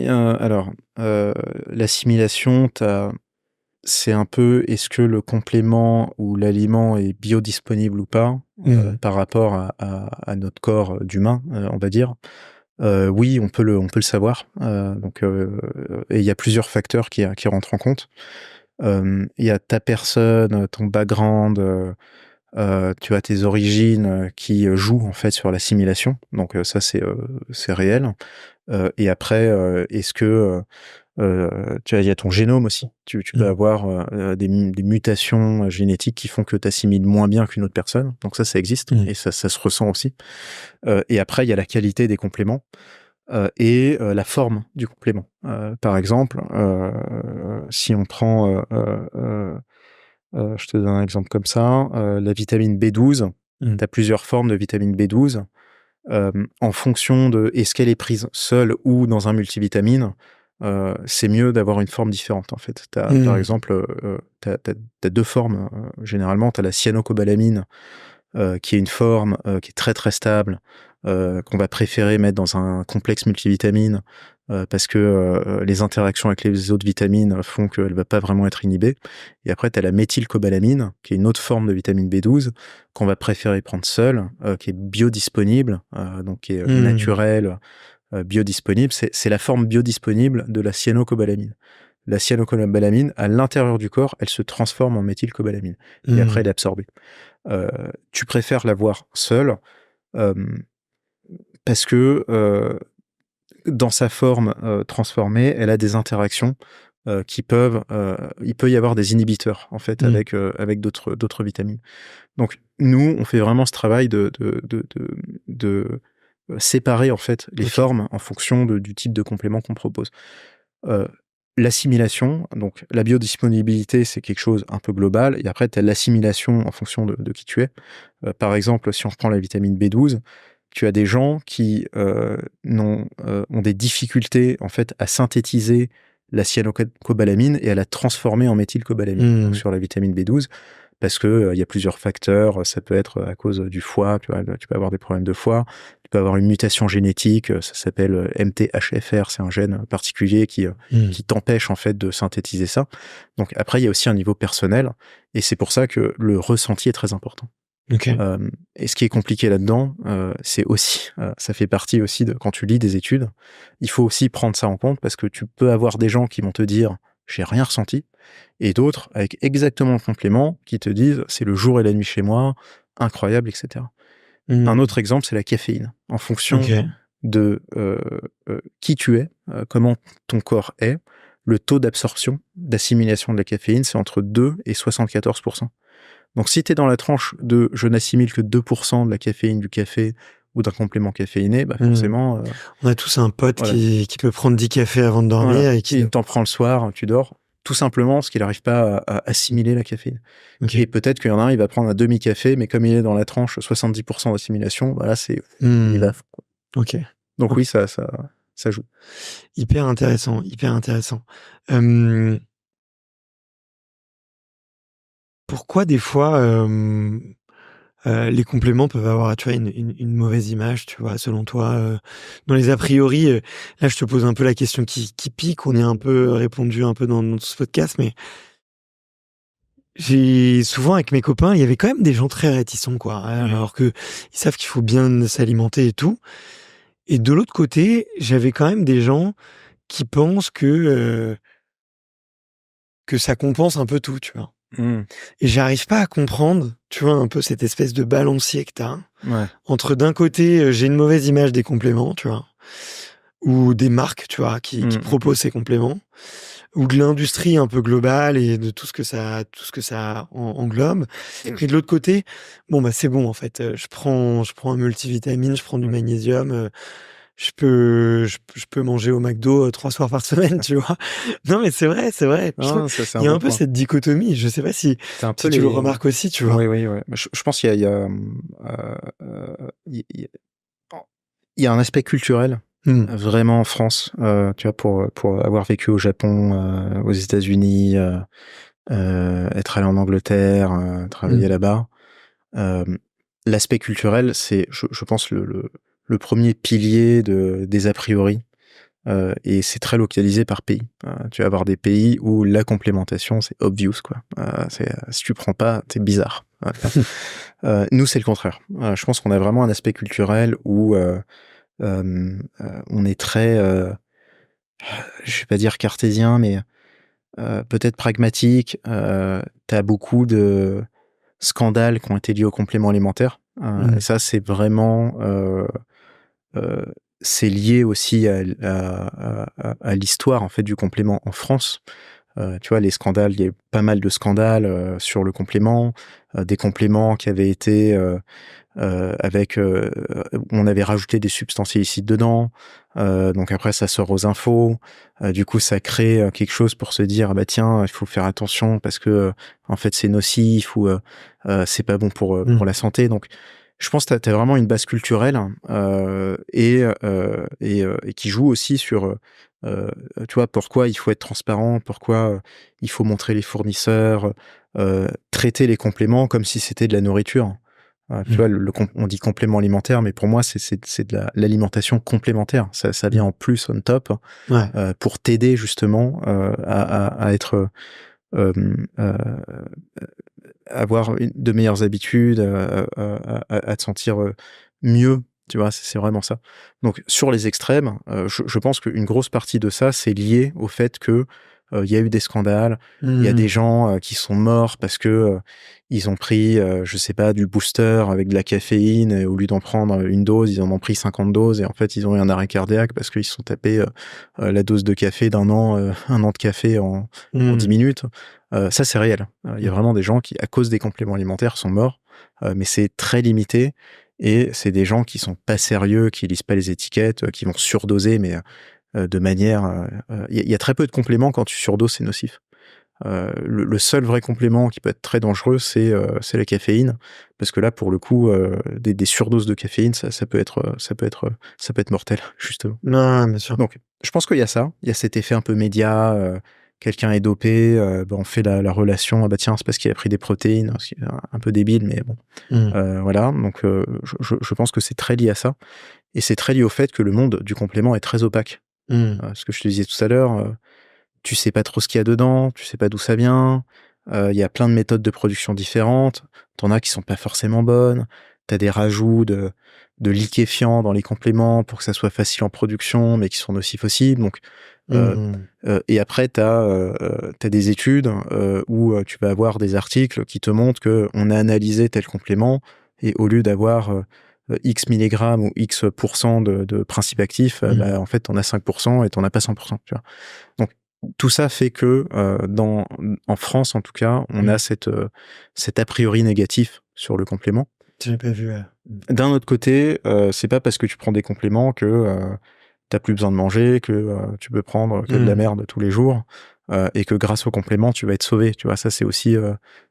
Alors, l'assimilation, c'est un peu est-ce que le complément ou l'aliment est biodisponible ou pas, Mmh. par rapport à notre corps d'humain, on va dire. Oui, on peut le savoir, et il y a plusieurs facteurs qui rentrent en compte. Il y a ta personne, ton background, tu as tes origines, qui jouent en fait sur l'assimilation. Donc ça c'est réel. Et après, est-ce que, tu vois, il y a ton génome aussi. Tu peux Mmh. avoir, des mutations, génétiques qui font que tu assimiles moins bien qu'une autre personne. Donc ça existe Mmh. et ça se ressent aussi. Et après, il y a la qualité des compléments, et la forme du complément. Par exemple, si on prend, je te donne un exemple comme ça, la vitamine B12, Mmh. tu as plusieurs formes de vitamine B12. En fonction de est-ce qu'elle est prise seule ou dans un multivitamine, c'est mieux d'avoir une forme différente, en fait. Tu as par Mmh. exemple, tu as 2 formes, généralement. Tu as la cyanocobalamin, qui est une forme, qui est très, très stable, qu'on va préférer mettre dans un complexe multivitamine, parce que, les interactions avec les autres vitamines font qu'elle va pas vraiment être inhibée. Et après, tu as la méthylcobalamine, qui est une autre forme de vitamine B12 qu'on va préférer prendre seule, qui est biodisponible, donc qui est, Mmh. naturelle, biodisponible. C'est la forme biodisponible de la cyanocobalamine. La cyanocobalamine, à l'intérieur du corps, elle se transforme en méthylcobalamine et après elle Mmh. est absorbée. Tu préfères l'avoir seule, hem, parce que, dans sa forme, transformée, elle a des interactions, qui peuvent, il peut y avoir des inhibiteurs, en fait, Mmh. avec d'autres vitamines. Donc nous, on fait vraiment ce travail de séparer, en fait, les OK. formes en fonction du type de complément qu'on propose. Heu, L'assimilation, donc la biodisponibilité, c'est quelque chose un peu global et après tu as l'assimilation en fonction de qui tu es. Par exemple, si on reprend la vitamine B12, tu as des gens qui, ont des difficultés, en fait, à synthétiser la cyanocobalamin et à la transformer en méthylcobalamin, donc Mmh. sur la vitamine B12 parce que, il y a plusieurs facteurs, ça peut être, à cause, du foie, tu vois? Tu peux avoir des problèmes de foie, tu peux avoir une mutation génétique, ça s'appelle, MTHFR, c'est un gène particulier Mmh. qui t'empêche en fait de synthétiser ça. Donc après, il y a aussi un niveau personnel et c'est pour ça que le ressenti est très important. OK. Et ce qui est compliqué là-dedans, c'est aussi, ça fait partie aussi de quand tu lis des études, il faut aussi prendre ça en compte parce que tu peux avoir des gens qui vont te dire: «J'ai rien ressenti» et d'autres avec exactement le complément qui te disent: «C'est le jour et la nuit chez moi, incroyable» et cetera. Un Mmh. autre exemple, c'est la caféine. En fonction OK. de, qui tu es, comment ton corps est, le taux d'absorption, d'assimilation de la caféine, c'est entre 2 et 74. Donc si tu es dans la tranche de «je n'assimile que 2 de la caféine du café ou d'un complément caféiné», bah, Mmh. forcément, On a tous un pote voilà. qui peut prendre 10 cafés avant de Voilà. dormir et qui Il t'en prend le soir, tu dors, tout simplement parce qu'il n'arrive pas à assimiler la caféine. Et OK. peut-être qu'il y en a un, il va prendre un demi-café, mais comme il est dans la tranche 70 d'assimilation, bah là, il y Mmh. va, quoi. OK. Donc OK. oui, ça joue. Hyper intéressant, hyper intéressant. Hem, Pourquoi des fois, les compléments peuvent avoir, tu vois, une mauvaise image, tu vois, selon toi, dans les a priori, là, je te pose un peu la question qui pique. On y a un peu répondu un peu dans ce podcast, mais j'ai souvent avec mes copains, il y avait quand même des gens très réticents, quoi, alors qu'ils savent qu'il faut bien s'alimenter et tout. Et de l'autre côté, j'avais quand même des gens qui pensent que ça compense un peu tout, tu vois? Mmh. Et j'arrive pas à comprendre, tu vois, un peu cette espèce de balancier que tu as, Ouais. entre d'un côté, j'ai une mauvaise image des compléments, tu vois? Ou des marques, tu vois, qui Mmh, mmh mh. proposent ces compléments, ou de l'industrie un peu globale et de tout ce que ça englobe. Et de l'autre côté, bon, bah, c'est bon en fait, je prends un multivitamine, je prends du magnésium, je peux manger au McDo 3 soirs par semaine, tu vois. Non, mais c'est vrai, c'est vrai. Non, ça, c'est Il y a bon un peu point. cette dichotomie. Je sais pas si C'est un peu tu le remarques aussi, tu vois. Oui, oui, oui. Je pense qu'il y a, il y a un aspect culturel vraiment en France, tu vois, pour avoir vécu au Japon, aux États-Unis, être allé en Angleterre, travailler là-bas. L'aspect culturel, c'est, je pense, le premier pilier des a priori. Et c'est très localisé par pays. Tu vas avoir des pays où la complémentation, c'est obvious, quoi. Si tu prends pas, t'es bizarre. Nous, c'est le contraire. Je pense qu'on a vraiment un aspect culturel où on est très, je vais pas dire cartésien, mais peut-être pragmatique. T'as beaucoup de scandales qui ont été liés aux compléments alimentaires. Et ça, c'est vraiment... Euh, c'est lié aussi à l'histoire en fait du complément en France. Tu vois, les scandales, il y a eu pas mal de scandales sur le complément, des compléments qui avaient été on avait rajouté des substances illicites dedans. Donc après, ça sort aux infos. Du coup, ça crée quelque chose pour se dire, bah tiens, il faut faire attention parce que en fait, c'est nocif ou c'est pas bon pour la santé. Donc je pense que t'as vraiment une base culturelle et qui joue aussi sur, tu vois, pourquoi il faut être transparent, pourquoi il faut montrer les fournisseurs, traiter les compléments comme si c'était de la nourriture. Tu vois, on dit complément alimentaire, mais pour moi, c'est de l'alimentation complémentaire. Ça vient en plus, on top, pour t'aider justement à être euh, euh, avoir de meilleures habitudes, à te sentir mieux, tu vois, c'est vraiment ça. Donc sur les extrêmes, je pense qu'une grosse partie de ça, c'est lié au fait que il y a eu des scandales, il y a des gens qui sont morts parce que ils ont pris, je sais pas, du booster avec de la caféine, et au lieu d'en prendre une dose, ils en ont pris 50 doses, et en fait, ils ont eu un arrêt cardiaque parce qu'ils se sont tapés la dose de café un an de café en 10 minutes. Ça, c'est réel. Il y a vraiment des gens qui, à cause des compléments alimentaires, sont morts, mais c'est très limité. Et c'est des gens qui sont pas sérieux, qui lisent pas les étiquettes, qui vont surdoser, mais de manière... Il y a très peu de compléments quand tu surdoses, c'est nocif. Le seul vrai complément qui peut être très dangereux, c'est la caféine, parce que là, pour le coup, des surdoses de caféine, ça peut être mortel, justement. Non, bien sûr. Donc, je pense qu'il y a ça. Il y a cet effet un peu média. Quelqu'un est dopé, on fait la relation. Ah bah tiens, c'est parce qu'il a pris des protéines, ce qui est un peu débile, mais bon. Voilà. Donc, je pense que c'est très lié à ça. Et c'est très lié au fait que le monde du complément est très opaque. Ce que je te disais tout à l'heure, tu sais pas trop ce qu'il y a dedans, tu sais pas d'où ça vient. Il y a plein de méthodes de production différentes. T'en as qui sont pas forcément bonnes. T'as des rajouts de liquéfiants dans les compléments pour que ça soit facile en production, mais qui sont nocifs aussi. Donc, et après, t'as des études où tu vas avoir des articles qui te montrent que on a analysé tel complément et au lieu d'avoir X milligrammes ou X % de principes actifs, bah, en fait, t'en as 5% et t'en as pas 100%, tu vois. Donc, tout ça fait que en France, en tout cas, on a cet a priori négatif sur le complément. Tu l'as pas vu. D'un autre côté, c'est pas parce que tu prends des compléments que t'as plus besoin de manger, que tu peux prendre que de la merde tous les jours, et que grâce aux compléments, tu vas être sauvé. Tu vois, ça c'est aussi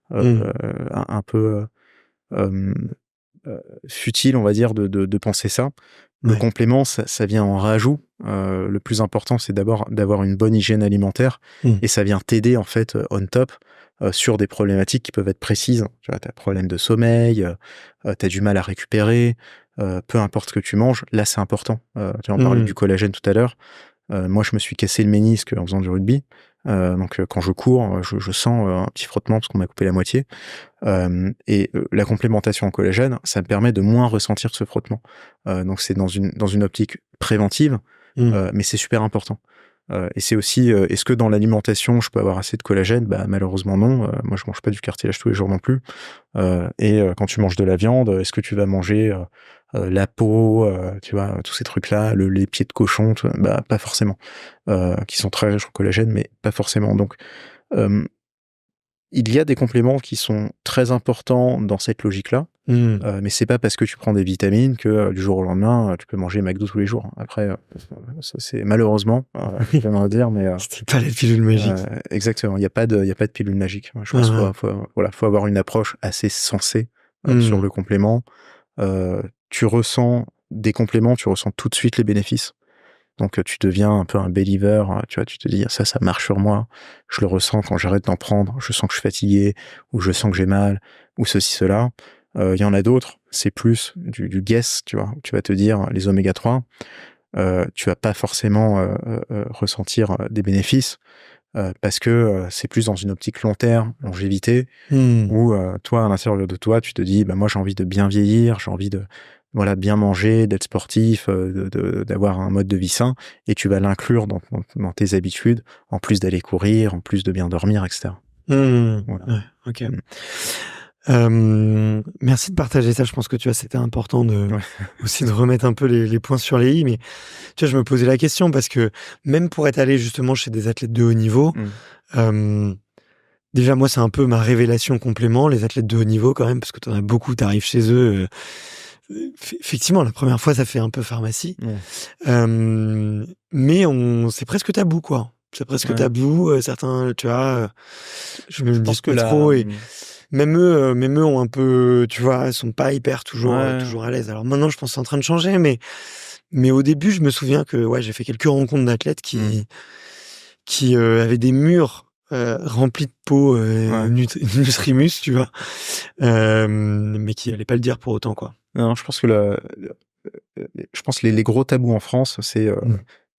un peu futile, on va dire, de penser ça. Le complément, ça vient en rajout. Le plus important, c'est d'abord d'avoir une bonne hygiène alimentaire, et ça vient t'aider en fait on top sur des problématiques qui peuvent être précises. Tu vois, t'as problème de sommeil, t'as du mal à récupérer, peu importe ce que tu manges, là c'est important. Tu en parlais du collagène tout à l'heure. Moi, je me suis cassé le ménisque en faisant du rugby. Donc, quand je cours, je sens un petit frottement parce qu'on m'a coupé la moitié. Et la complémentation en collagène, ça me permet de moins ressentir ce frottement. Donc, c'est dans une optique préventive, mais c'est super important. Et c'est aussi, est-ce que dans l'alimentation, je peux avoir assez de collagène? Bah, malheureusement non. Moi, je mange pas du cartilage tous les jours non plus. Et quand tu manges de la viande, est-ce que tu vas manger la peau, tu vois, tous ces trucs-là, les pieds de cochon, bah, pas forcément. Qui sont très riches en collagène, mais pas forcément. Donc, il y a des compléments qui sont très importants dans cette logique-là. Mais c'est pas parce que tu prends des vitamines que du jour au lendemain, tu peux manger McDo tous les jours. Après, ça, c'est malheureusement, j'aimerais dire, mais c'était pas la pilule magique. Exactement. Il y a pas de pilule magique. Je pense faut avoir une approche assez sensée sur le complément. Tu ressens des compléments, tu ressens tout de suite les bénéfices. Donc tu deviens un peu un believer, tu vois, tu te dis ça marche sur moi, je le ressens quand j'arrête d'en prendre, je sens que je suis fatigué, ou je sens que j'ai mal, ou ceci, cela. Il y en a d'autres, c'est plus du guess, tu vois, tu vas te dire les oméga 3, tu vas pas forcément ressentir des bénéfices, parce que c'est plus dans une optique long terme, longévité, où toi, à l'intérieur de toi, tu te dis, bah moi j'ai envie de bien vieillir, j'ai envie de bien manger, d'être sportif, d'avoir un mode de vie sain, et tu vas l'inclure dans tes habitudes, en plus d'aller courir, en plus de bien dormir, etc. Voilà. Ouais, ok. Merci de partager ça. Je pense que tu vois, c'était important aussi de remettre un peu les points sur les i. Mais tu vois, je me posais la question parce que même pour être allé justement chez des athlètes de haut niveau, déjà moi c'est un peu ma révélation complément, les athlètes de haut niveau quand même, parce que t'en as beaucoup, t'arrives chez eux. Effectivement, la première fois ça fait un peu pharmacie, mais c'est presque tabou quoi. C'est presque tabou. Certains, tu vois, je me dis pas trop et même eux ont un peu, tu vois, ils sont pas hyper toujours à l'aise. Alors maintenant, je pense que c'est en train de changer, mais au début, je me souviens que j'ai fait quelques rencontres d'athlètes qui avaient des murs remplis de pots Nutrimus, tu vois, mais qui allaient pas le dire pour autant, quoi. Non, je pense que les gros tabous en France, c'est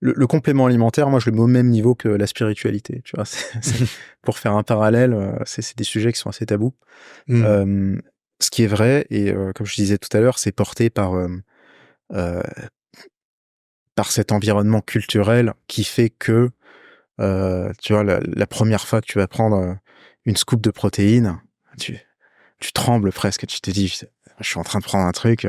le complément alimentaire. Moi, je le mets au même niveau que la spiritualité. Tu vois, pour faire un parallèle, c'est des sujets qui sont assez tabous. Ce qui est vrai, et comme je disais tout à l'heure, c'est porté par cet environnement culturel qui fait que, tu vois, la première fois que tu vas prendre une scoop de protéines, tu trembles presque, tu te dis, je suis en train de prendre un truc,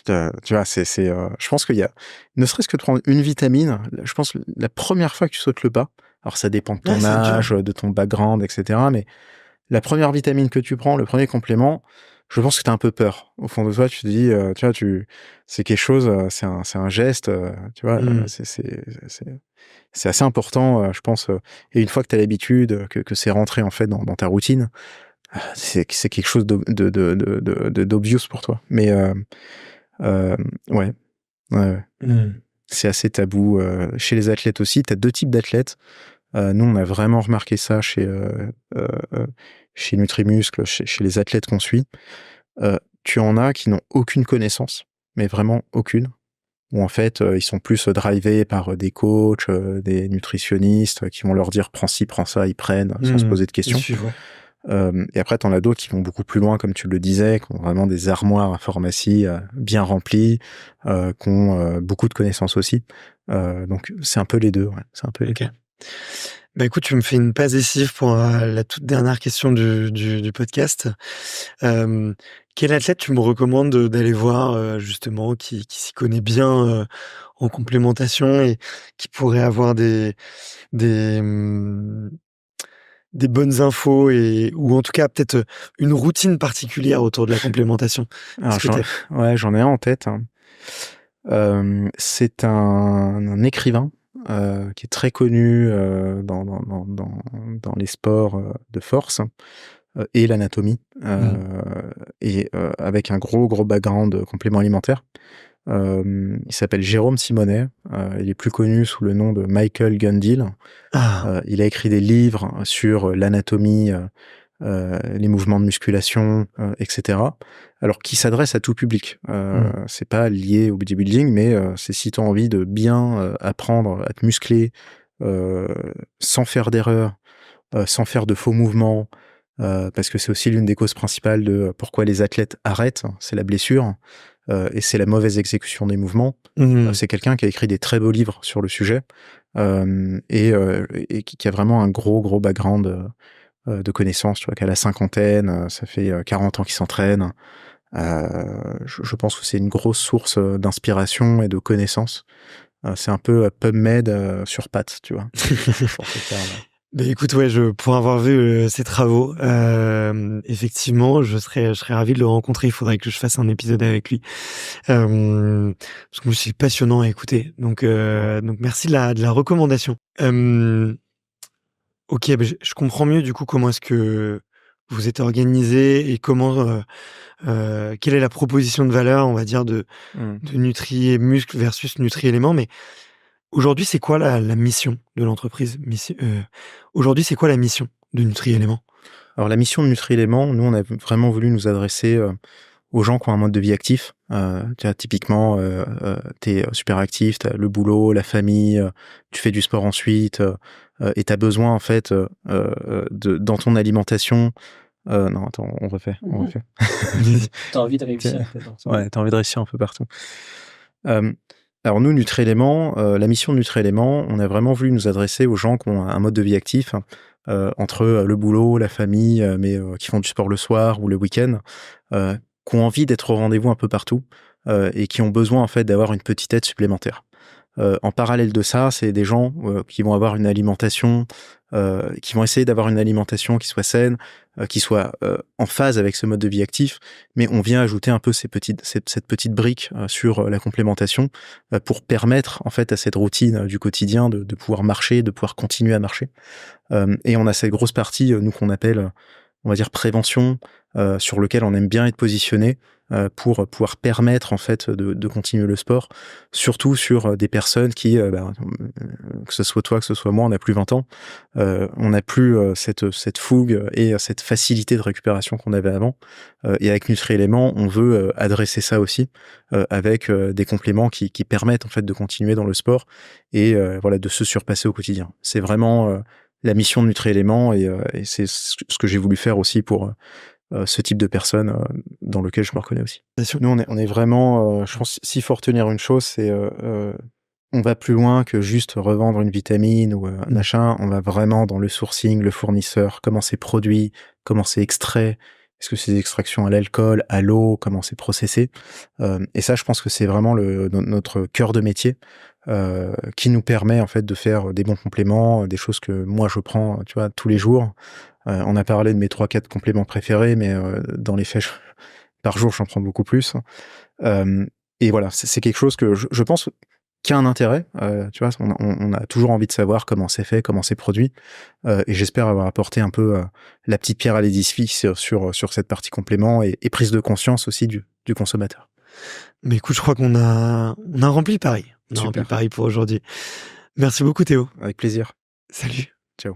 tu vois, je pense qu'il y a, ne serait-ce que de prendre une vitamine, je pense que la première fois que tu sautes le pas, alors ça dépend de ton âge, de ton background, etc., mais la première vitamine que tu prends, le premier complément, je pense que t'as un peu peur. Au fond de toi, tu te dis, tu vois, c'est quelque chose, c'est un geste, tu vois, c'est assez important, je pense, et une fois que t'as l'habitude, que c'est rentré, en fait, dans ta routine, c'est quelque chose d'obvious pour toi. Mais ouais. C'est assez tabou. Chez les athlètes aussi, tu as deux types d'athlètes. Nous, on a vraiment remarqué ça chez Nutrimuscle, chez les athlètes qu'on suit. Tu en as qui n'ont aucune connaissance, mais vraiment aucune. Où en fait, ils sont plus drivés par des coachs, des nutritionnistes qui vont leur dire prends ci, prends ça, ils prennent sans se poser de questions. Et après, t'en as d'autres qui vont beaucoup plus loin, comme tu le disais, qui ont vraiment des armoires à pharmacie bien remplies, qui ont beaucoup de connaissances aussi. Donc, c'est un peu les deux. C'est un peu les deux. Bah écoute, tu me fais une passe décisive pour la toute dernière question du podcast. Quel athlète tu me recommandes d'aller voir justement, qui s'y connaît bien en complémentation et qui pourrait avoir des bonnes infos ou en tout cas peut-être une routine particulière autour de la complémentation? Alors, j'en ai un en tête. C'est un écrivain qui est très connu dans les sports de force et l'anatomie, et avec un gros background de complément alimentaire. Il s'appelle Jérôme Simonet. Il est plus connu sous le nom de Michael Gundil. Il a écrit des livres sur l'anatomie, les mouvements de musculation, etc. Alors, qui s'adresse à tout public. C'est pas lié au bodybuilding, mais c'est si tu as envie de bien apprendre à te muscler, sans faire d'erreur, sans faire de faux mouvements, parce que c'est aussi l'une des causes principales de pourquoi les athlètes arrêtent, c'est la blessure, et c'est la mauvaise exécution des mouvements. C'est quelqu'un qui a écrit des très beaux livres sur le sujet, et qui a vraiment un gros background de connaissances, tu vois, qu'à la cinquantaine, ça fait 40 ans qu'il s'entraîne. Je pense que c'est une grosse source d'inspiration et de connaissances. C'est un peu PubMed sur pattes, tu vois. Ben écoute, ouais, pour avoir vu ses travaux, effectivement, je serais ravi de le rencontrer. Il faudrait que je fasse un épisode avec lui, parce que c'est passionnant à écouter. Donc merci de la recommandation. Ok, ben je comprends mieux du coup comment est-ce que vous êtes organisé et comment, quelle est la proposition de valeur, on va dire, Mmh. de Nutri-Muscle versus Nutri-Éléments. Mais aujourd'hui, c'est quoi la mission de l'entreprise? Aujourd'hui, c'est quoi la mission de Nutri-Éléments? Alors la mission de Nutri-Éléments, nous, on a vraiment voulu nous adresser, aux gens qui ont un mode de vie actif. Tu vois, typiquement, tu es super actif, tu as le boulot, la famille, tu fais du sport ensuite, et tu as besoin, en fait, dans ton alimentation. Non, attends, on refait. T'as envie de réussir, peut-être. Ouais, tu as envie de réussir un peu partout. Alors nous, Nutri-Éléments, la mission de Nutri-Éléments, on a vraiment voulu nous adresser aux gens qui ont un mode de vie actif, entre le boulot, la famille, mais qui font du sport le soir ou le week-end, qui ont envie d'être au rendez-vous un peu partout, et qui ont besoin en fait d'avoir une petite aide supplémentaire. En parallèle de ça, c'est des gens qui vont avoir une alimentation, qui vont essayer d'avoir une alimentation qui soit saine, qui soit en phase avec ce mode de vie actif, mais on vient ajouter un peu cette petite brique sur la complémentation, pour permettre en fait à cette routine du quotidien de pouvoir marcher, de pouvoir continuer à marcher. Et on a cette grosse partie, nous, qu'on appelle, on va dire, prévention, sur lequel on aime bien être positionné, pour pouvoir permettre en fait de continuer le sport, surtout sur des personnes qui, que ce soit toi, que ce soit moi, on n'a plus 20 ans, on n'a plus cette fougue et cette facilité de récupération qu'on avait avant. Et avec Nutri-Éléments, on veut adresser ça aussi, avec des compléments qui permettent en fait de continuer dans le sport et voilà, de se surpasser au quotidien. C'est vraiment la mission de Nutri-Éléments, et c'est ce que j'ai voulu faire aussi pour ce type de personnes, dans lequel je me reconnais aussi. Nous, on est vraiment, je pense, s'il faut retenir une chose, c'est on va plus loin que juste revendre une vitamine ou un machin. On va vraiment dans le sourcing, le fournisseur, comment c'est produit, comment c'est extrait, est-ce que c'est des extractions à l'alcool, à l'eau, comment c'est processé. Et ça, je pense que c'est vraiment notre cœur de métier, qui nous permet en fait de faire des bons compléments, des choses que moi je prends, tu vois, tous les jours. On a parlé de mes 3-4 compléments préférés, mais dans les faits, par jour, j'en prends beaucoup plus. Et voilà, c'est quelque chose que je pense qui a un intérêt. Tu vois, on a toujours envie de savoir comment c'est fait, comment c'est produit. Et j'espère avoir apporté un peu la petite pierre à l'édifice sur cette partie complément et prise de conscience aussi du consommateur. Mais écoute, je crois qu'on a rempli le pari. On a rempli le pari pour aujourd'hui. Merci beaucoup, Théo. Avec plaisir. Salut. Ciao.